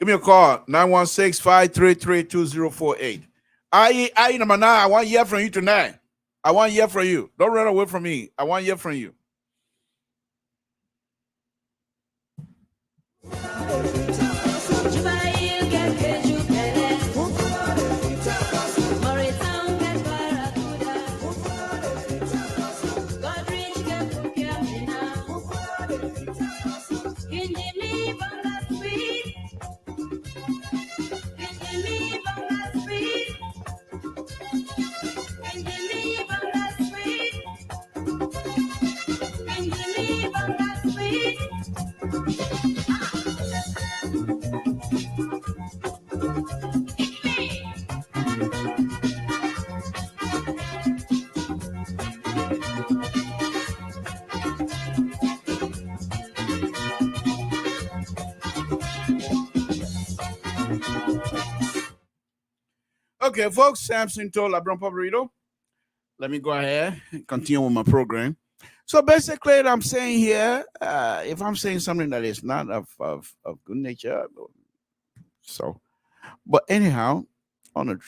Give me a call, 916-533-2048. Number 9, I want to hear from you tonight. I want to hear from you. Don't run away from me. I want to hear from you. Okay, folks, Samson told LIBERIA Public Radio. Let me go ahead and continue with my program. So basically, what I'm saying here, if I'm saying something that is not of good nature, so, but anyhow, on a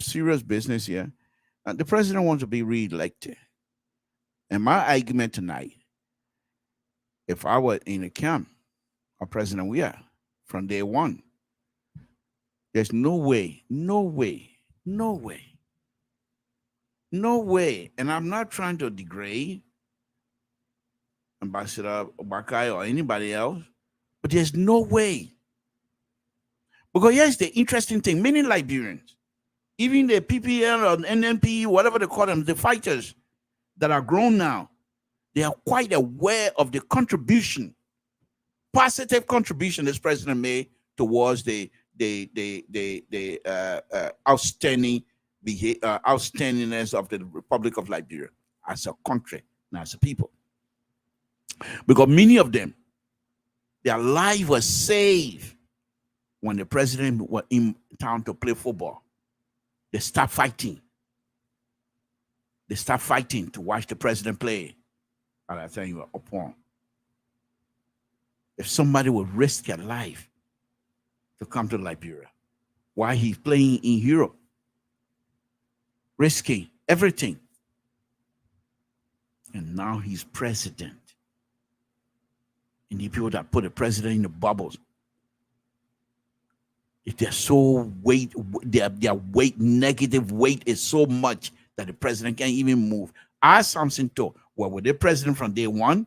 serious business here, the president wants to be re-elected. And my argument tonight, if I were in the camp of President Weah from day one, there's no way, and I'm not trying to degrade Ambassador Obakai or anybody else, but there's no way. Because here's the interesting thing, many Liberians, even the PPL or NNP, whatever they call them, the fighters that are grown now, they are quite aware of the contribution, positive contribution this president made towards the outstandingness of the Republic of Liberia as a country and as a people. Because many of them, their life was saved when the president was in town to play football. They start fighting. They start fighting to watch the president play. And I tell you, upon if somebody would risk their life to come to Liberia while he's playing in Europe, risking everything, and now he's president. And the people that put the president in the bubbles, if they're so weight, their weight, negative weight is so much that the president can't even move. As Samson told, well, with the president from day one,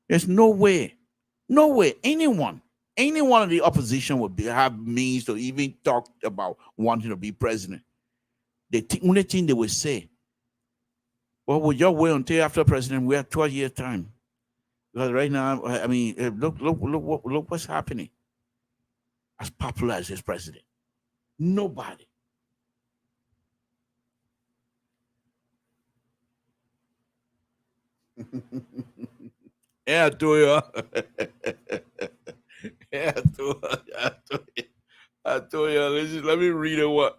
there's no way, anyone of the opposition would have means to even talk about wanting to be president. The only thing they would say, well, would you wait until after president? We have 12 years time. Because right now, I mean, look what's happening. As popular as this president, nobody. Yeah, to you. Yeah, I told you. Listen, let me read it. What?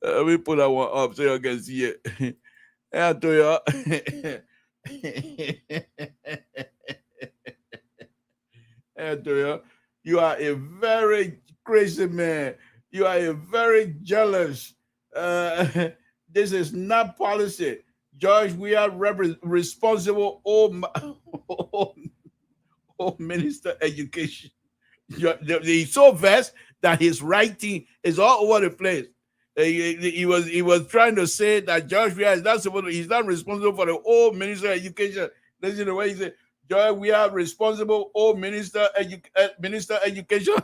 Let me put that one up so you can see it. Yeah, to you. Yeah, to you. You are a very crazy man. You are a very jealous. This is not policy. George, we are responsible Minister Education. He's so vast that his writing is all over the place. He was trying to say that George Weah is not supposed to, he's not responsible for the whole Minister Education. Listen to the way he said, George, we are responsible Minister Education.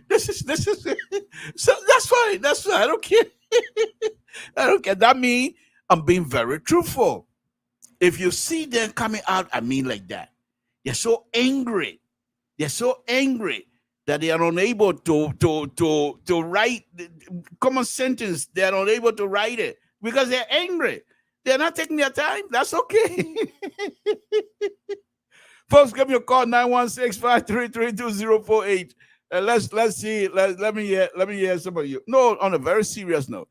This is so that's fine. That's fine. I don't care. I don't care. That means I'm being very truthful. If you see them coming out, I mean like that. They're so angry. They're so angry that they are unable to write common sentence. They are unable to write it because they're angry. They're not taking their time. That's okay. Folks, give me a call 916-533-2048. Let's see. Let me hear some of you. No, on a very serious note.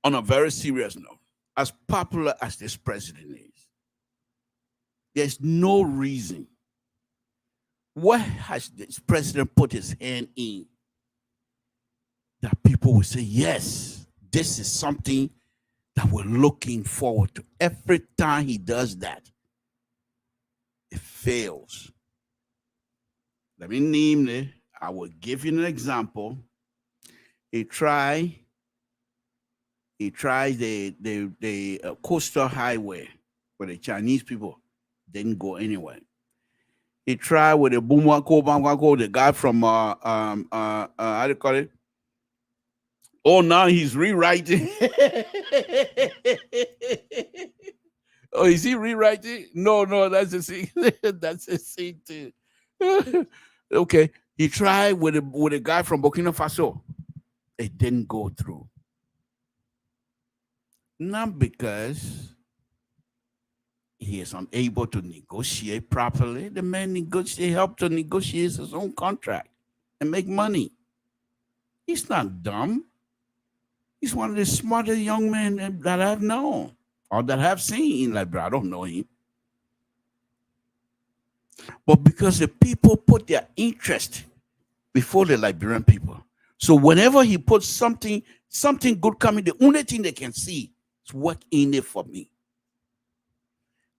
On a very serious note, as popular as this president is, there's no reason. What has this president put his hand in that people will say, yes, this is something that we're looking forward to? Every time he does that, it fails. Let me name it. I will give you an example. He tried the coastal highway for the Chinese people. Didn't go anywhere. He tried with the Bumwako, the guy from how do you call it? Oh, now he's rewriting. Oh, is he rewriting? No, that's the scene. That's the scene too. Okay, he tried with a guy from Burkina Faso. It didn't go through. Not because he is unable to negotiate properly. The man helped to negotiate his own contract and make money. He's not dumb. He's one of the smartest young men that I've known or that I've seen in Liberia. I don't know him. But because the people put their interest before the Liberian people. So whenever he puts something good coming, the only thing they can see is what in it for me.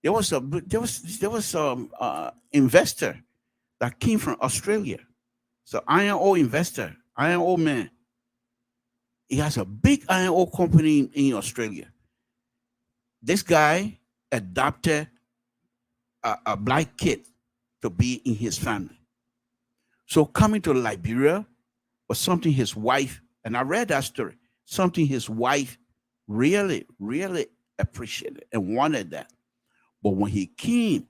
There was some investor that came from Australia. So iron ore investor, iron ore man. He has a big iron ore company in Australia. This guy adopted a black kid to be in his family. So coming to Liberia was something his wife, and I read that story, something his wife really, really appreciated and wanted that. But when he came,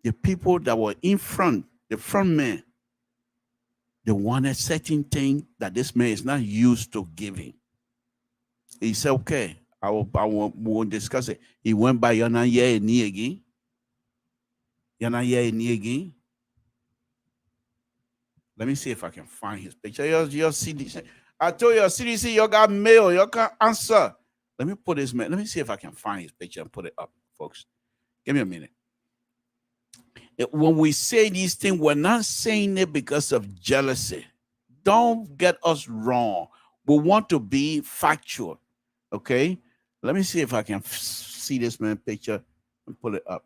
the people that were in front, the front men, they wanted certain things that this man is not used to giving. He said, okay, we won't discuss it. He went by Yanaye Niegi. Yanaye Niegi. Let me see if I can find his picture. Your CDC. I told you, CDC, you got mail. You can't answer. Let me put his man. Let me see if I can find his picture and put it up, folks. Give me a minute. When we say these things, we're not saying it because of jealousy. Don't get us wrong. We want to be factual. Okay? Let me see if I can see this man picture and pull it up.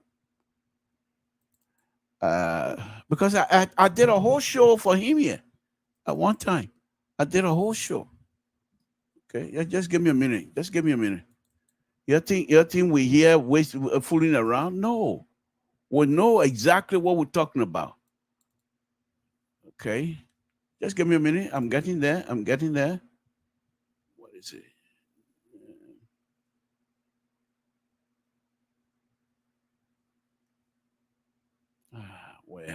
Because I did a whole show for him here at one time. I did a whole show. Okay, just give me a minute. Just give me a minute. You think we here fooling around? No. We know exactly what we're talking about. Okay. Just give me a minute. I'm getting there. What is it?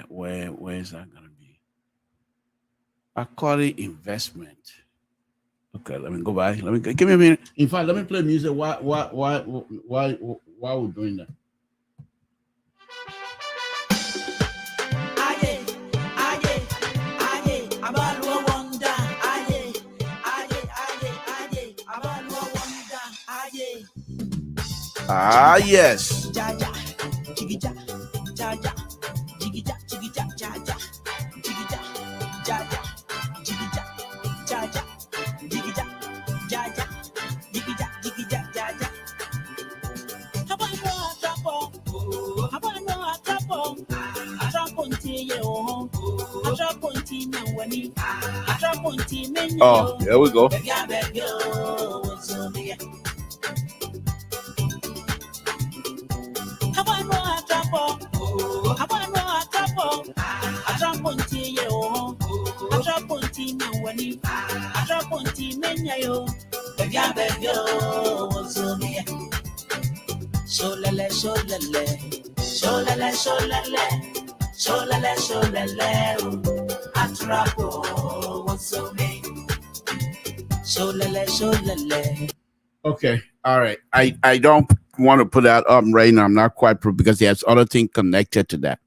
Where is that gonna be? I call it investment. Okay, let me go back. Give me a minute. In fact, let me play music. Why we're doing that? Ah, yes. Oh, there we go. Okay, all right. I don't want to put that up right now. I'm not quite proof because there's other things connected to that.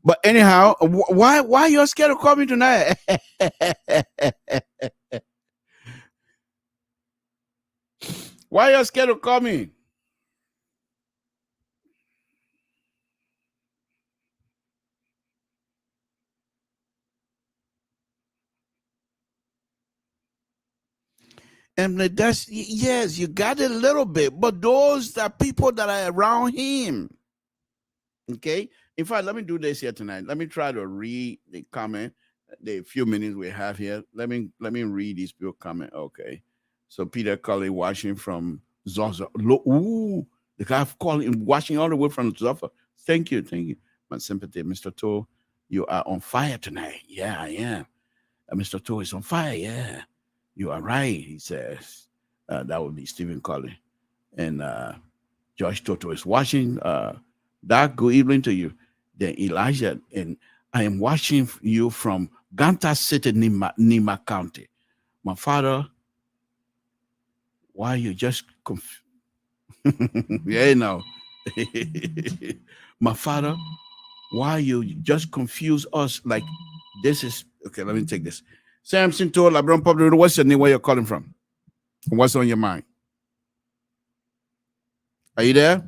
But anyhow, why you're scared of coming tonight? Why you're scared of coming? And that's, yes, you got a little bit, but those are people that are around him. Okay. In fact, let me do this here tonight. Let me try to read the comment. The few minutes we have here. Let me read these people comment. Okay. So Peter Cully watching from Zozo. Ooh, the guy calling watching all the way from Zozo. Thank you. My sympathy, Mr. Toe. You are on fire tonight. Yeah, I am. Mr. Toe is on fire. Yeah. You are right, he says. That would be Stephen Colley. And Josh Toto is watching. Doc, good evening to you. Then Elijah, and I am watching you from Ganta City, Nima County. My father, why you just yeah, no. My father, why you just confuse us like this is okay? Let me take this. Samson told LIBERIA Public, what's your name? Where you're calling from? What's on your mind? Are you there?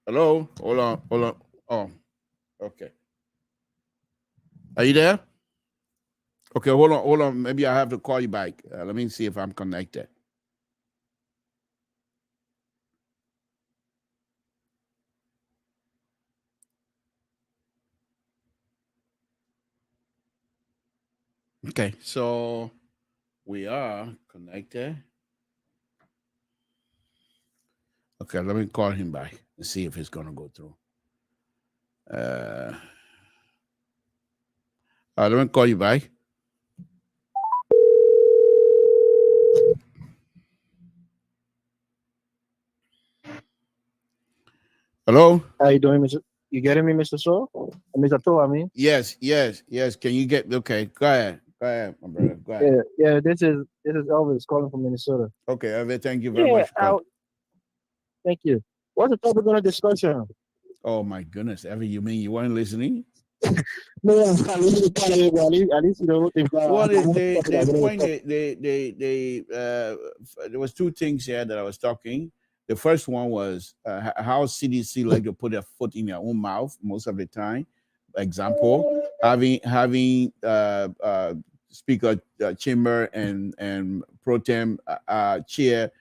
Hello? Hold on. Oh, okay. Are you there? Okay, hold on. Maybe I have to call you back. Let me see if I'm connected. Okay, so we are connected. Okay, let me call him back and see if it's going to go through. Let me call you back. Hello? How you doing, Mr.? You getting me, Mr. So? Mr. To, I mean? Yes. Can you get, okay, go ahead, my brother, go ahead. Yeah, this is Elvis calling from Minnesota. Okay, Elvis, thank you very much. Thank you. What's the topic on the discussion? Oh my goodness, Elvis, you mean you weren't listening? No, at least you know. Well, the point, there was two things here that I was talking. The first one was how CDC like to put their foot in their own mouth most of the time. Example, having Speaker Chamber and Pro Tem Chair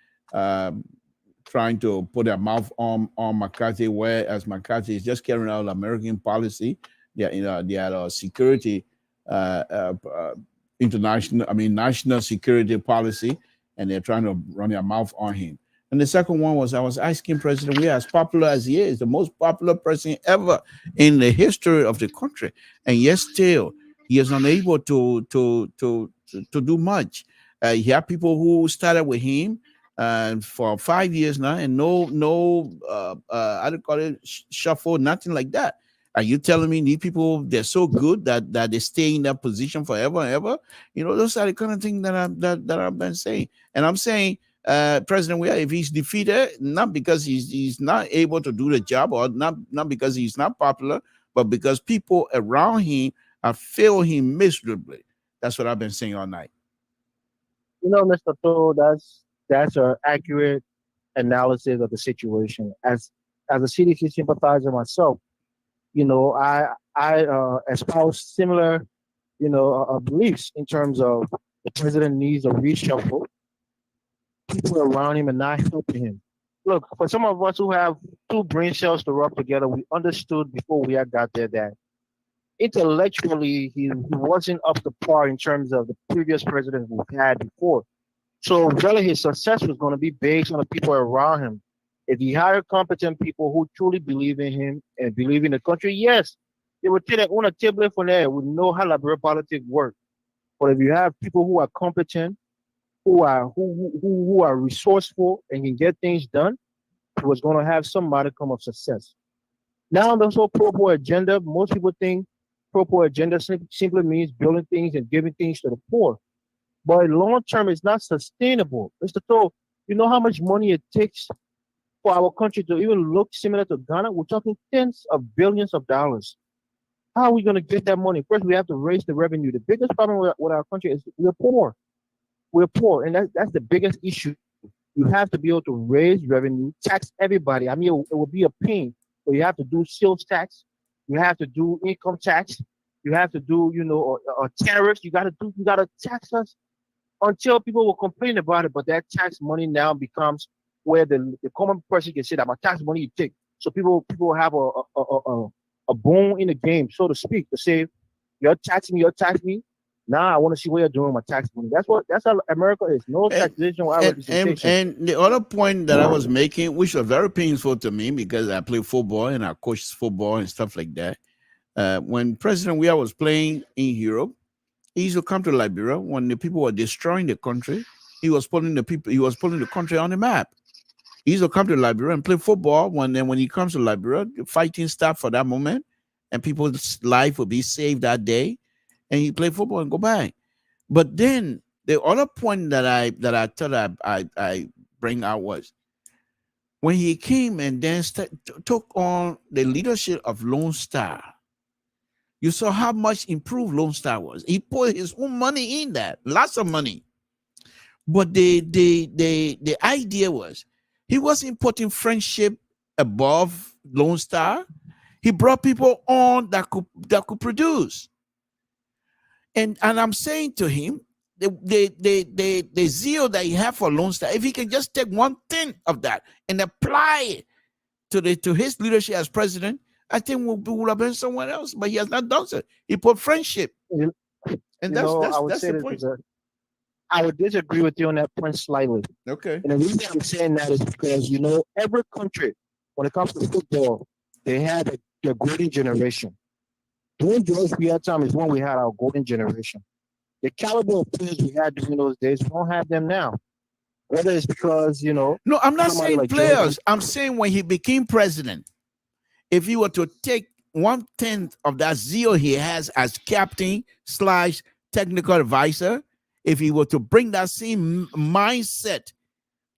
trying to put their mouth on McCarthy, whereas McCarthy is just carrying out American policy. Their security, national security policy, and they're trying to run their mouth on him. And the second one was I was asking President Weah, as popular as he is, the most popular president ever in the history of the country, and yet still he is unable to do much. You have people who started with him for 5 years now, and no, I don't call it shuffle, nothing like that. Are you telling me these people, they're so good that they stay in that position forever and ever? Those are the kind of things that I've been saying. And I'm saying, President Weah, if he's defeated, not because he's not able to do the job, or not because he's not popular, but because people around him have failed him miserably. That's what I've been saying all night. Mr. To, that's an accurate analysis of the situation. As a CDC sympathizer myself, I espouse similar, beliefs in terms of the president needs a reshuffle. People around him are not helping him. Look, for some of us who have two brain cells to rub together, we understood before we had got there that intellectually he wasn't up to par in terms of the previous president we've had before. So really his success was going to be based on the people around him. If he hired competent people who truly believe in him and believe in the country, yes, they would take it on a table for there, would know how LIBERIA politics work. But if you have people who are competent, who are resourceful and can get things done, it was going to have some modicum of success. Now the whole pro-poor agenda, most people think pro-poor agenda simply means building things and giving things to the poor. But long term, it's not sustainable. Mr. To, you know how much money it takes for our country to even look similar to Ghana? We're talking tens of billions of dollars. How are we going to get that money? First, we have to raise the revenue. The biggest problem with our country is we're poor. We're poor, and that's the biggest issue. You have to be able to raise revenue, tax everybody. I mean, it will be a pain, but you have to do sales tax. You have to do income tax. You have to do, tariffs. You got to tax us until people will complain about it. But that tax money now becomes where the common person can say that my tax money you take. So people have a bone in the game, so to speak, to say, you're taxing me. Now I want to see what you're doing with my tax money. That's how America is. No taxation without representation. And the other point that I was making, which was very painful to me because I play football and I coach football and stuff like that. When President Weah was playing in Europe, he used to come to Liberia when the people were destroying the country. he was putting the country on the map. He used to come to Liberia and play football. When he comes to Liberia, the fighting stopped for that moment, and people's life will be saved that day, and he play football and go back. But then the other point that I thought I bring out was when he came and then took on the leadership of Lone Star. You saw how much improved Lone Star was. He put his own money in that, lots of money. But the idea was he wasn't putting friendship above Lone Star. He brought people on that could produce. And I'm saying to him, the zeal that he had for Lone Star, if he can just take 1/10 of that and apply it to his leadership as president, I think we would have been somewhere else. But he has not done so. He put friendship, and that's the point. I would disagree with you on that point slightly. Okay. And the reason I'm saying that is because, every country, when it comes to football, they had their golden generation. During George Weah time is when we had our golden generation. The caliber of players we had during those days, we don't have them now. Whether it's because, No, I'm not saying players. I'm saying when he became president, if he were to take 1/10 of that zeal he has as captain/technical advisor, if he were to bring that same mindset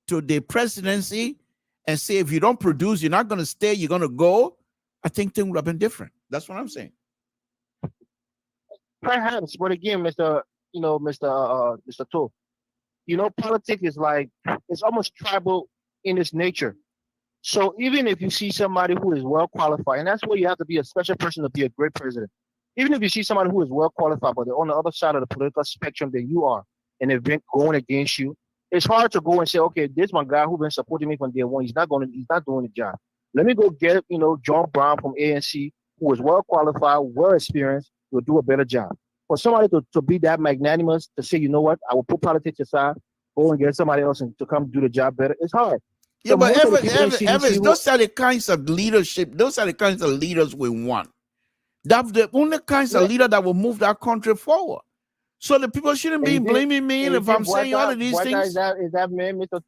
to the presidency and say, if you don't produce, you're not going to stay, you're going to go, I think things would have been different. That's what I'm saying. Perhaps, but again, Mr. To, politics is like, it's almost tribal in its nature. So even if you see somebody who is well qualified, and that's where you have to be a special person to be a great president. Even if you see somebody who is well qualified, but they're on the other side of the political spectrum than you are, and they've been going against you, it's hard to go and say, okay, this one guy who's been supporting me from day one, he's not doing the job. Let me go get, John Brown from ANC, who is well qualified, well experienced, will do a better job. For somebody to be that magnanimous, to say, you know what, I will put politics aside, go and get somebody else to come do the job better, it's hard. Yeah, so but Evans, those are the kinds of leadership, those are the kinds of leaders we want. That's the only kinds of leader that will move that country forward. So the people shouldn't be blaming me if I'm saying all of these things. Is that man, Mr.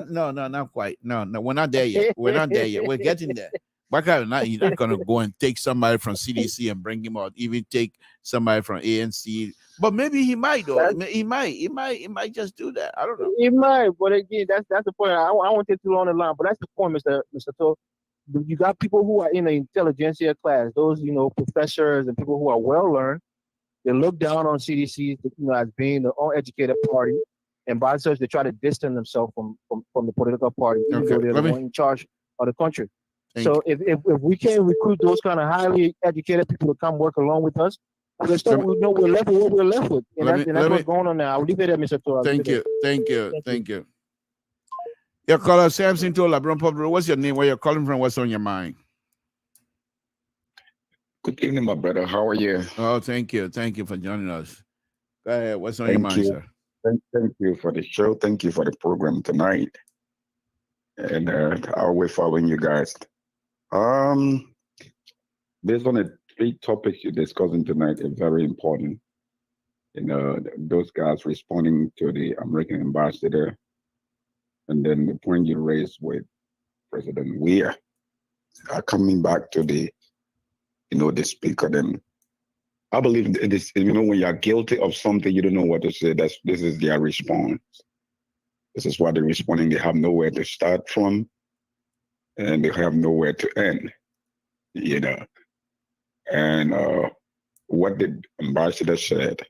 No, not quite. No, we're not there yet. We're not there yet. We're getting there. He's not going to go and take somebody from CDC and bring him out, even take somebody from ANC. But maybe he might, though. He might just do that. I don't know. He might, but again, that's the point. I won't take too long the line, but that's the point, Mr. To. You got people who are in the intelligentsia class, those, professors and people who are well learned. They look down on CDC, as being the uneducated party, and by such they try to distance themselves from the political party, even though they're the one in charge of the country. So if we can recruit those kind of highly educated people to come work along with us, we're left with what we're left with, and that's what's going on now. I'll leave it at Mr. Torres. Thank you. Your caller, Samson to LIBERIA Public. What's your name? Where you're calling from? What's on your mind? Good evening, my brother. How are you? Oh, thank you. Thank you for joining us. Go ahead. What's on your mind, sir? Thank you for the show. Thank you for the program tonight. And I'll be following you guys. Based on the 3 topics you're discussing tonight is very important. Those guys responding to the American ambassador, and then the point you raised with President Weah, coming back to the speaker. Then I believe it is, when you're guilty of something, you don't know what to say. This is their response. This is why they're responding. They have nowhere to start from, and they have nowhere to end. And what the ambassador said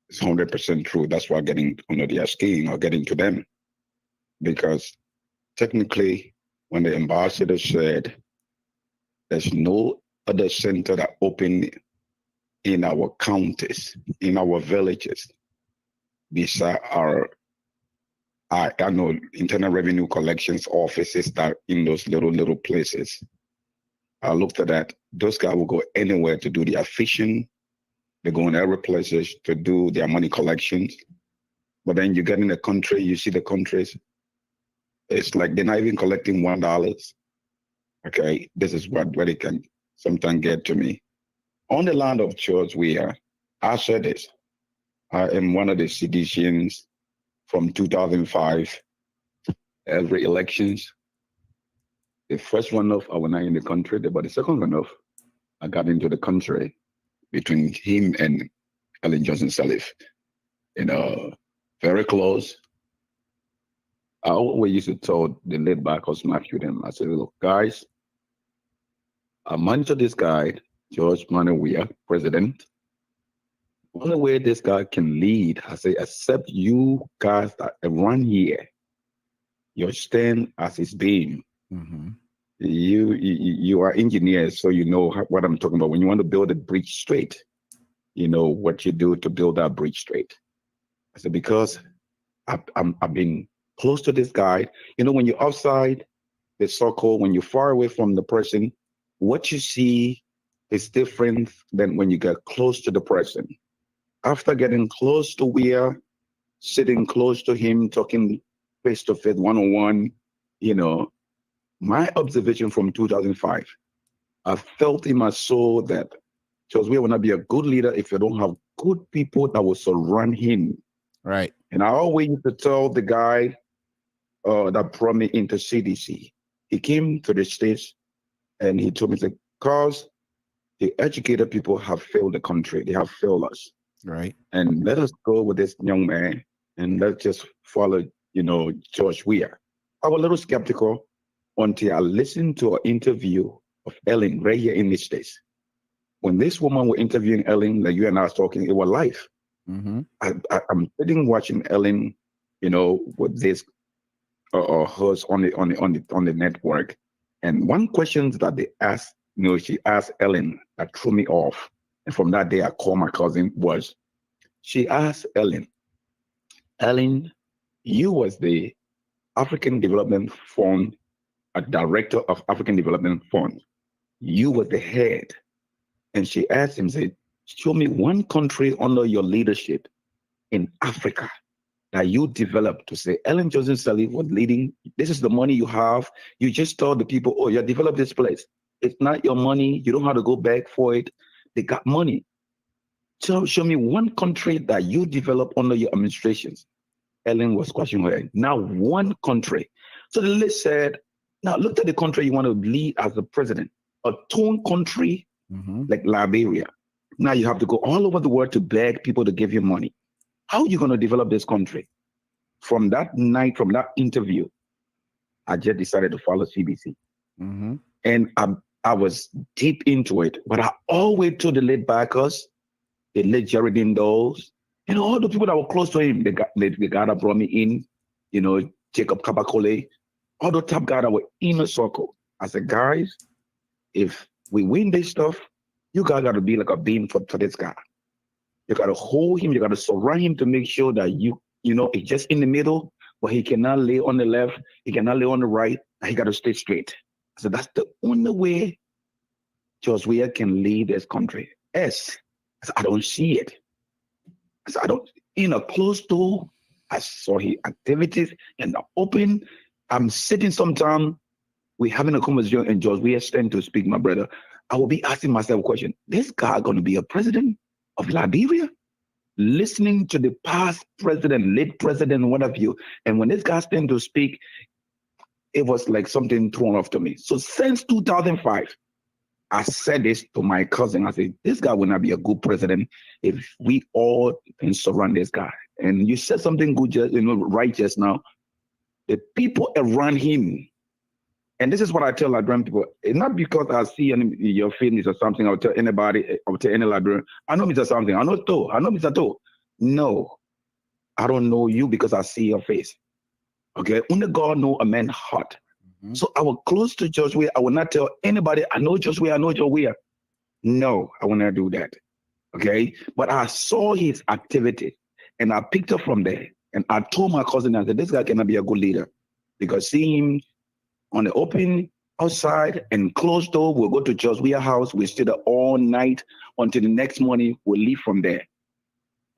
is 100% true. That's why getting under their skin or getting to them. Because technically, when the ambassador said there's no other center that open in our counties, in our villages, beside our internal revenue collections offices that in those little places. I looked at that. Those guys will go anywhere to do their fishing. They go in every places to do their money collections. But then you get in the country, you see the countries, it's like they're not even collecting $1. Okay, this is where they can sometimes get to me. On the land of George Weah, I said this. I am one of the citizens from 2005. Every elections, the first runoff, I was not in the country, but the second runoff, I got into the country between him and Ellen Johnson Sirleaf. Very close. I always used to tell the late back Matthew them, I said, look, guys, I monitor this guy, George Manuel Weah, president. The only way this guy can lead, I say, except you guys that run here, your stand as his beam. Mm-hmm. You are engineers, so you know what I'm talking about. When you want to build a bridge straight, you know what you do to build that bridge straight. I said, because I've been close to this guy. When you're outside the circle, when you're far away from the person, what you see is different than when you get close to the person. After getting close to Weah, sitting close to him, talking face to face, one-on-one, my observation from 2005, I felt in my soul that Charles Weah will not be a good leader if you don't have good people that will surround him. Right. And I always used to tell the guy that brought me into CDC. He came to the States and he told me, because the educated people have failed the country. They have failed us. Right. And let us go with this young man and let's just follow, George Weah. I was a little skeptical until I listened to an interview of Ellen right here in the States. When this woman was interviewing Ellen, like you and I was talking, it was live. Mm-hmm. I'm sitting watching Ellen, with this host on the network. And one question that they asked, she asked Ellen that threw me off. And from that day, I called my cousin, she asked Ellen, you was the African Development Fund, a director of African Development Fund. You were the head. And she asked him, said, show me one country under your leadership in Africa that you developed to say, Ellen Johnson Sirleaf was leading. This is the money you have. You just told the people, oh, you developed this place. It's not your money. You don't have to go back for it. They got money. So show me one country that you developed under your administrations. Ellen was questioning her. Now one country. So the list said, now look at the country you want to lead as the president. A torn country like Liberia. Now you have to go all over the world to beg people to give you money. How are you going to develop this country? From that night, from that interview, I just decided to follow CBC. Mm-hmm. And I was deep into it. But I always told the late backers, the late Geraldine Dawes, all the people that were close to him, the guy that brought me in, Jacob Kabakole, all the top guys that were in the circle. I said, guys, if we win this stuff, you guys got to be like a beam for this guy. You got to hold him. You got to surround him to make sure that it's just in the middle, but he cannot lay on the left. He cannot lay on the right. He got to stay straight. So that's the only way George Weah can lead this country. I don't see it. I don't, in a closed door, I saw his activities in the open. I'm sitting sometime, we're having a conversation and George Weah stand to speak, my brother. I will be asking myself a question. This guy going to be a president of Liberia? Listening to the past president, late president, what have you. And when this guy stand to speak, it was like something thrown off to me. So since 2005, I said this to my cousin. I said, this guy will not be a good president if we all can surround this guy. And you said something good, right just now. The people around him, and this is what I tell Liberian people, it's not because I see your feelings or something, I'll tell anybody, I'll tell any Liberian, I know Mr. Something, I know Mr. To. No, I don't know you because I see your face. Okay, only God know a man's heart. Mm-hmm. So I was close to George Weah. I will not tell anybody, I know George Weah, I know George Weah. No, I will not do that. Okay, but I saw his activity and I picked up from there. And I told my cousin, I said, this guy cannot be a good leader because seeing him on the open outside and closed door, we'll go to George Weah house. We stay there all night until the next morning. We'll leave from there.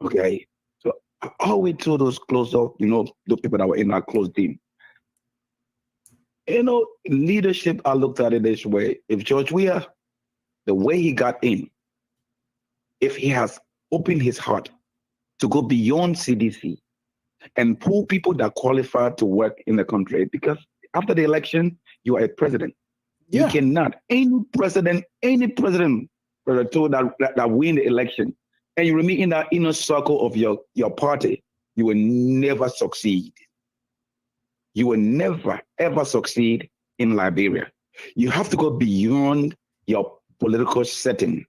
Okay. So I always told those closed door, the people that were in our closed team. Leadership, I looked at it this way. If George Weah, the way he got in, if he has opened his heart to go beyond CDC and pull people that qualify to work in the country, because after the election, you are a president. You cannot, any president that win the election, and you remain in that inner circle of your party, you will never succeed. You will never, ever succeed in Liberia. You have to go beyond your political setting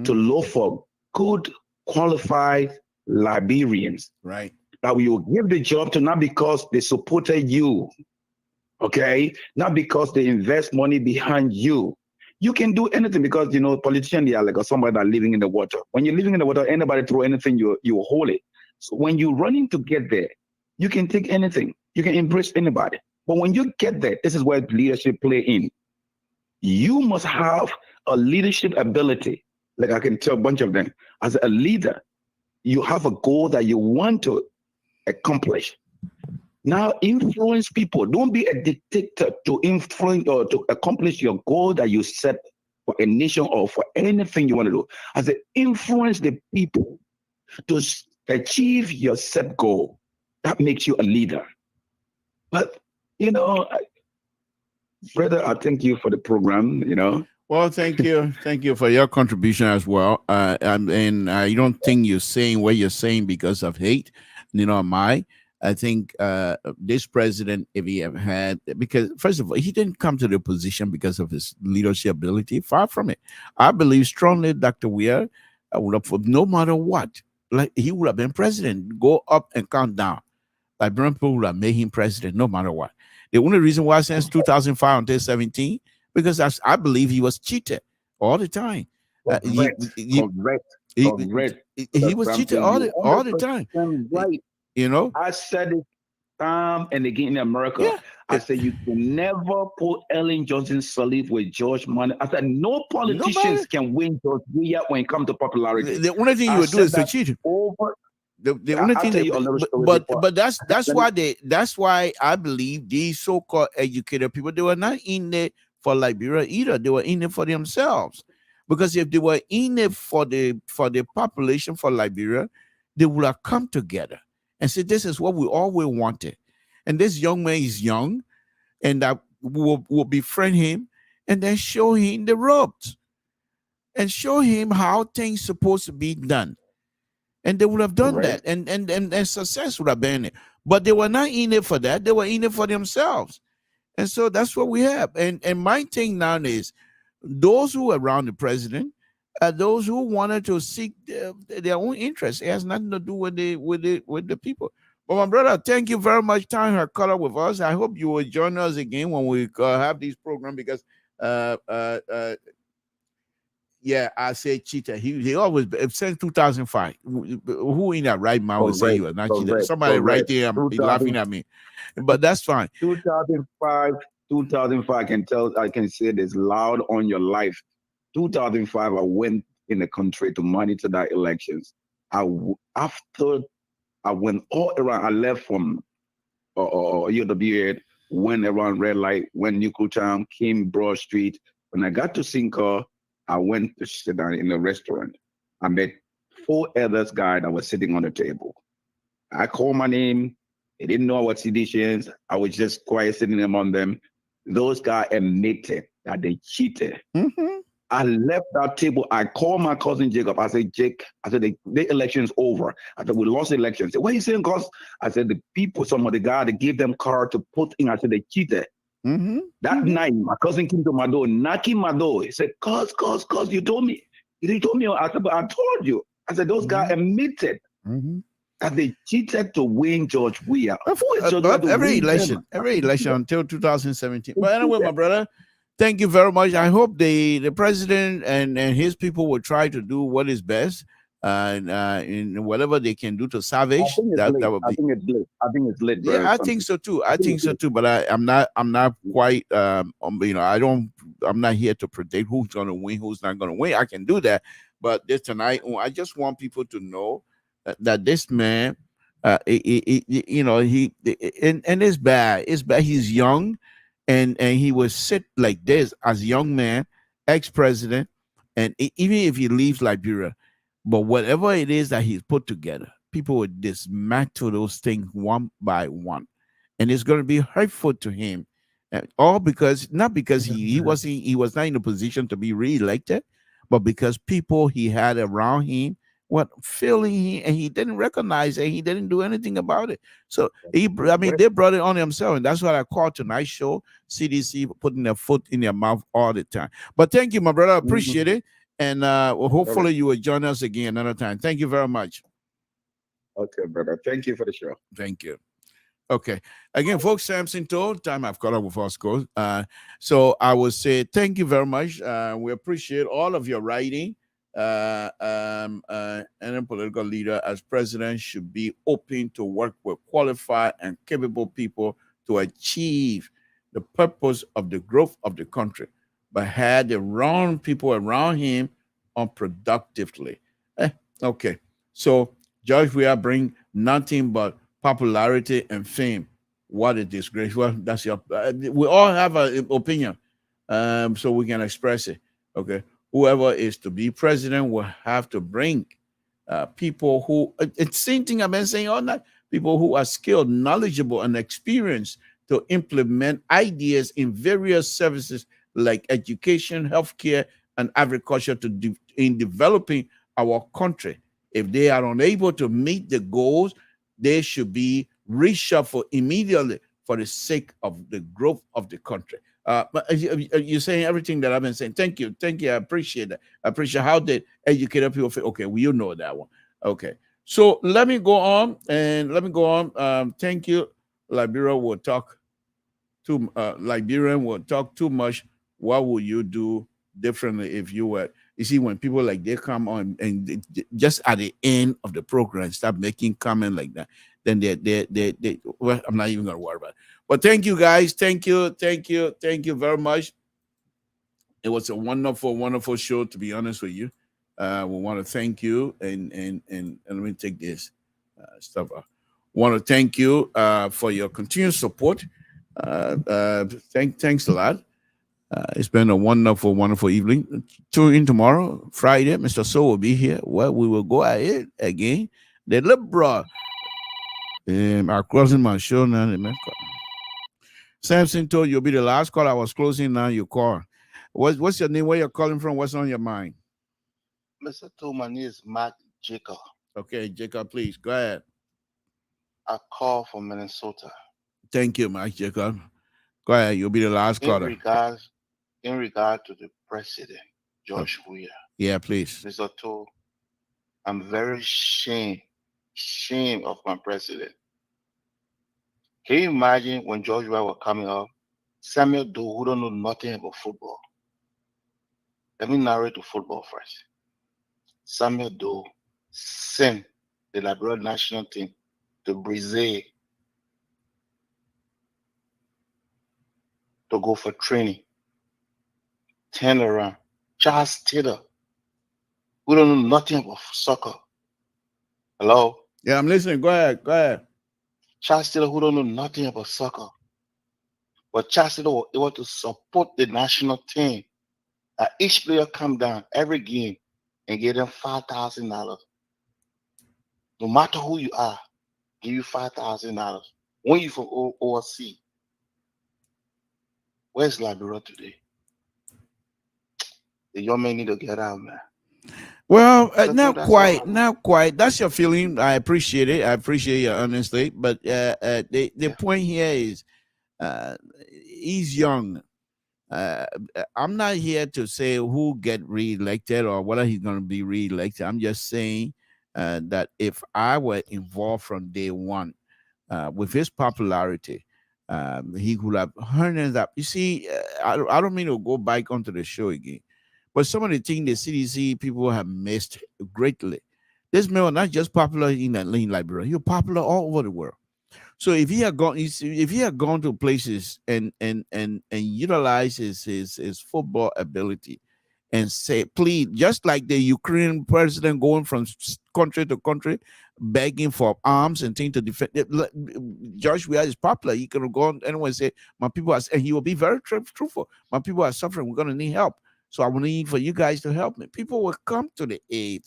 to look for good, qualified Liberians. Right. That we will give the job to, not because they supported you, okay? Not because they invest money behind you. You can do anything, because, you know, politicians, they are like somebody that living in the water. When you're living in the water, anybody throw anything, you hold it. So when you're running to get there, you can take anything. You can embrace anybody. But when you get there, this is where leadership play in. You must have a leadership ability. Like I can tell a bunch of them. As a leader, you have a goal that you want to accomplish. Now influence people. Don't be a dictator to influence or to accomplish your goal that you set for a nation or for anything you want to do. As a influence the people to achieve your set goal. That makes you a leader. But, you know, brother, I thank you for the program, you know. Well, thank you. Thank you for your contribution as well. And I don't think you're saying what you're saying because of hate. You know, I think this president, if he have had, because first of all, he didn't come to the position because of his leadership ability. Far from it. I believe strongly Dr. Weir would have, no matter what, like he would have been president, go up and count down. Liberian people would have made him president no matter what. The only reason why since 2005 until 17, because I believe he was cheated all the time. Correct. He was cheated all the time. Right. You know? I said it time and again in America. Yeah. I said you can never put Ellen Johnson Sirleaf with George Money. I said no politicians can win George Weir when it comes to popularity. The only thing you would do is to cheat him. The only thing, but that's why I believe these so-called educated people, they were not in it for Liberia either. They were in it for themselves, because if they were in it for the population for Liberia, they would have come together and said, "This is what we always wanted." And this young man is young, and that will befriend him and then show him the ropes and show him how things supposed to be done. And they would have done that, and success would have been it. But they were not in it for that. They were in it for themselves. And so that's what we have. And my thing now is those who are around the president are those who wanted to seek their own interests. It has nothing to do with the people. But my brother, thank you very much, time her color with us. I hope you will join us again when we have these programs, because yeah, I say cheater. He always, since 2005. Who in that right mind would say you are not cheater? Somebody right there laughing at me, but that's fine. 2005, I can say this loud on your life. 2005, I went in the country to monitor that elections. After I went all around, I left from UWA, went around Red Light, went Nuclear Town, came Broad Street. When I got to Cinco, I went to sit down in a restaurant. I met 4 others guys that were sitting on the table. I called my name. They didn't know what CDCs. I was just quiet sitting among them. Those guys admitted that they cheated. Mm-hmm. I left that table. I called my cousin Jacob. I said, Jake, I said, the election's over. I said, we lost the election. He said, what are you saying, cuz? I said, the people, some of the guys, they gave them card to put in. I said, they cheated. Mm-hmm. That night, my cousin came to my door, knocking my door. He said, cuz, you told me. You told me. I said, but I told you. I said, those guys admitted that they cheated to win George Weir. Every election until 2017. But anyway, my brother, thank you very much. I hope the president and his people will try to do what is best. In whatever they can do to salvage that would be. I think it's lit. Yeah, I think so too. But I'm not quite. I'm not here to predict who's going to win, who's not going to win. I can do that, but this tonight, I just want people to know that this man, he it's bad. It's bad. He's young, and he will sit like this as a young man, ex-president, and even if he leaves Liberia. But whatever it is that he's put together, people will dismantle those things one by one, and it's going to be hurtful to him. All because not because he was not in a position to be reelected, but because people he had around him were feeling he and he didn't recognize it. He didn't do anything about it. So they brought it on themselves, and that's what I call tonight's show. CDC putting their foot in their mouth all the time. But thank you, my brother. I appreciate it, and hopefully you will join us again another time. Thank you very much. Okay, brother. Thank you for the show. Thank you. Okay. Again, folks, Samson told time I've caught up with us, scores. So I will say thank you very much. We appreciate all of your writing. And a political leader as president should be open to work with qualified and capable people to achieve the purpose of the growth of the country, but had the wrong people around him unproductively. Okay. So George Weah bring nothing but popularity and fame. What a disgrace. Well, that's your we all have an opinion, so we can express it. Okay, whoever is to be president will have to bring people who it's same thing I've been saying all night, people who are skilled, knowledgeable, and experienced to implement ideas in various services like education, healthcare, and agriculture in developing our country. If they are unable to meet the goals, they should be reshuffled immediately for the sake of the growth of the country. But you're saying everything that I've been saying. Thank you. I appreciate that. I appreciate how the educated people feel. Okay, well, you know that one. Okay, so let me go on. Thank you. Liberian will talk too much. What would you do differently if you were? You see, when people like they come on and just at the end of the program start making comment like that, then they well, I'm not even gonna worry about it. But thank you guys, thank you very much. It was a wonderful show, to be honest with you. We want to thank you and let me take this stuff off. Want to thank you for your continued support. Thanks a lot. It's been a wonderful evening. Tune in tomorrow, Friday. Mr. So will be here. Well, we will go ahead again. The liberal. I'm closing my show now. Samson told you'll be the last call. I was closing now your call. What's your name? Where you're calling from? What's on your mind? Mr. Toll, my name is Mark Jacob. Okay, Jacob, please go ahead. I call from Minnesota. Thank you, Mark Jacob. Go ahead. You'll be the last caller. In regard to the president, George Weah. Yeah, please. Mr. Toll, I'm very ashamed of my president. Can you imagine when George Weah was coming up, Samuel Doe, who don't know nothing about football? Let me narrate the football first. Samuel Doe sent the Liberia national team to Brazil to go for training. Turn around. Charles Taylor, who don't know nothing about soccer. Hello? Yeah, I'm listening. Go ahead. Charles Taylor, who don't know nothing about soccer. But Charles Taylor was able to support the national team. Each player come down every game and give them $5,000. No matter who you are, give you $5,000. When you from overseas. Where's Liberia today? The young men need to get out, man. Well, not quite. That's your feeling. I appreciate it. I appreciate your honesty. But the point here is he's young. I'm not here to say who get reelected or whether he's going to be reelected. I'm just saying that if I were involved from day one with his popularity, he could have harnessed up. You see, I don't mean to go back onto the show again, but some of the things the CDC people have missed greatly. This man was not just popular in Liberia; he was popular all over the world. So if he had gone to places and utilized his football ability and say, please, just like the Ukrainian president going from country to country begging for arms and things to defend. George Weah is popular. He can go on anywhere and say, my people are, and he will be very truthful. My people are suffering. We're going to need help. So I will need for you guys to help me. People will come to the aid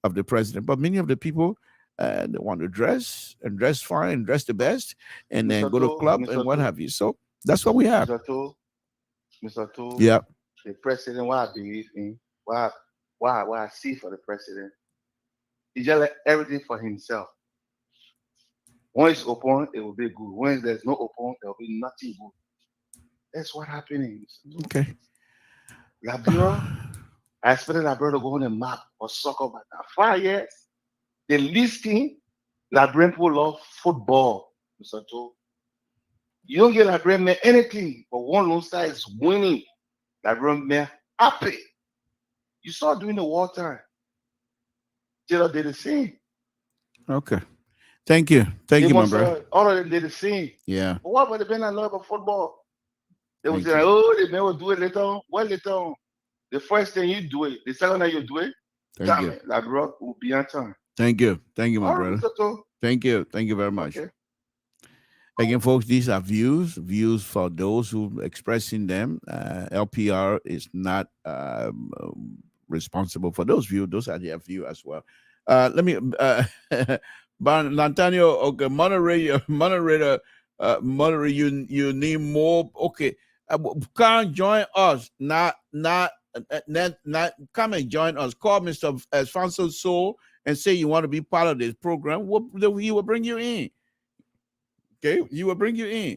of the president, but many of the people they want to dress and dress fine and dress the best, and then go to club and what have you. So that's what we have. Mr. Tool, Yeah. the president, what I believe in, what I see for the president, he just like everything for himself. When it's open, it will be good. When there's no open, there will be nothing good. That's what happening. Okay. Liberia, I expected Liberia to go on a map or soccer, but now 5 years, the least thing, Liberian people love football, Mr. Tool. You don't get Liberian men anything, but one lone side is winning. Liberian men happy. You saw during the wartime. Taylor did the same. Okay. Thank you. Thank you, my brother. All of them did the same. Yeah. But what about the men that know about football? They will Thank say, you. oh, the men will do it later on. Well, later on. The first thing you do it, the second time you do it, Thank you. Liberia will be on time. Thank you. Thank you, my All right, brother. Mr. Tool. Thank you. Thank you very much. Okay. Again, folks, these are views for those who expressing them. LPR is not responsible for those views. Those are their view as well. Let me, Antonio, okay, moderator, you need more. Okay, can't join us. Not come and join us. Call Mr. Alfonso Soul and say you want to be part of this program. He will bring you in. Okay, he will bring you in.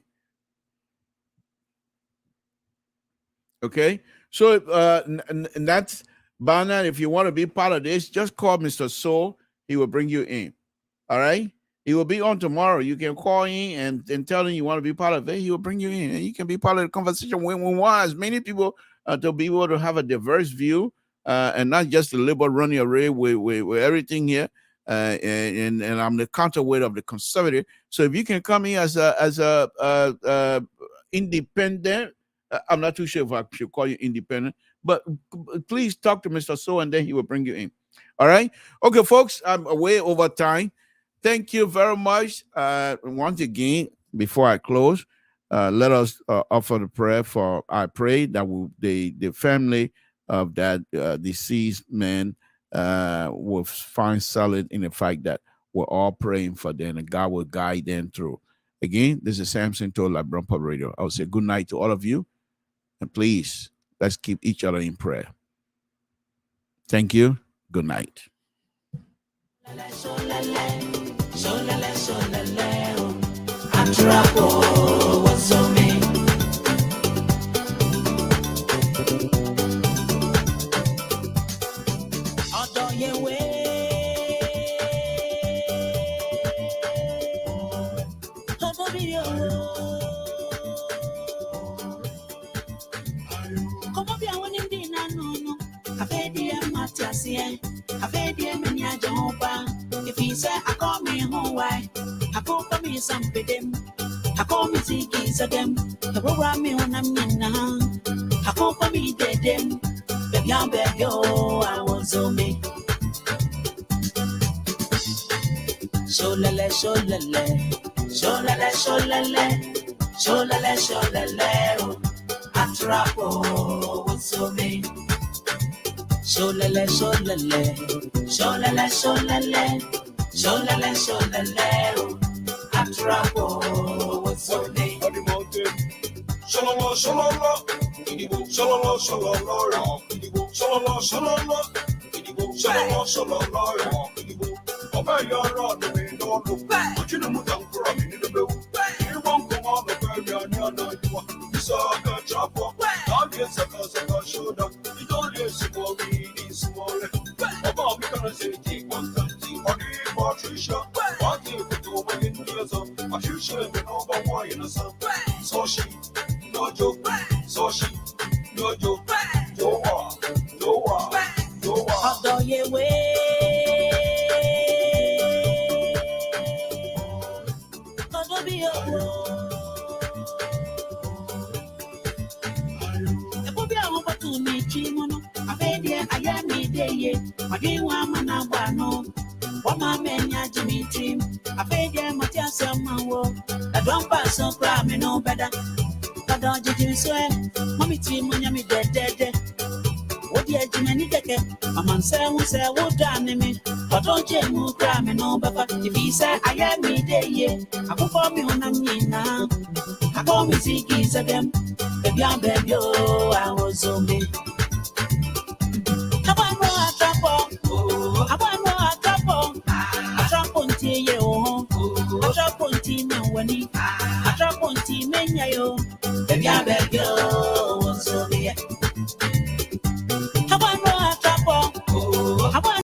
Okay, so and that's Bernard. If you want to be part of this, just call Mr. Soul. He will bring you in. All right, he will be on tomorrow. You can call in and tell him you want to be part of it. He will bring you in, and you can be part of the conversation. We want as many people to be able to have a diverse view and not just the liberal running array with everything here. And I'm the counterweight of the conservative. So if you can come in as a independent, I'm not too sure if I should call you independent, but please talk to Mr. So, and then he will bring you in. All right. Okay, folks, I'm way over time. Thank you very much. Once again, before I close, let us offer the prayer for. I pray that the family of that deceased man will find solid in the fact that we're all praying for them and God will guide them through. Again, this is Samson to LIBERIA Public Radio. I will say good night to all of you. And please, let's keep each other in prayer. Thank you. Good night. If he said, I call me home, why? I call me some them. I call me Ziggy's them. The program me when I'm in now. I call me dead them. Baby, I'm back, yo, I want so me. Sholale, sholale, sholale, sholale, sholale, sholale, atrapo, what's so me? Sholale, sholale, sholale, sholale, sholale, sholale, atrapo, what's so me? Sholala, sholala, sholala, sholala, sholala, sholala, sholala, sholala. Obey your order, we don't look back. But you know what I'm crying in the middle. You won't come on the baby and you're not you. You saw a chop up. I'll get suckers on the shoulder. You don't listen to me, it's small. About me, gonna say, take 130 or the Patricia. What you could do when in years of I should share the number one in the sun. So she, no joke. So she, no joke. No one, no one, no one. Although you way. I didn't want my number, no. What my men ya Jimmy Dream. I paid them Matthias Samuel. I don't pass so crime, no better. But don't you swear? Mommy team when you me dead. What dear Jimmy Keke, a man say, who say, what done me? But don't you move, cram and no, but if he say, I am me day, I go for me when I'm now. I call me Ziggy's again. Baby, I'm baby, oh, I was zombie. I want more trouble. I want more trouble. I trap on tea, oh, I trap on tea, no, when he, I trap on tea, men, yo. Baby, I'm baby, oh,